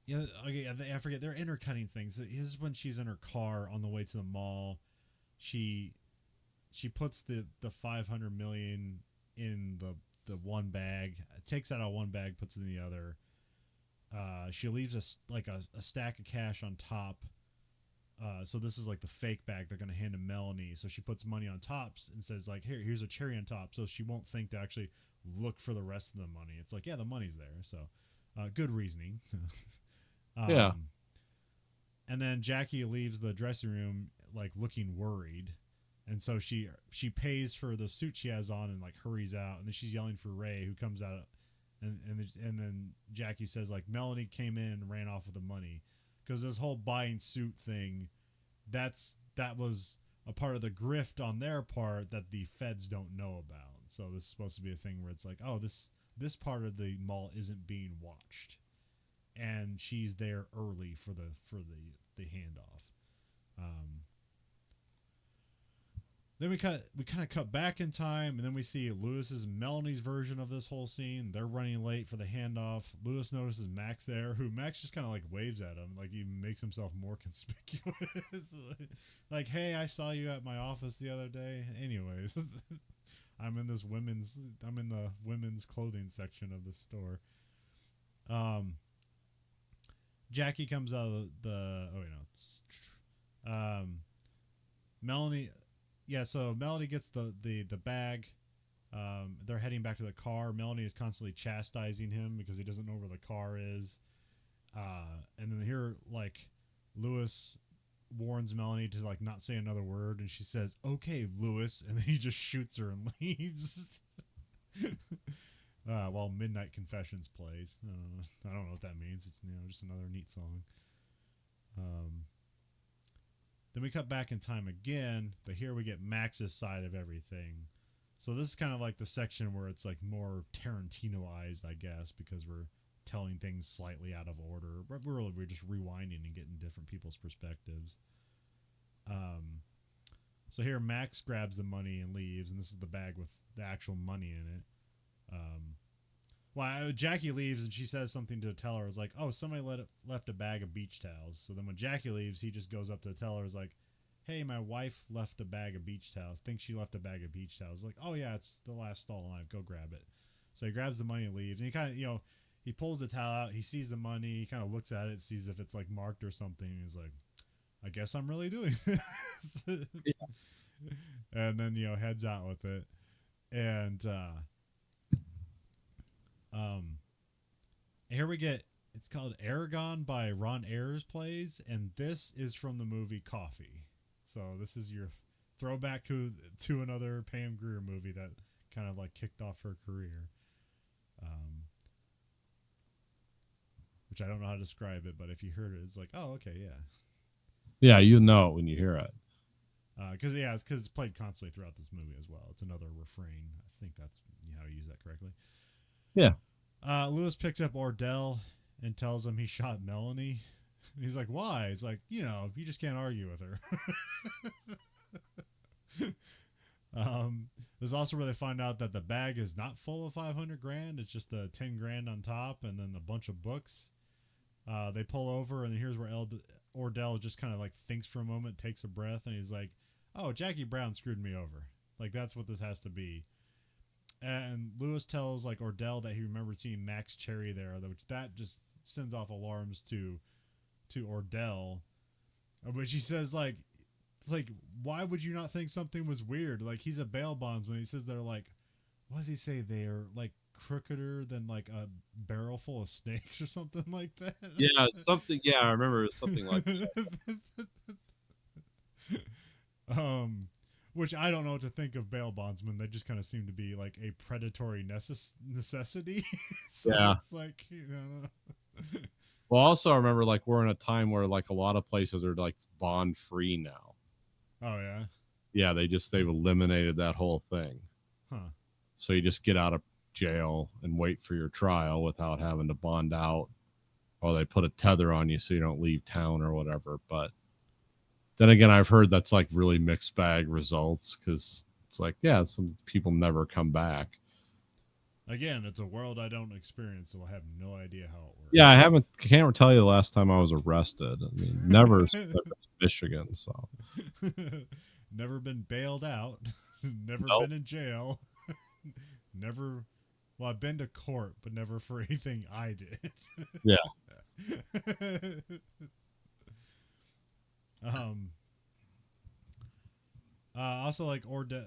Yeah, okay, I forget. They're intercutting things. This is when she's in her car on the way to the mall. She puts the $500 million in the one bag, takes out one bag, puts it in the other. She leaves a stack of cash on top. So this is like the fake bag they're going to hand to Melanie. So she puts money on top and says like, here's a cherry on top. So she won't think to actually look for the rest of the money. It's like, yeah, the money's there. So good reasoning. Yeah. And then Jackie leaves the dressing room like looking worried. And so she pays for the suit she has on and like hurries out. And then she's yelling for Ray, who comes out. And then Jackie says like, Melanie came in and ran off with the money. Because this whole buying suit thing, that was a part of the grift on their part that the feds don't know about. So this is supposed to be a thing where it's like, oh, this part of the mall isn't being watched, and she's there early for the handoff. Then we kind of cut back in time, and then we see Lewis's and Melanie's version of this whole scene. They're running late for the handoff. Lewis notices Max there, who Max just kind of like waves at him, like he makes himself more conspicuous. Like, hey, I saw you at my office the other day. Anyways, I'm in the women's clothing section of the store. Jackie comes out of Melanie. Yeah, so Melanie gets the bag. They're heading back to the car. Melanie is constantly chastising him because he doesn't know where the car is. And then here, like, Lewis warns Melanie to like not say another word, and she says, "Okay, Lewis," and then he just shoots her and leaves. While Midnight Confessions plays. I don't know what that means. It's just another neat song. Then we cut back in time again, but here we get Max's side of everything. So this is kind of like the section where it's like more Tarantinoized, I guess, because we're telling things slightly out of order. But we're just rewinding and getting different people's perspectives. So here Max grabs the money and leaves, and this is the bag with the actual money in it. Jackie leaves and she says something to the teller. It's like, oh, somebody left a bag of beach towels. So then when Jackie leaves, he just goes up to the teller. Is like, hey, my wife left a bag of beach towels. Think she left a bag of beach towels. Like, oh yeah, it's the last stall line. Go grab it. So he grabs the money and leaves. And he kind of, he pulls the towel out. He sees the money. He kind of looks at it, sees if it's like marked or something. And he's like, I guess I'm really doing this. Yeah. And then, heads out with it. And, here we get, it's called Aragon by Ron Ayers Plays, and this is from the movie Coffee. So this is your throwback to another Pam Grier movie that kind of like kicked off her career. Which I don't know how to describe it, but if you heard it, it's like, oh, okay, yeah. Yeah, you know it when you hear it. Because it's played constantly throughout this movie as well. It's another refrain. I think that's how you use that correctly. Yeah. Lewis picks up Ordell and tells him he shot Melanie. And he's like, why? He's like, you just can't argue with her. There's also where they find out that the bag is not full of $500,000. It's just the $10,000 on top and then a bunch of books. They pull over, and here's where Ordell just kind of like thinks for a moment, takes a breath, and he's like, oh, Jackie Brown screwed me over. Like, that's what this has to be. And Lewis tells like Ordell that he remembered seeing Max Cherry there, which that just sends off alarms to Ordell, which he says like why would you not think something was weird? Like, he's a bail bondsman. He says they're like, what does he say? They're like crookeder than like a barrel full of snakes or something like that. Yeah, something. Yeah, I remember something like that. Which I don't know what to think of bail bondsmen. They just kind of seem to be like a predatory necessity. So yeah. It's like, Well, also I remember like we're in a time where like a lot of places are like bond free now. Oh yeah. Yeah, they've eliminated that whole thing. Huh. So you just get out of jail and wait for your trial without having to bond out, or they put a tether on you so you don't leave town or whatever. But then again, I've heard that's like really mixed bag results, because it's like, yeah, some people never come back. Again, it's a world I don't experience, so I have no idea how it works. Yeah, I can't tell you the last time I was arrested. I mean, never in Michigan, so. Never been bailed out. Never been in jail. Never. Well, I've been to court, but never for anything I did. Yeah. Also, like Ordell,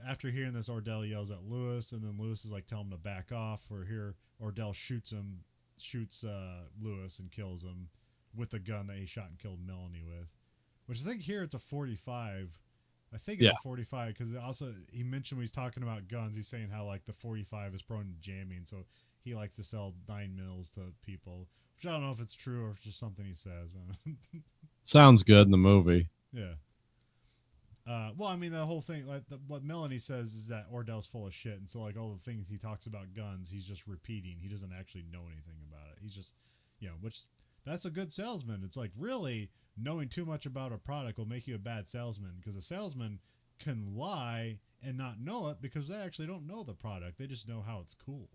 after hearing this, Ordell yells at Lewis, and then Lewis is like, tell him to back off. Or here, Ordell shoots Lewis and kills him with the gun that he shot and killed Melanie with. Which I think here it's a 45. I think it's a 45, because also he mentioned when he's talking about guns, he's saying how like the 45 is prone to jamming, so he likes to sell 9mm to people. Which I don't know if it's true or if it's just something he says. Sounds good in the movie. Yeah. Well, I mean, the whole thing, like what Melanie says is that Ordell's full of shit, and so like all the things he talks about guns, he's just repeating. He doesn't actually know anything about it. He's just, which that's a good salesman. It's like, really, knowing too much about a product will make you a bad salesman, because a salesman can lie and not know it because they actually don't know the product. They just know how it's cool.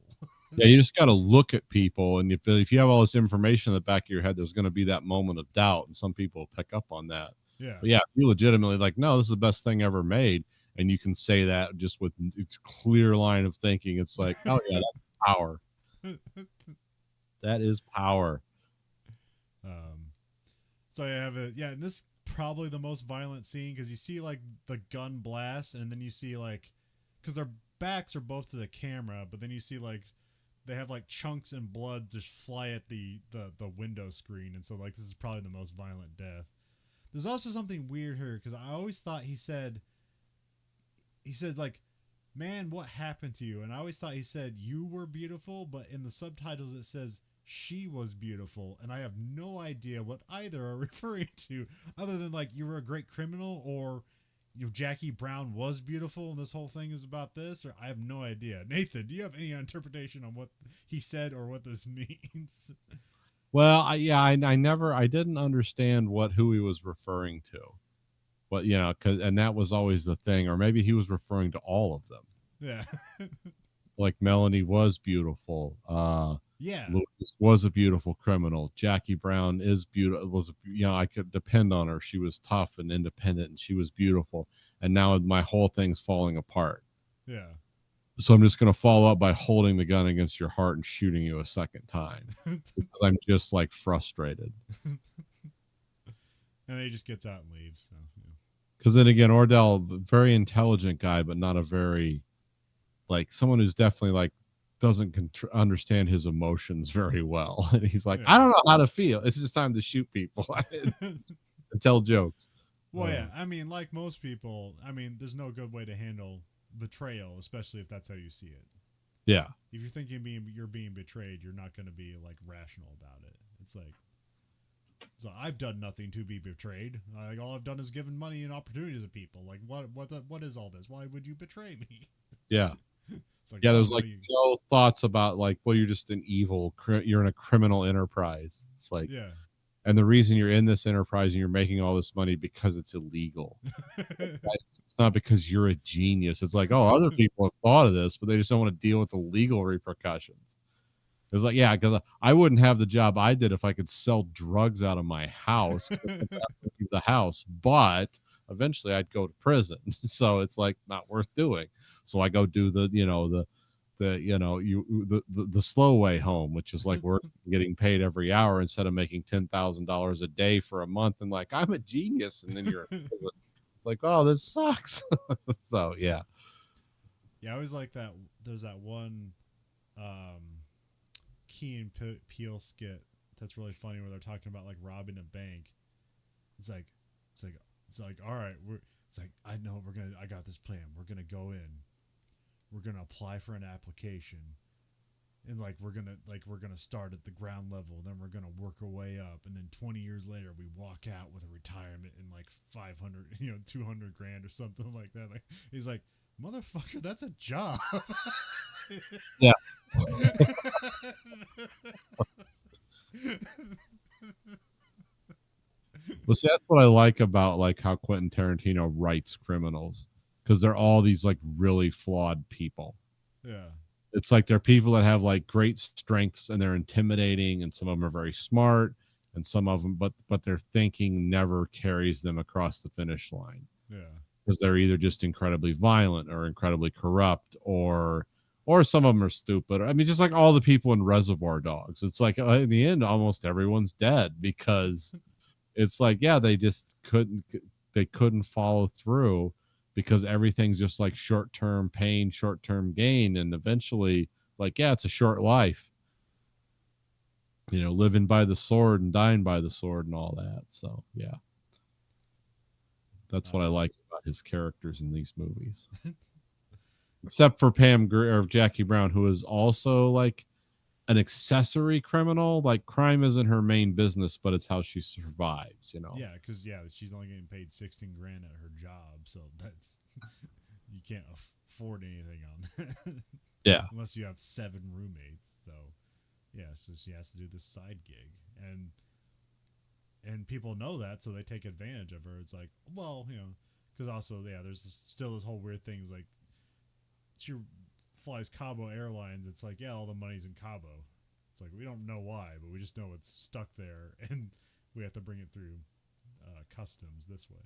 Yeah, you just got to look at people, and if you have all this information in the back of your head, there's going to be that moment of doubt, and some people pick up on that. Yeah. But yeah, if you legitimately like, no, this is the best thing ever made, and you can say that just with a clear line of thinking, it's like, oh yeah, that's power. That is power. So you have it, and this is probably the most violent scene, because you see like the gun blast, and then you see like, because their backs are both to the camera, but then you see like they have like chunks and blood just fly at the window screen, and so like this is probably the most violent death. There's also something weird here, because I always thought he said like, man, what happened to you? And I always thought he said you were beautiful, but in the subtitles it says she was beautiful, and I have no idea what either are referring to, other than like you were a great criminal, or Jackie Brown was beautiful, and this whole thing is about this, or I have no idea. Nathan, do you have any interpretation on what he said or what this means? Well, I didn't understand who he was referring to, but and that was always the thing, or maybe he was referring to all of them. Yeah. Like Melanie was beautiful. Yeah. Louis was a beautiful criminal. Jackie Brown is beautiful. I could depend on her. She was tough and independent, and she was beautiful. And now my whole thing's falling apart. Yeah. So I'm just going to follow up by holding the gun against your heart and shooting you a second time because I'm just like frustrated. And then he just gets out and leaves. So, because then again, Ordell, very intelligent guy, but not a very, like, someone who's definitely like doesn't understand his emotions very well. And he's like, I don't know how to feel. It's just time to shoot people and tell jokes. Well, yeah. I mean, like most people, I mean, there's no good way to handle betrayal, especially if that's how you see it. Yeah. If you're thinking you're being betrayed, you're not going to be like rational about it. It's like, so I've done nothing to be betrayed. Like, all I've done is given money and opportunities to people. Like, what is all this? Why would you betray me? Yeah. It's like, there's like no thoughts about like, well, you're just an you're in a criminal enterprise. It's like, yeah. And the reason you're in this enterprise and you're making all this money because it's illegal. It's not because you're a genius. It's like, oh, other people have thought of this, but they just don't want to deal with the legal repercussions. It's like, yeah, because I wouldn't have the job I did if I could sell drugs out of my house, the house, but eventually I'd go to prison. So it's like not worth doing. So I go do the slow way home, which is like work getting paid every hour instead of making $10,000 a day for a month. And like, I'm a genius. And then you're like, oh, this sucks. So yeah. Yeah, I always like that. There's that one Key and Peele skit that's really funny where they're talking about like robbing a bank. It's like all right, I got this plan. We're gonna go in. We're gonna apply for an application, and like we're gonna start at the ground level. Then we're gonna work our way up, and then 20 years later we walk out with a retirement in like 500, 200 grand or something like that. Like he's like, motherfucker, that's a job. Yeah. Well, see, that's what I like about like how Quentin Tarantino writes criminals, because they're all these like really flawed people. Yeah. It's like they're people that have like great strengths and they're intimidating, and some of them are very smart, and some of them, but their thinking never carries them across the finish line. Yeah. Because they're either just incredibly violent or incredibly corrupt, or some of them are stupid. I mean, just like all the people in Reservoir Dogs. It's like in the end, almost everyone's dead because it's like, yeah, they just couldn't follow through because everything's just like short-term pain, short-term gain. And eventually, like, yeah, it's a short life, living by the sword and dying by the sword and all that. So, yeah. That's what I like about his characters in these movies. Except for or Jackie Brown, who is also like an accessory criminal. Like, crime isn't her main business, but it's how she survives, Yeah, because she's only getting paid 16 grand at her job, so that's you can't afford anything on that. Yeah, unless you have 7 roommates. So yeah, so she has to do this side gig, and people know that, so they take advantage of her. It's like, well, because also, yeah, there's still this whole weird thing. It's like she flies Cabo Airlines. It's like, yeah, all the money's in Cabo. It's like, we don't know why, but we just know it's stuck there, and we have to bring it through customs this way.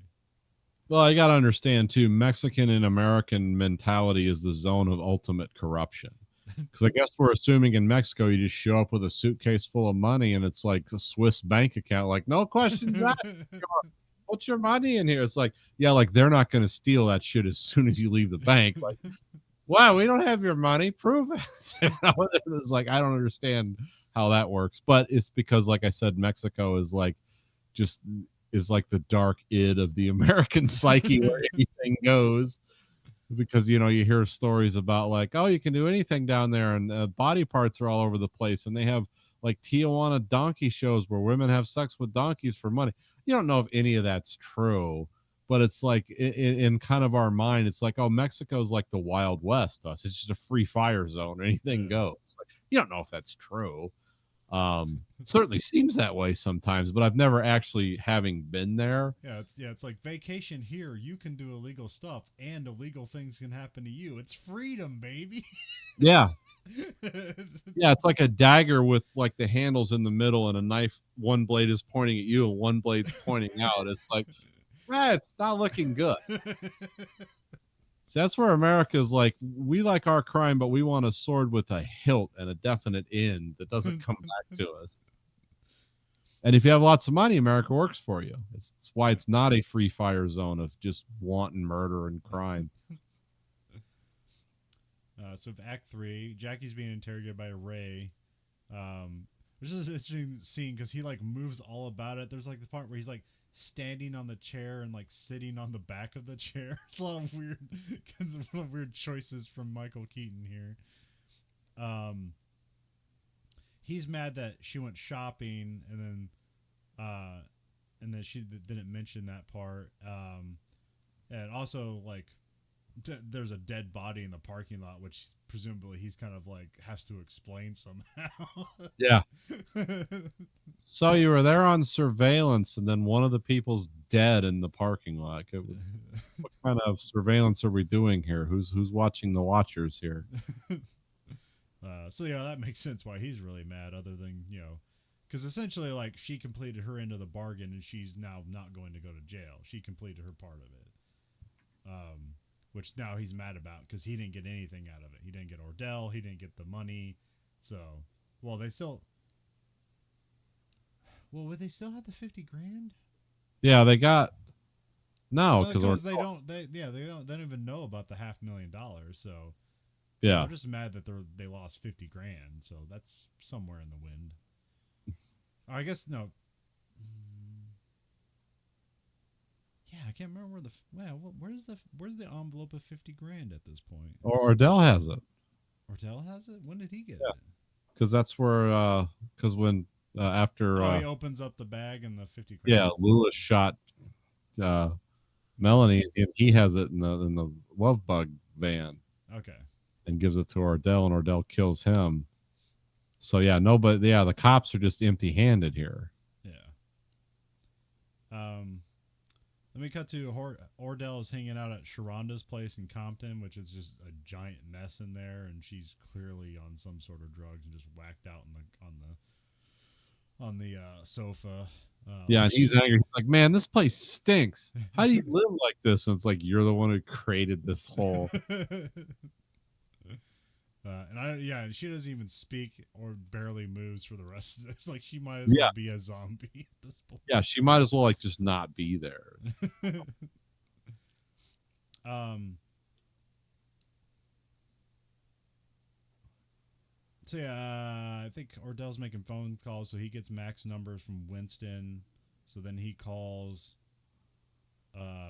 Well, I got to understand, too, Mexican and American mentality is the zone of ultimate corruption. Because I guess we're assuming in Mexico, you just show up with a suitcase full of money, and it's like a Swiss bank account. Like, no questions asked. What's your money in here? It's like, yeah, like they're not going to steal that shit as soon as you leave the bank. Like, wow, we don't have your money. Prove it. It's like, I don't understand how that works. But it's because, like I said, Mexico is like the dark id of the American psyche where anything goes. Because, you hear stories about like, oh, you can do anything down there, and body parts are all over the place, and they have like Tijuana donkey shows where women have sex with donkeys for money. You don't know if any of that's true, but it's like in kind of our mind, it's like, oh, Mexico's like the Wild West to us. It's just a free fire zone. Anything Yeah. goes. Like, you don't know if that's true. Certainly seems that way sometimes, but I've never actually having been there. It's like vacation here. You can do illegal stuff, and illegal things can happen to you. It's freedom, baby. Yeah. Yeah, it's like a dagger with like the handles in the middle and a knife. One blade is pointing at you and one blade's pointing out. It's like, it's not looking good. So that's where America's like, we like our crime, but we want a sword with a hilt and a definite end that doesn't come back to us. And if you have lots of money, America works for you. It's why it's not a free fire zone of just wanton murder and crime. So Act 3, Jackie's being interrogated by Ray, which is an interesting scene because he like moves all about it. There's like the part where he's like standing on the chair and like sitting on the back of the chair. It's a lot of weird choices from Michael Keaton here. He's mad that she went shopping and then she didn't mention that part. And also like there's a dead body in the parking lot, which presumably he's kind of like has to explain somehow. Yeah. So you were there on surveillance, and then one of the people's dead in the parking lot. What kind of surveillance are we doing here? Who's watching the watchers here? So that makes sense why he's really mad. Other than because essentially like she completed her end of the bargain, and she's now not going to go to jail. She completed her part of it. Which now he's mad about because he didn't get anything out of it. He didn't get Ordell. He didn't get the money. So, would they still have the 50 grand? Yeah, they got because they don't even know about the $500,000. So yeah, they're just mad that they lost 50 grand. So that's somewhere in the wind. I guess no. Yeah, I can't remember where's the envelope of 50 grand at this point. or Ordell has it. Ordell has it. When did he get it? Because that's where because when after he opens up the bag and the 50 grand. Yeah, Lula shot Melanie, and he has it in the Love Bug van. Okay. And gives it to Ordell, and Ordell kills him. So the cops are just empty-handed here. Yeah. Let me cut to Ordell is hanging out at Sharonda's place in Compton, which is just a giant mess in there, and she's clearly on some sort of drugs and just whacked out on the sofa. And he's angry. He's like, "Man, this place stinks. How do you live like this?" And it's like, you're the one who created this whole. And she doesn't even speak or barely moves for the rest of this. Like she might as well be a zombie at this point. Yeah, she might as well like just not be there. So I think Ordell's making phone calls, so he gets Mac's numbers from Winston. So then he calls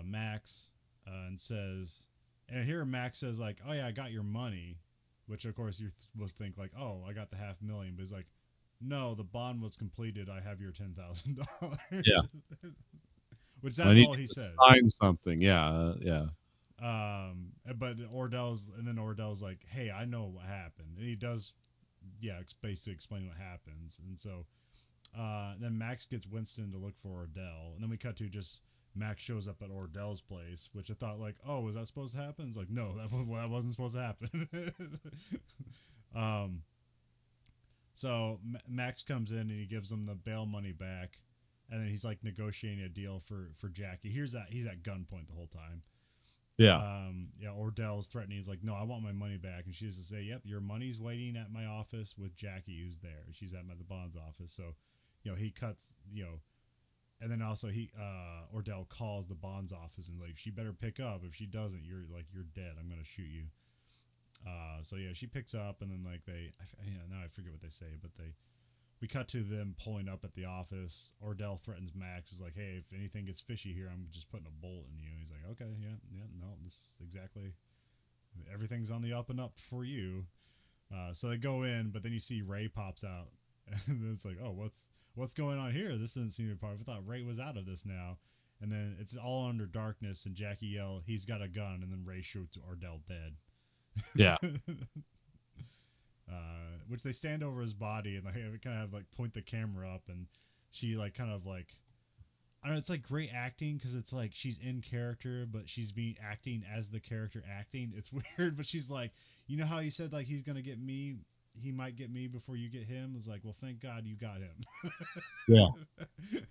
Max and says, and here Max says like, "Oh yeah, I got your money." Which, of course, you're supposed to think, like, oh, I got the $500,000. But he's like, no, the bond was completed. I have your $10,000. Yeah. Which that's all he says. Sign something. Yeah. But Ordell's like, hey, I know what happened. And he does, basically explain what happens. And so then Max gets Winston to look for Ordell. And then we cut to just Max shows up at Ordell's place, which I thought like, oh, was that supposed to happen? It's like, no, that wasn't supposed to happen. So Max comes in and he gives him the bail money back, and then he's like negotiating a deal for Jackie. He's at gunpoint the whole time. Yeah. Ordell's threatening. He's like, no, I want my money back. And she has to say, yep, your money's waiting at my office with Jackie, who's there. She's at the bonds office. So, he cuts, and then also Ordell calls the bonds office and like, she better pick up. If she doesn't, you're dead. I'm going to shoot you. She picks up, and then like now I forget what they say, but we cut to them pulling up at the office. Ordell threatens Max. Is like, hey, if anything gets fishy here, I'm just putting a bullet in you. He's like, okay, no, this is exactly, everything's on the up and up for you. So they go in, but then you see Ray pops out And then it's like, oh, what's going on here? This doesn't seem to be part of it. I thought Ray was out of this now. And then it's all under darkness, and Jackie yell, "He's got a gun!" And then Ray shoots Ordell dead. Yeah. Which they stand over his body and like kind of like point the camera up, and she like kind of like, I don't know, it's like great acting because it's like she's in character, but she's being acting as the character acting. It's weird, but she's like, you know how you said like he's gonna get me, he might get me before you get him. It's like, well, thank God you got him. Yeah.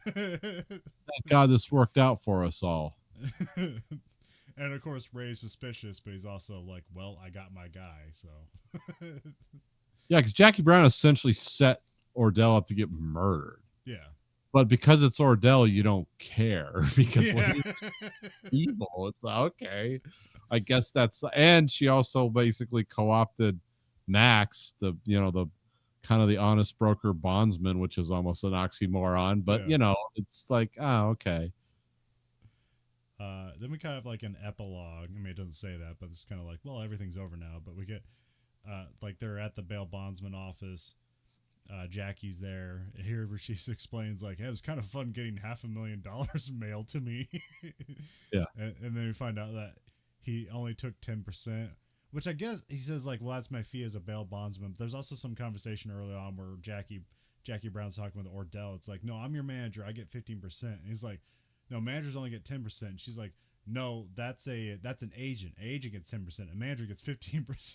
Thank God this worked out for us all. And of course, Ray's suspicious, but he's also like, well, I got my guy, so. Yeah, because Jackie Brown essentially set Ordell up to get murdered. Yeah. But because it's Ordell, you don't care because Yeah. he's evil. It's like, okay, I guess that's. And she also basically co-opted Max, the kind of the honest broker bondsman, which is almost an oxymoron. But Yeah. it's like, oh, okay. Then we kind of like an epilogue. I mean, it doesn't say that, but it's kind of like, well, everything's over now. But we get like they're at the bail bondsman office. Jackie's there. Here where she explains like, hey, it was kind of fun getting $500,000 mailed to me. Yeah. And then we find out that he only took 10%, which I guess he says like, well, that's my fee as a bail bondsman. But there's also some conversation early on where Jackie Brown's talking with Ordell. It's like, no, I'm your manager. I get 15%. And he's like, no, managers only get 10%. And she's like, no, that's an agent. An agent gets 10%. A manager gets 15%.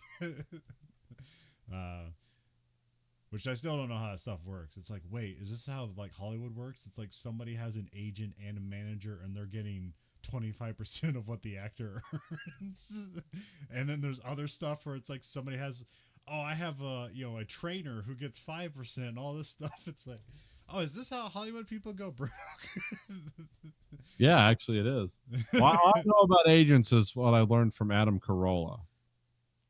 Which I still don't know how that stuff works. It's like, wait, is this how like Hollywood works? It's like somebody has an agent and a manager, and they're getting 25% of what the actor earns. And then there's other stuff where it's like somebody has, oh, I have a trainer who gets 5% and all this stuff. It's like, oh, is this how Hollywood people go broke? Yeah, actually it is. Well, all I know about agents is what I learned from Adam Carolla.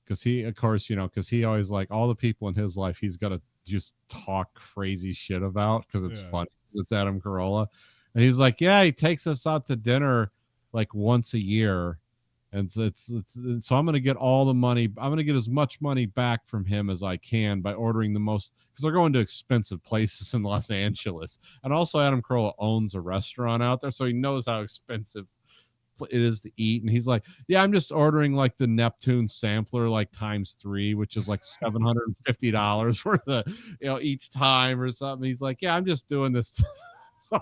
Because he, of course, because he always like all the people in his life, he's got to just talk crazy shit about because it's funny. It's Adam Carolla. And he's like, yeah, he takes us out to dinner like once a year. And so so I'm going to get all the money. I'm going to get as much money back from him as I can by ordering the most, because they're going to expensive places in Los Angeles. And also Adam Carolla owns a restaurant out there, so he knows how expensive it is to eat. And he's like, yeah, I'm just ordering like the Neptune sampler like times 3, which is like $750 worth of each time or something. He's like, yeah, I'm just doing this so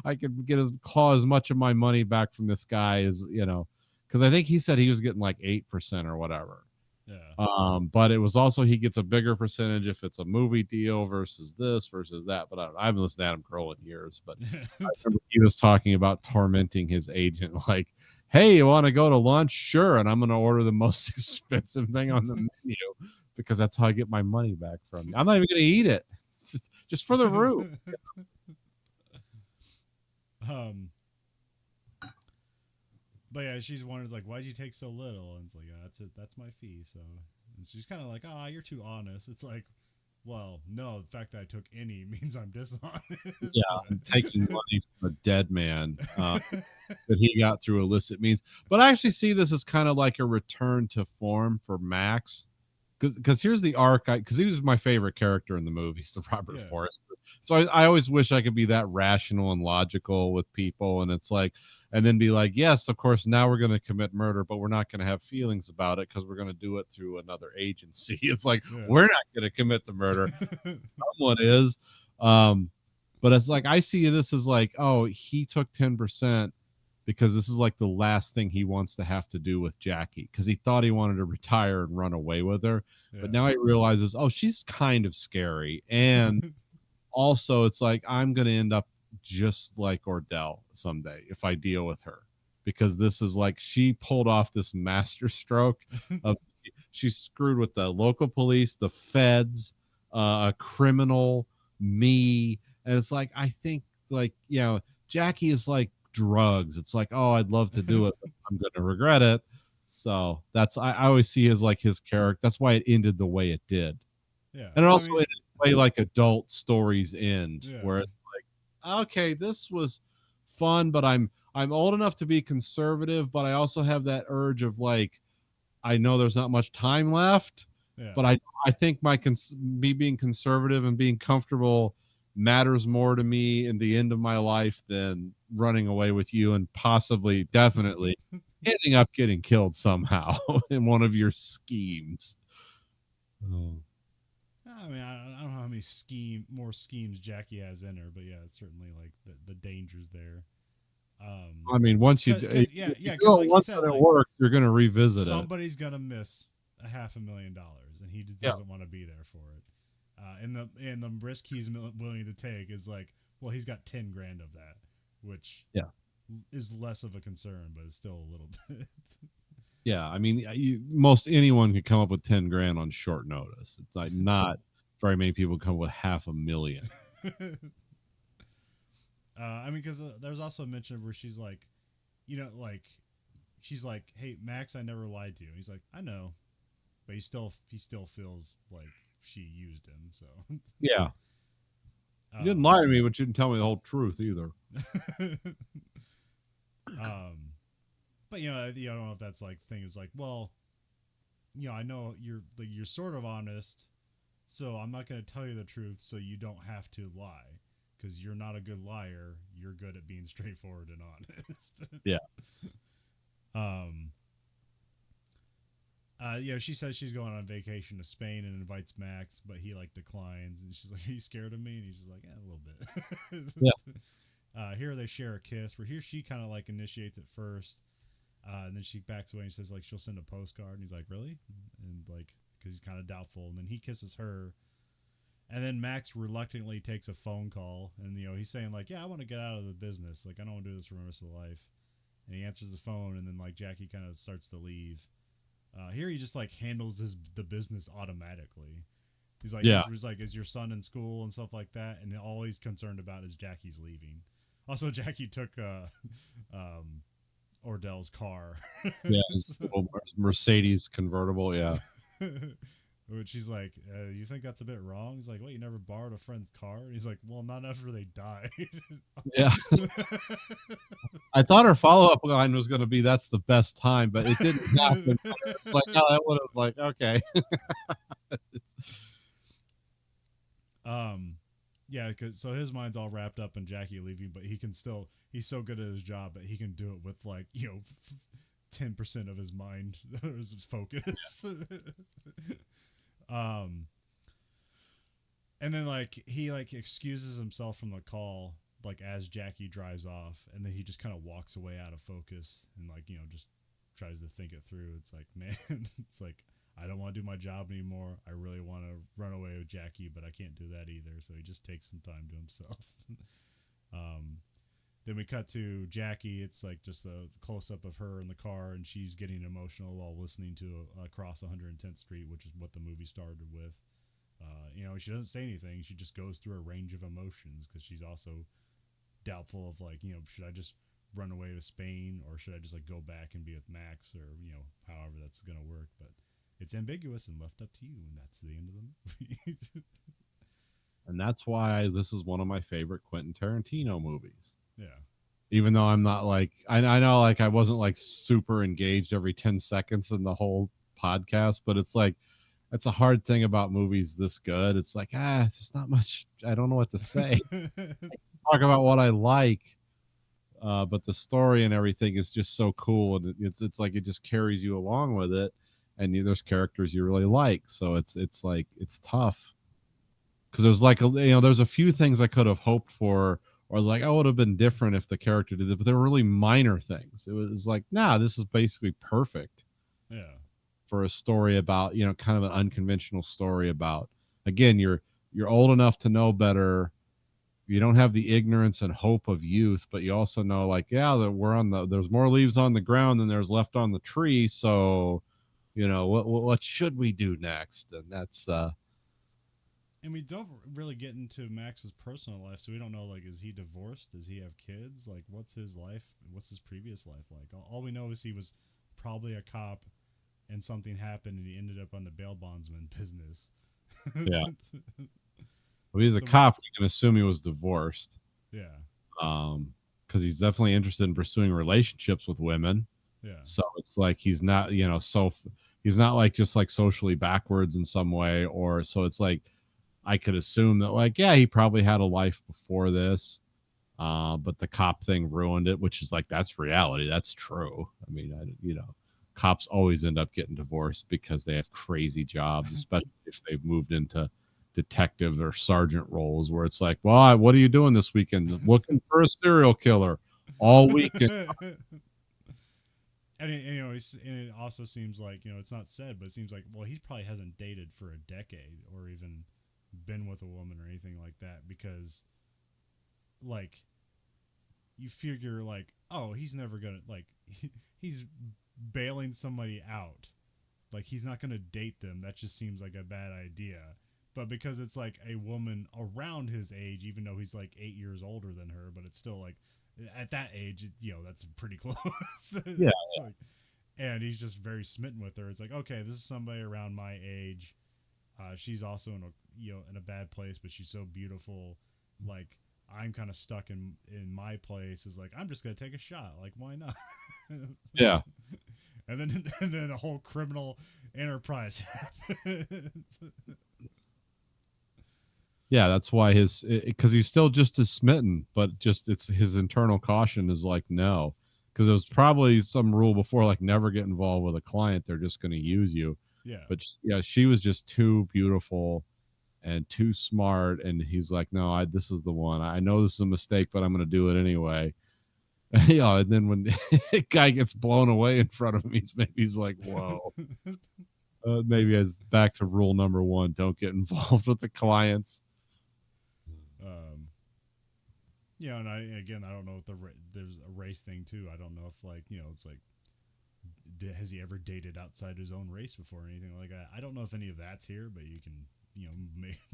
I could claw as much of my money back from this guy as because I think he said he was getting like 8% or whatever. Yeah. But it was also he gets a bigger percentage if it's a movie deal versus this versus that. But I haven't listened to Adam Carolla in years. But I remember he was talking about tormenting his agent, like, "Hey, you want to go to lunch? Sure, and I'm going to order the most expensive thing on the menu because that's how I get my money back from you. I'm not even going to eat it, just for the room." But yeah, she's wonders like, why'd you take so little? And it's like, that's it. That's my fee. So and she's kind of like, you're too honest. It's like, well, no, the fact that I took any means I'm dishonest. Yeah, I'm taking money from a dead man that he got through illicit means. But I actually see this as kind of like a return to form for Max. Because here's the arc, because he was my favorite character in the movies, the Robert Forrest. So I always wish I could be that rational and logical with people. And it's like, and then be like, yes, of course, now we're going to commit murder, but we're not going to have feelings about it because we're going to do it through another agency. It's like, we're not going to commit the murder. Someone is. But it's like, I see this as like, oh, he took 10% because this is like the last thing he wants to have to do with Jackie, because he thought he wanted to retire and run away with her. But now he realizes, oh, she's kind of scary. And also it's like, I'm going to end up just like Ordell someday if I deal with her, because this is like, she pulled off this master stroke of she screwed with the local police, the feds, a criminal, me. And it's like, I think like, Jackie is like drugs. It's like, oh, I'd love to do it, but I'm going to regret it. So that's, I always see as like his character. That's why it ended the way it did. Yeah. And it also ended the way like adult stories end, where it's like, okay, this was fun, but I'm old enough to be conservative, but I also have that urge of like, I know there's not much time left, Yeah. But I think me being conservative and being comfortable matters more to me in the end of my life than running away with you and possibly, definitely, ending up getting killed somehow in one of your schemes. Oh. I mean, I don't know how many more schemes Jackie has in her, but yeah, it's certainly like the dangers there. I mean, once you Because if yeah, you yeah, do because it like you once said, and it like works, you're going to revisit it. somebody's gonna miss a $500,000, and he just Yeah, doesn't want to be there for it. And the risk he's willing to take is like, well, he's got 10 grand of that, which yeah, is less of a concern, but it's still a little bit. yeah. I mean, most anyone could come up with 10 grand on short notice. It's like not very many people come up with 500,000. I mean, because there's also a mention where she's like, like she's like, "Hey, Max, I never lied to you." And he's like, "I know," but he still feels like she used him. So, Yeah, you didn't um, lie to me, but you didn't tell me the whole truth either. um, but I don't know if that's like thing is like, well, I know you're sort of honest, so I'm not going to tell you the truth, so you don't have to lie. Because you're not a good liar, you're good at being straightforward and honest. Yeah, um, she says she's going on vacation to Spain and invites Max, but he like declines, and she's like, "Are you scared of me?" And he's just like, "Yeah, a little bit." yeah, Here they share a kiss, where here she kind of like initiates it first, and then she backs away and says like she'll send a postcard, and he's like, "Really?" And like because he's kind of doubtful, and then he kisses her, and then Max reluctantly takes a phone call, and he's saying like, "Yeah, I want to get out of the business, like I don't want to do this for the rest of the life," and he answers the phone, and then like Jackie kind of starts to leave. Here he just like handles the business automatically. He's like, yeah. he's like, is your son in school and stuff like that? And all he's concerned about is Jackie's leaving. Also, Jackie took Ordell's car. Yeah, his little Mercedes convertible. Yeah, Which she's like, you think that's a bit wrong? He's like, what, you never borrowed a friend's car? And he's like, well, not after they died. yeah. I thought her follow up line was going to be "That's the best time," but it didn't happen. It's like, no, that would have like okay. um, yeah, because so his mind's all wrapped up in Jackie leaving, but he's so good at his job that he can do it with like 10% of his mind or his focus. um, and then like he like excuses himself from the call like as Jackie drives off, and then he just kind of walks away out of focus and like just tries to think it through. It's like, man, it's like I don't want to do my job anymore. I really want to run away with Jackie, but I can't do that either. So he just takes some time to himself. um, then we cut to Jackie. It's like just a close up of her in the car, and she's getting emotional while listening to Across 110th Street, which is what the movie started with. She doesn't say anything. She just goes through a range of emotions because she's also doubtful of like, should I just run away to Spain, or should I just like go back and be with Max, or however that's gonna work. But it's ambiguous and left up to you, and that's the end of the movie. And that's why this is one of my favorite Quentin Tarantino movies. Yeah. Even though I'm not like I know like I wasn't like super engaged every 10 seconds in the whole podcast, but it's like that's a hard thing about movies this good. It's like there's not much. I don't know what to say. Talk about what I like, but the story and everything is just so cool, and it's like it just carries you along with it, and there's characters you really like, so it's like it's tough because there's like there's a few things I could have hoped for, or like I would have been different if the character did it, but they were really minor things. It was like, nah, this is basically perfect Yeah. for a story about kind of an unconventional story about, again, you're old enough to know better. You don't have the ignorance and hope of youth, but you also know like, yeah, that there's more leaves on the ground than there's left on the tree, so what should we do next? And that's And we don't really get into Max's personal life, so we don't know like, is he divorced? Does he have kids? Like, what's his life? What's his previous life like? All we know is he was probably a cop, and something happened, and he ended up on the bail bondsman business. yeah. Well, he's a cop. We can assume he was divorced. Yeah. Because he's definitely interested in pursuing relationships with women. Yeah. So it's like he's not, so he's not like just like socially backwards in some way, or so it's like I could assume that like yeah, he probably had a life before this, but the cop thing ruined it, which is like that's reality, that's true. I mean, cops always end up getting divorced because they have crazy jobs, especially if they've moved into detective or sergeant roles, where it's like, well, what are you doing this weekend? Looking for a serial killer all weekend. And it also seems like, it's not said, but it seems like, well, he probably hasn't dated for a decade or even been with a woman or anything like that, because like you figure like, oh, he's never gonna like he's bailing somebody out, like he's not gonna date them. That just seems like a bad idea. But because it's like a woman around his age, even though he's like 8 years older than her, but it's still like at that age, that's pretty close. Yeah. Like, and he's just very smitten with her. It's like, okay, this is somebody around my age. She's also in a bad place, but she's so beautiful. Like, I'm kind of stuck in my place. Is like, I'm just gonna take a shot. Like, why not? Yeah. And then a whole criminal enterprise happens. Yeah, that's why because he's still just as smitten, but just it's his internal caution is like no, because there was probably some rule before like never get involved with a client. They're just going to use you. Yeah. But yeah, she was just too beautiful and too smart, and he's like, no, this is the one. I know this is a mistake, but I'm going to do it anyway. And then when the guy gets blown away in front of him, he's like, whoa. Maybe as back to rule number one: don't get involved with the clients. And I don't know if there's a race thing too. I don't know if like, it's like, has he ever dated outside his own race before or anything like that? I don't know if any of that's here, but you can,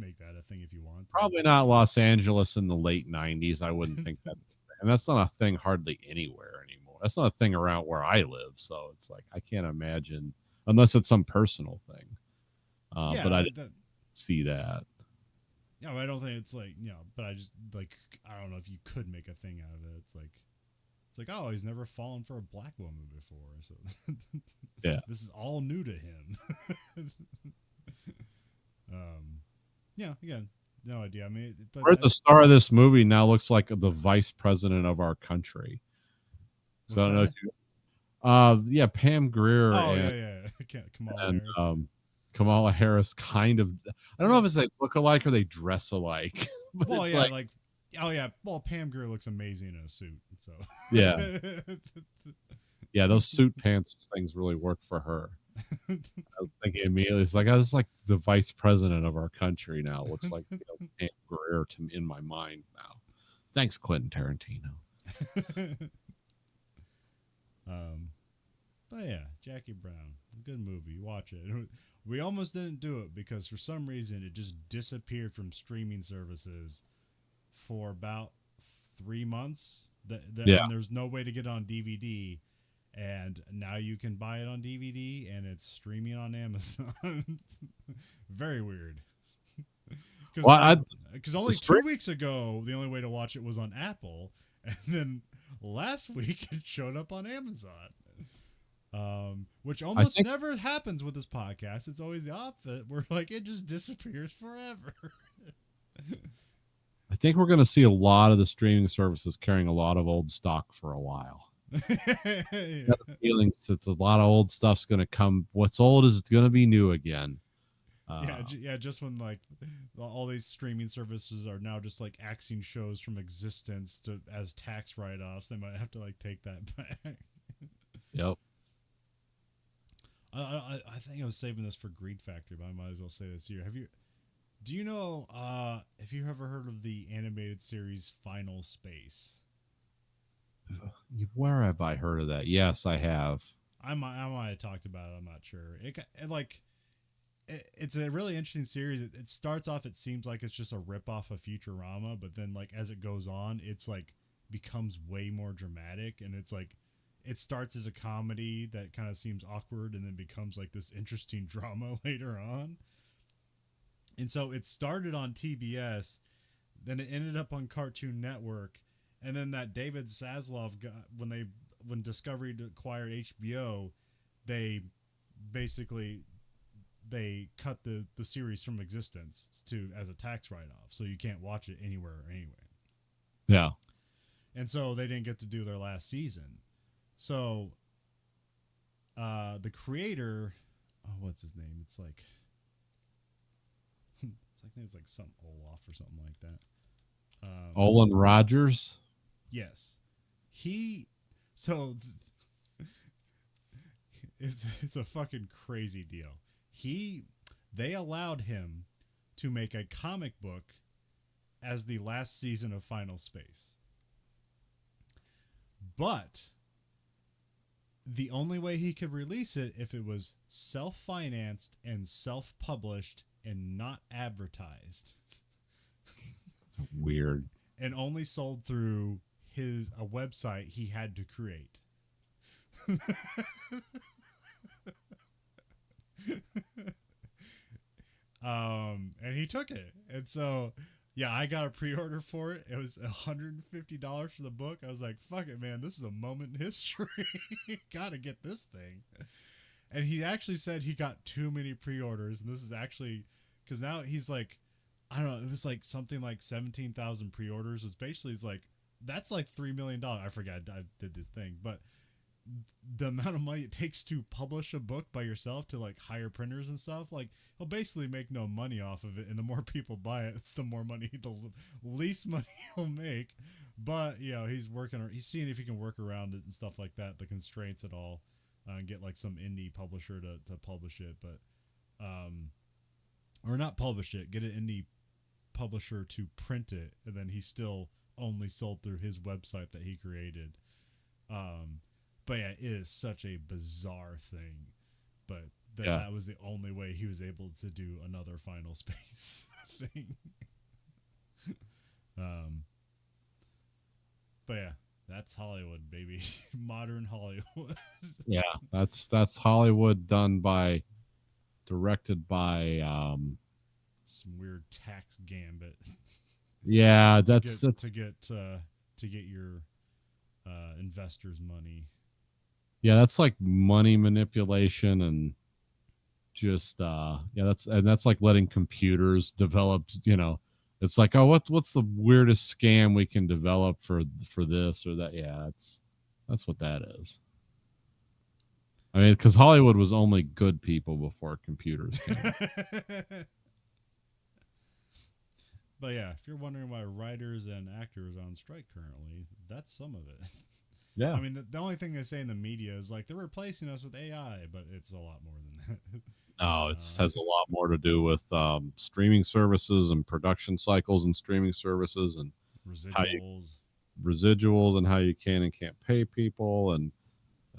make that a thing if you want. Probably not Los Angeles in the late 90s. I wouldn't think that. And that's not a thing hardly anywhere anymore. That's not a thing around where I live. So it's like, I can't imagine unless it's some personal thing. But I didn't see that. Yeah, I don't think it's like, but I just like, I don't know if you could make a thing out of it. It's like, oh, he's never fallen for a black woman before. So yeah, this is all new to him. Yeah, again, no idea. I mean, the star of this movie now looks like the vice president of our country. So I don't know if you, Pam Grier. Oh, yeah. Kamala Harris kind of, I don't know if it's like look alike or they dress alike. Well, well, Pam Grier looks amazing in a suit. So yeah. Yeah, those suit pants things really work for her. I was thinking immediately, it's like I was like the vice president of our country now. Looks like Pam Grier in my mind now. Thanks, Quentin Tarantino. But yeah, Jackie Brown, good movie. Watch it. We almost didn't do it because for some reason it just disappeared from streaming services for about 3 months. And there's no way to get it on DVD. And now you can buy it on DVD and it's streaming on Amazon. Very weird. Because only 2 weeks ago, the only way to watch it was on Apple. And then last week it showed up on Amazon. Which almost never happens with this podcast. It's always the opposite, where like it just disappears forever. I think we're going to see a lot of the streaming services carrying a lot of old stock for a while. Yeah. Feelings that a lot of old stuff's going to come. What's old is going to be new again. Just when like all these streaming services are now just like axing shows from existence as tax write-offs, they might have to like take that back. Yep. I think I was saving this for Greed Factory, but I might as well say this here. Do you know have you ever heard of the animated series Final Space? Where have I heard of that? Yes, I have. I might have talked about it. I'm not sure. It's a really interesting series. It starts off, it seems like it's just a ripoff of Futurama, but then like as it goes on, it's like becomes way more dramatic, and it's like it starts as a comedy that kind of seems awkward and then becomes like this interesting drama later on. And so it started on TBS, then it ended up on Cartoon Network, and then that David Zaslav guy, when Discovery acquired HBO, they basically they cut the series from existence to as a tax write-off, so you can't watch it anywhere anyway. Yeah. And so they didn't get to do their last season. So the creator, what's his name? It's like I think it's like some Olaf or something like that. Olin Rogers. Yes, so it's a fucking crazy deal. They allowed him to make a comic book as the last season of Final Space. But the only way he could release it if it was self-financed and self-published and not advertised. Weird. And only sold through a website he had to create. And he took it. And so, yeah, I got a pre-order for it. It was $150 for the book. I was like, fuck it, man. This is a moment in history. Gotta get this thing. And he actually said he got too many pre-orders. And this is actually, because now he's like, I don't know, it was like something like 17,000 pre-orders. It's basically, it's like, that's like $3 million. I forgot I did this thing. But the amount of money it takes to publish a book by yourself, to like hire printers and stuff, like he'll basically make no money off of it, and the more people buy it, the more money, the least money he'll make. But you know, he's seeing if he can work around it and stuff like that, the constraints at all, and get like some indie publisher to publish it, but or not publish it, get an indie publisher to print it, and then he still only sold through his website that he created. But yeah, it is such a bizarre thing. But that was the only way he was able to do another Final Space thing. But yeah, that's Hollywood, baby. Modern Hollywood. Yeah, that's Hollywood directed by some weird tax gambit. Yeah, to get your investors' money. Yeah, that's like money manipulation and just that's like letting computers develop, it's like, oh, what's the weirdest scam we can develop for this or that. Yeah, that's what that is. I mean, because Hollywood was only good people before computers came. But yeah, if you're wondering why writers and actors are on strike currently, that's some of it. Yeah. I mean, the only thing they say in the media is like they're replacing us with AI, but it's a lot more than that. No, it has a lot more to do with streaming services and production cycles and streaming services and residuals and how you can and can't pay people. And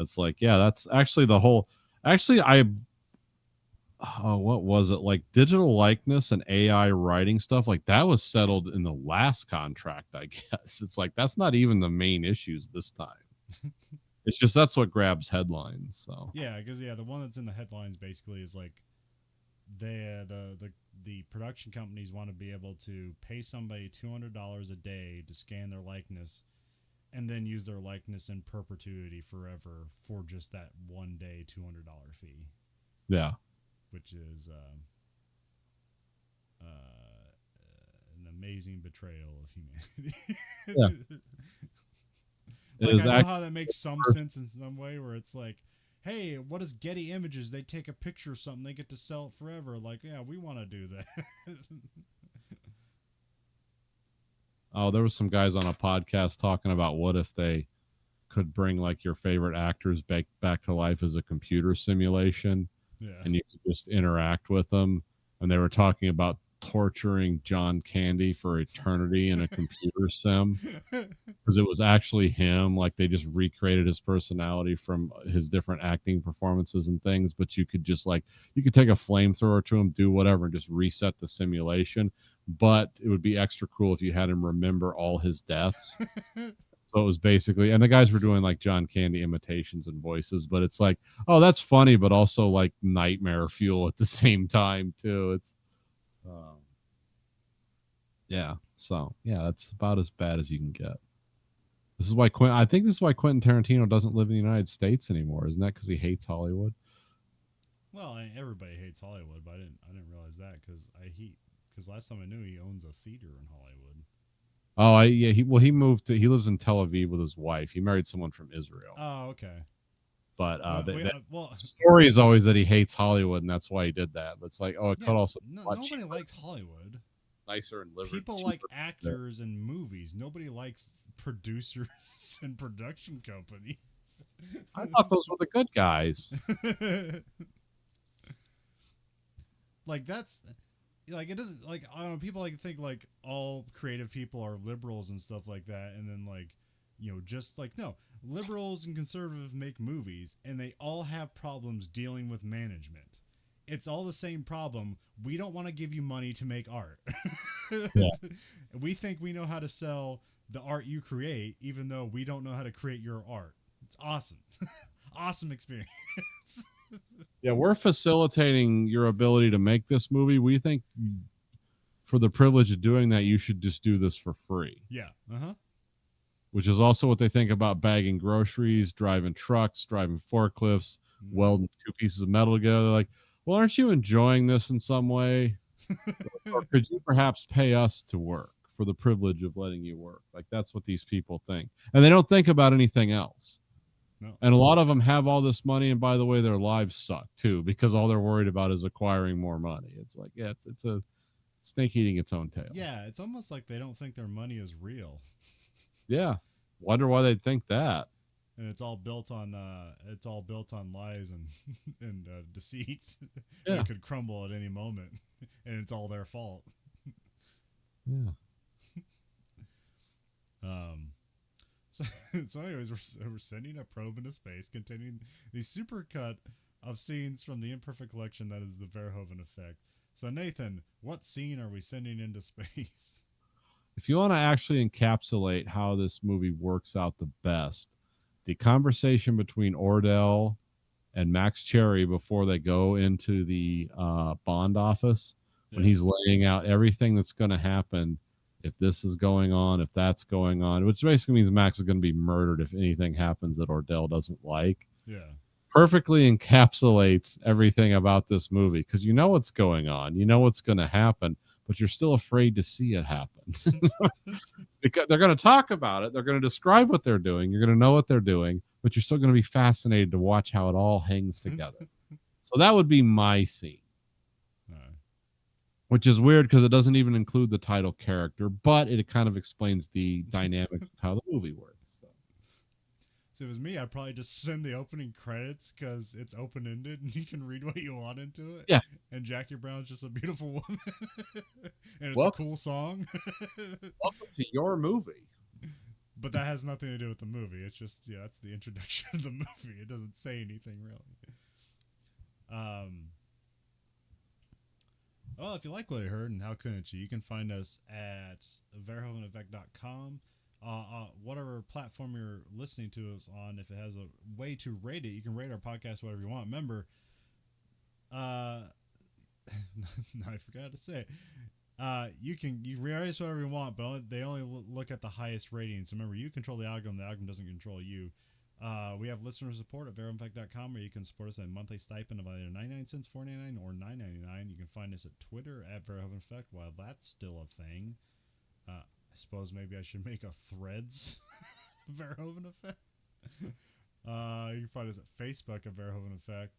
it's like, yeah, that's actually what was it, like digital likeness and AI writing stuff, like that was settled in the last contract, I guess. It's like that's not even the main issues this time. It's just that's what grabs headlines. So yeah, because the one that's in the headlines basically is like the production companies want to be able to pay somebody $200 a day to scan their likeness and then use their likeness in perpetuity forever for just that one day $200 fee. Yeah. Which is an amazing betrayal of humanity. Yeah. Like, I know how that makes some sense in some way, where it's like, hey, what is Getty Images? They take a picture of something, they get to sell it forever. Like, yeah, we want to do that. Oh, there was some guys on a podcast talking about what if they could bring like your favorite actors back to life as a computer simulation. Yeah. And you could just interact with them. And they were talking about torturing John Candy for eternity in a computer sim, because it was actually him. Like they just recreated his personality from his different acting performances and things. But you could just you could take a flamethrower to him, do whatever, and just reset the simulation. But it would be extra cool if you had him remember all his deaths. So it was basically, and the guys were doing like John Candy imitations and voices, but it's like, oh, that's funny, but also like nightmare fuel at the same time too. It's, yeah. So yeah, that's about as bad as you can get. This is why I think this is why Quentin Tarantino doesn't live in the United States anymore. Isn't that because he hates Hollywood? Well, everybody hates Hollywood, but I didn't realize that because last time I knew he owns a theater in Hollywood. Oh, yeah. He moved to. He lives in Tel Aviv with his wife. He married someone from Israel. Oh, okay. But the Well, story is always that he hates Hollywood, and that's why he did that. But it's like, oh, it yeah. could also be No, a lot nobody cheaper, likes Hollywood. nicer, and People like cheaper. actors and movies. Nobody likes producers and production companies. I thought those were the good guys. Like that's like it doesn't like I don't know. People like think like all creative people are liberals and stuff like that, and then like just like no, liberals and conservatives make movies, and they all have problems dealing with management. It's all the same problem. We don't want to give you money to make art. Yeah. We think we know how to sell the art you create, even though we don't know how to create your art. It's awesome. Awesome experience. Yeah, we're facilitating your ability to make this movie. We think for the privilege of doing that, you should just do this for free. Yeah. Uh-huh. Which is also what they think about bagging groceries, driving trucks, driving forklifts, welding two pieces of metal together. Like, well, aren't you enjoying this in some way? Or could you perhaps pay us to work for the privilege of letting you work? Like, that's what these people think. And they don't think about anything else. No. And a lot of them have all this money, and by the way, their lives suck too, because all they're worried about is acquiring more money. It's like, yeah, it's a snake eating its own tail. Yeah, it's almost like they don't think their money is real. Yeah. Wonder why they'd think that. And it's all built on lies and and deceit. Yeah. It could crumble at any moment, and it's all their fault. Yeah. So anyways, we're sending a probe into space containing the supercut of scenes from the imperfect collection that is the Verhoeven Effect. So Nathan, what scene are we sending into space? If you want to actually encapsulate how this movie works out the best, the conversation between Ordell and Max Cherry before they go into the bond office, when he's laying out everything that's going to happen, if this is going on, if that's going on, which basically means Max is going to be murdered if anything happens that Ordell doesn't like. Yeah. Perfectly encapsulates everything about this movie because you know what's going on, you know what's going to happen, but you're still afraid to see it happen. Because they're going to talk about it, they're going to describe what they're doing, you're going to know what they're doing, but you're still going to be fascinated to watch how it all hangs together. So that would be my scene. Which is weird because it doesn't even include the title character, but it kind of explains the dynamic of how the movie works. So if it was me, I'd probably just send the opening credits because it's open-ended and you can read what you want into it. Yeah. And Jackie Brown's just a beautiful woman. And it's a cool song. Welcome to your movie. But that has nothing to do with the movie. It's just, that's the introduction of the movie. It doesn't say anything really. Well, if you like what you heard, and how couldn't you can find us at verhoeveneffect.com. Whatever platform you're listening to us on, if it has a way to rate it, you can rate our podcast whatever you want. Remember, no, I forgot to say it. You rate us whatever you want, but they only look at the highest ratings. Remember, you control the algorithm doesn't control you. We have listener support at verhoeveneffect.com, where you can support us at a monthly stipend of either 99 cents, $4.99, or $9.99. You can find us at Twitter at Verhoeven Effect, while that's still a thing. I suppose maybe I should make a Threads Verhoeven Effect. You can find us at Facebook at Verhoeven Effect.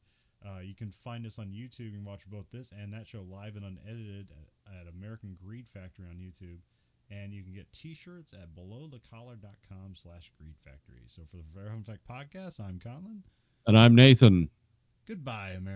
You can find us on YouTube and watch both this and that show live and unedited at American Greed Factory on YouTube. And you can get t-shirts at belowthecollar.com/Greed Factory. So for the Verhoeven Effect podcast, I'm Colin. And I'm Nathan. Goodbye, America.